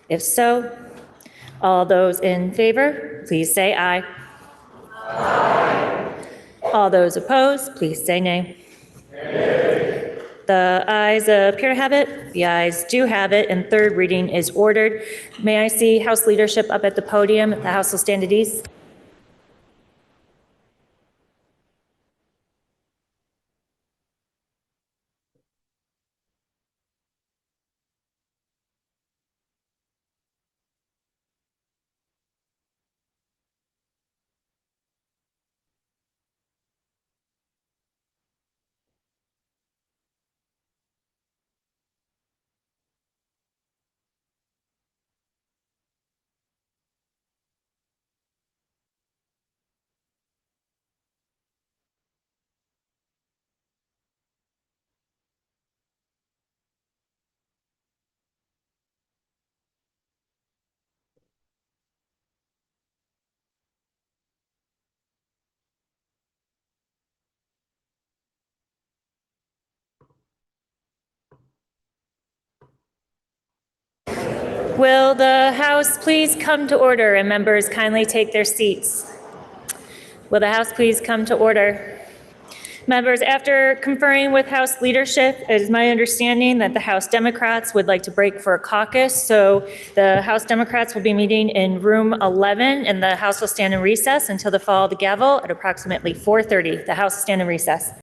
If so, all those in favor, please say aye. Aye. All those opposed, please say nay. Nay. The ayes appear to have it. The ayes do have it, and third reading is ordered. May I see House leadership up at the podium? The House will stand at ease. Will the House please come to order and members kindly take their seats? Will the House please come to order? Members, after conferring with House leadership, it is my understanding that the House Democrats would like to break for a caucus. So the House Democrats will be meeting in room 11 and the House will stand in recess until the fall of the gavel at approximately 4:30. The House will stand in recess.